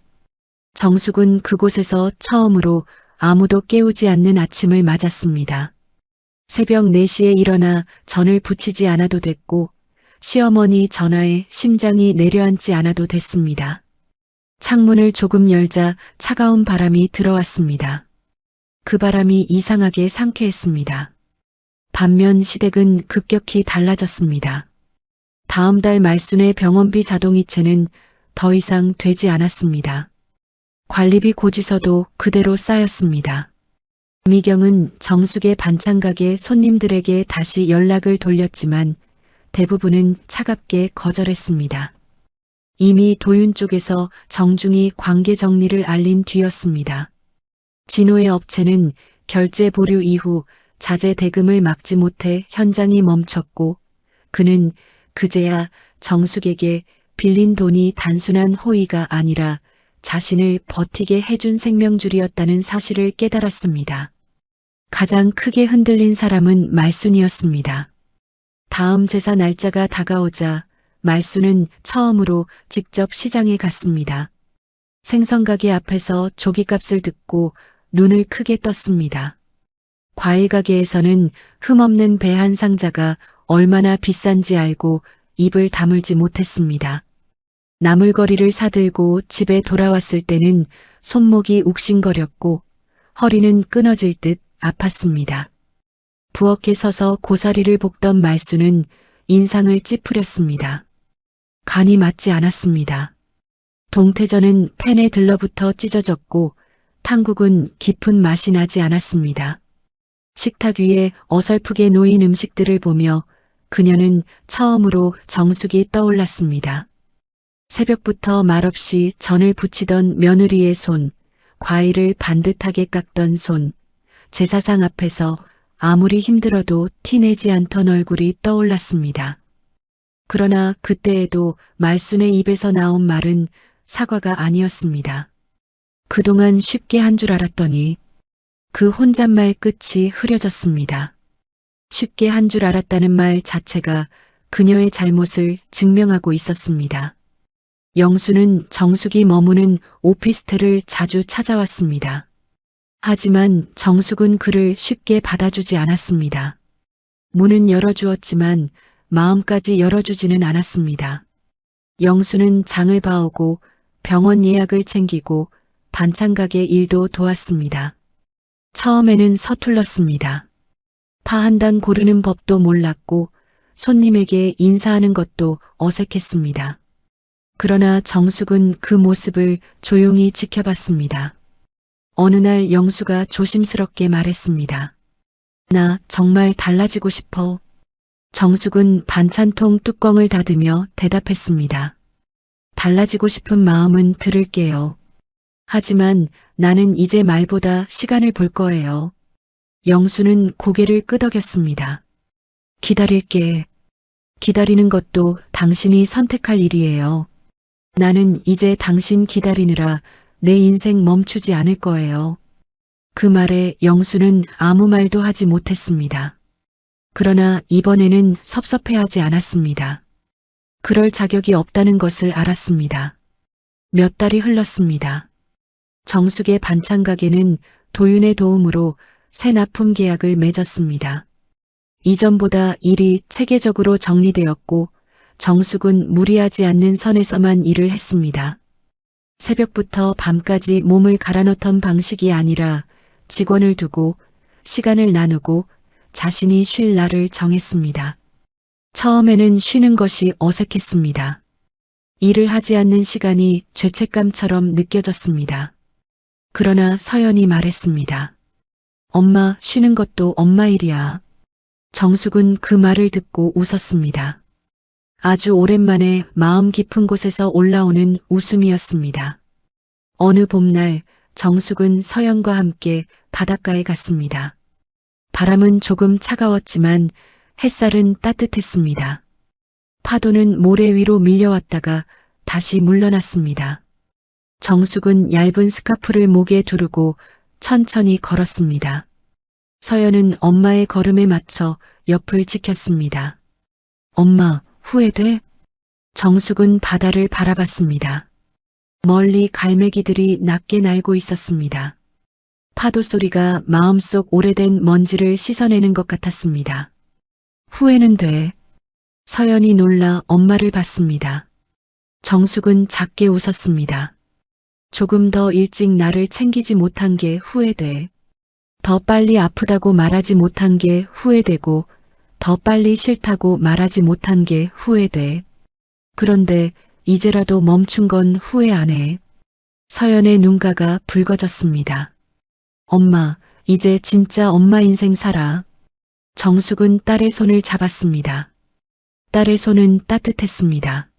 [SPEAKER 2] 정숙은 그곳에서 처음으로 아무도 깨우지 않는 아침을 맞았습니다. 새벽 4시에 일어나 전을 부치지 않아도 됐고 시어머니 전화에 심장이 내려앉지 않아도 됐습니다. 창문을 조금 열자 차가운 바람이 들어왔습니다. 그 바람이 이상하게 상쾌했습니다. 반면 시댁은 급격히 달라졌습니다. 다음 달 말순의 병원비 자동이체는 더 이상 되지 않았습니다. 관리비 고지서도 그대로 쌓였습니다. 미경은 정숙의 반찬가게 손님들에게 다시 연락을 돌렸지만 대부분은 차갑게 거절했습니다. 이미 도윤 쪽에서 정중히 관계 정리를 알린 뒤였습니다. 진호의 업체는 결제 보류 이후 자재 대금을 막지 못해 현장이 멈췄고 그는 그제야 정숙에게 빌린 돈이 단순한 호의가 아니라 자신을 버티게 해준 생명줄이었다는 사실을 깨달았습니다. 가장 크게 흔들린 사람은 말순이었습니다. 다음 제사 날짜가 다가오자 말순은 처음으로 직접 시장에 갔습니다. 생선가게 앞에서 조기값을 듣고 눈을 크게 떴습니다. 과일가게에서는 흠없는 배 한 상자가 얼마나 비싼지 알고 입을 다물지 못했습니다. 나물거리를 사들고 집에 돌아왔을 때는 손목이 욱신거렸고 허리는 끊어질 듯 아팠습니다. 부엌에 서서 고사리를 볶던 말수는 인상을 찌푸렸습니다. 간이 맞지 않았습니다. 동태전은 팬에 들러붙어 찢어졌고 탕국은 깊은 맛이 나지 않았습니다. 식탁 위에 어설프게 놓인 음식들을 보며 그녀는 처음으로 정숙이 떠올랐습니다. 새벽부터 말없이 전을 부치던 며느리의 손, 과일을 반듯하게 깎던 손, 제사상 앞에서 아무리 힘들어도 티내지 않던 얼굴이 떠올랐습니다. 그러나 그때에도 말순의 입에서 나온 말은 사과가 아니었습니다. 그동안 쉽게 한 줄 알았더니 그 혼잣말 끝이 흐려졌습니다. 쉽게 한 줄 알았다는 말 자체가 그녀의 잘못을 증명하고 있었습니다. 영수는 정숙이 머무는 오피스텔을 자주 찾아왔습니다. 하지만 정숙은 그를 쉽게 받아주지 않았습니다. 문은 열어주었지만 마음까지 열어주지는 않았습니다. 영수는 장을 봐오고 병원 예약을 챙기고 반찬가게 일도 도왔습니다. 처음에는 서툴렀습니다. 파 한 단 고르는 법도 몰랐고 손님에게 인사하는 것도 어색했습니다. 그러나 정숙은 그 모습을 조용히 지켜봤습니다. 어느 날 영수가 조심스럽게 말했습니다. 나 정말 달라지고 싶어. 정숙은 반찬통 뚜껑을 닫으며 대답했습니다. 달라지고 싶은 마음은 들을게요. 하지만 나는 이제 말보다 시간을 볼 거예요. 영수는 고개를 끄덕였습니다. 기다릴게. 기다리는 것도 당신이 선택할 일이에요. 나는 이제 당신 기다리느라 내 인생 멈추지 않을 거예요. 그 말에 영수는 아무 말도 하지 못했습니다. 그러나 이번에는 섭섭해하지 않았습니다. 그럴 자격이 없다는 것을 알았습니다. 몇 달이 흘렀습니다. 정숙의 반찬 가게는 도윤의 도움으로 새 납품 계약을 맺었습니다. 이전보다 일이 체계적으로 정리되었고 정숙은 무리하지 않는 선에서만 일을 했습니다. 새벽부터 밤까지 몸을 갈아넣던 방식이 아니라 직원을 두고 시간을 나누고 자신이 쉴 날을 정했습니다. 처음에는 쉬는 것이 어색했습니다. 일을 하지 않는 시간이 죄책감처럼 느껴졌습니다. 그러나 서연이 말했습니다. 엄마, 쉬는 것도 엄마 일이야. 정숙은 그 말을 듣고 웃었습니다. 아주 오랜만에 마음 깊은 곳에서 올라오는 웃음이었습니다. 어느 봄날 정숙은 서연과 함께 바닷가에 갔습니다. 바람은 조금 차가웠지만 햇살은 따뜻했습니다. 파도는 모래 위로 밀려왔다가 다시 물러났습니다. 정숙은 얇은 스카프를 목에 두르고 천천히 걸었습니다. 서연은 엄마의 걸음에 맞춰 옆을 지켰습니다. 엄마, 후회돼? 정숙은 바다를 바라봤습니다. 멀리 갈매기들이 낮게 날고 있었습니다. 파도 소리가 마음속 오래된 먼지를 씻어내는 것 같았습니다. 후회는 돼. 서연이 놀라 엄마를 봤습니다. 정숙은 작게 웃었습니다. 조금 더 일찍 나를 챙기지 못한 게 후회돼. 더 빨리 아프다고 말하지 못한 게 후회되고 더 빨리 싫다고 말하지 못한 게 후회돼. 그런데 이제라도 멈춘 건 후회 안 해. 서연의 눈가가 붉어졌습니다. 엄마, 이제 진짜 엄마 인생 살아. 정숙은 딸의 손을 잡았습니다. 딸의 손은 따뜻했습니다.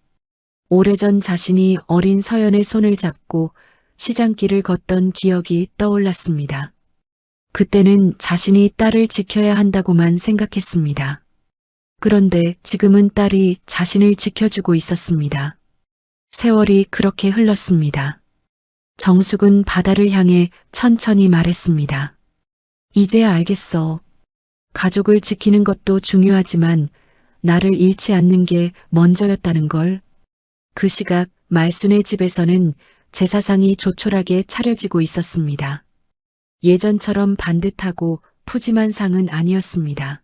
[SPEAKER 2] 오래전 자신이 어린 서연의 손을 잡고 시장길을 걷던 기억이 떠올랐습니다. 그때는 자신이 딸을 지켜야 한다고만 생각했습니다. 그런데 지금은 딸이 자신을 지켜주고 있었습니다. 세월이 그렇게 흘렀습니다. 정숙은 바다를 향해 천천히 말했습니다. 이제야 알겠어. 가족을 지키는 것도 중요하지만 나를 잃지 않는 게 먼저였다는 걸. 그 시각 말순의 집에서는 제사상이 조촐하게 차려지고 있었습니다. 예전처럼 반듯하고 푸짐한 상은 아니었습니다.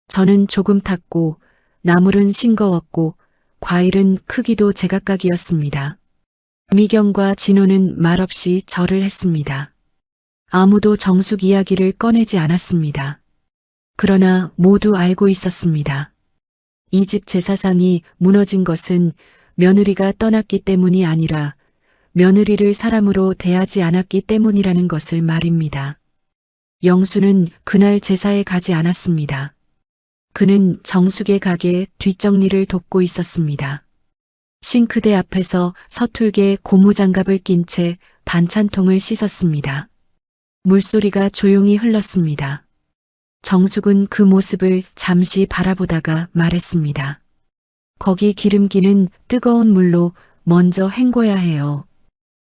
[SPEAKER 2] 저는 조금 탔고 나물은 싱거웠고 과일은 크기도 제각각이었습니다. 미경과 진호는 말없이 절을 했습니다. 아무도 정숙 이야기를 꺼내지 않았습니다. 그러나 모두 알고 있었습니다. 이 집 제사상이 무너진 것은 며느리가 떠났기 때문이 아니라 며느리를 사람으로 대하지 않았기 때문이라는 것을 말입니다. 영수는 그날 제사에 가지 않았습니다. 그는 정숙의 가게 뒷정리를 돕고 있었습니다. 싱크대 앞에서 서툴게 고무장갑을 낀 채 반찬통을 씻었습니다. 물소리가 조용히 흘렀습니다. 정숙은 그 모습을 잠시 바라보다가 말했습니다. 거기 기름기는 뜨거운 물로 먼저 헹궈야 해요.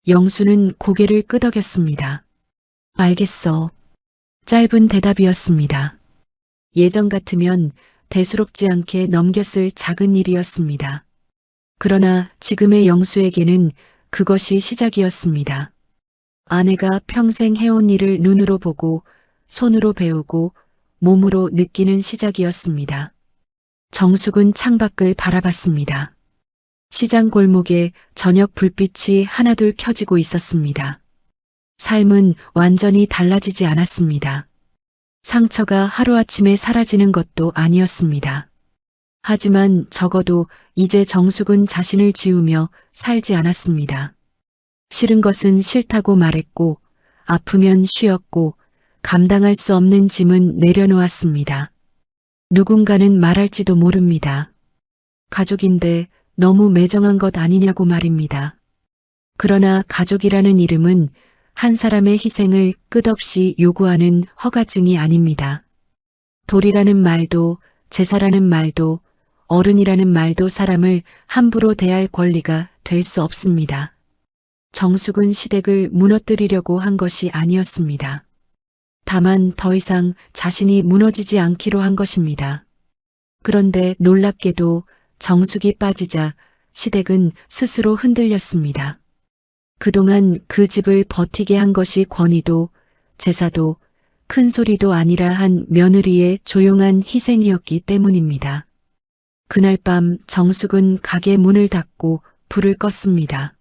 [SPEAKER 2] 영수는 고개를 끄덕였습니다. 알겠어. 짧은 대답이었습니다. 예전 같으면 대수롭지 않게 넘겼을 작은 일이었습니다. 그러나 지금의 영수에게는 그것이 시작이었습니다. 아내가 평생 해온 일을 눈으로 보고 손으로 배우고 몸으로 느끼는 시작이었습니다. 정숙은 창밖을 바라봤습니다. 시장 골목에 저녁 불빛이 하나둘 켜지고 있었습니다. 삶은 완전히 달라지지 않았습니다. 상처가 하루아침에 사라지는 것도 아니었습니다. 하지만 적어도 이제 정숙은 자신을 지우며 살지 않았습니다. 싫은 것은 싫다고 말했고, 아프면 쉬었고, 감당할 수 없는 짐은 내려놓았습니다. 누군가는 말할지도 모릅니다. 가족인데 너무 매정한 것 아니냐고 말입니다. 그러나 가족이라는 이름은 한 사람의 희생을 끝없이 요구하는 허가증이 아닙니다. 돌이라는 말도, 제사라는 말도, 어른이라는 말도 사람을 함부로 대할 권리가 될 수 없습니다. 정숙은 시댁을 무너뜨리려고 한 것이 아니었습니다. 다만 더 이상 자신이 무너지지 않기로 한 것입니다. 그런데 놀랍게도 정숙이 빠지자 시댁은 스스로 흔들렸습니다. 그동안 그 집을 버티게 한 것이 권위도, 제사도, 큰 소리도 아니라 한 며느리의 조용한 희생이었기 때문입니다. 그날 밤 정숙은 가게 문을 닫고 불을 껐습니다.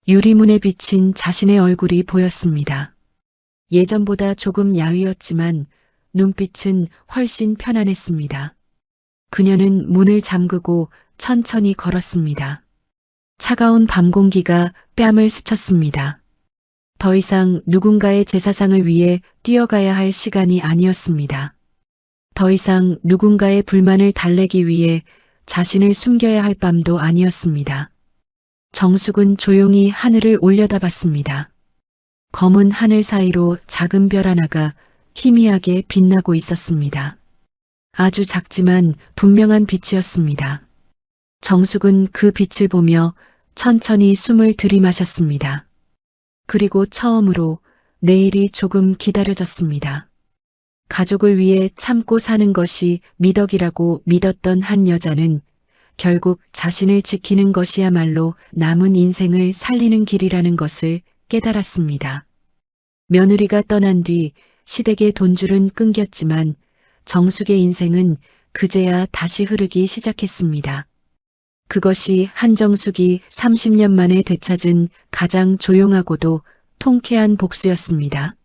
[SPEAKER 2] 유리문에 비친 자신의 얼굴이 보였습니다. 예전보다 조금 야위었지만 눈빛은 훨씬 편안했습니다. 그녀는 문을 잠그고 천천히 걸었습니다. 차가운 밤 공기가 뺨을 스쳤습니다. 더 이상 누군가의 제사상을 위해 뛰어가야 할 시간이 아니었습니다. 더 이상 누군가의 불만을 달래기 위해 자신을 숨겨야 할 밤도 아니었습니다. 정숙은 조용히 하늘을 올려다봤습니다. 검은 하늘 사이로 작은 별 하나가 희미하게 빛나고 있었습니다. 아주 작지만 분명한 빛이었습니다. 정숙은 그 빛을 보며 천천히 숨을 들이마셨습니다. 그리고 처음으로 내일이 조금 기다려졌습니다. 가족을 위해 참고 사는 것이 미덕이라고 믿었던 한 여자는 결국 자신을 지키는 것이야말로 남은 인생을 살리는 길이라는 것을 깨달았습니다. 며느리가 떠난 뒤 시댁의 돈줄은 끊겼지만 정숙의 인생은 그제야 다시 흐르기 시작했습니다. 그것이 한정숙이 30년 만에 되찾은 가장 조용하고도 통쾌한 복수였습니다.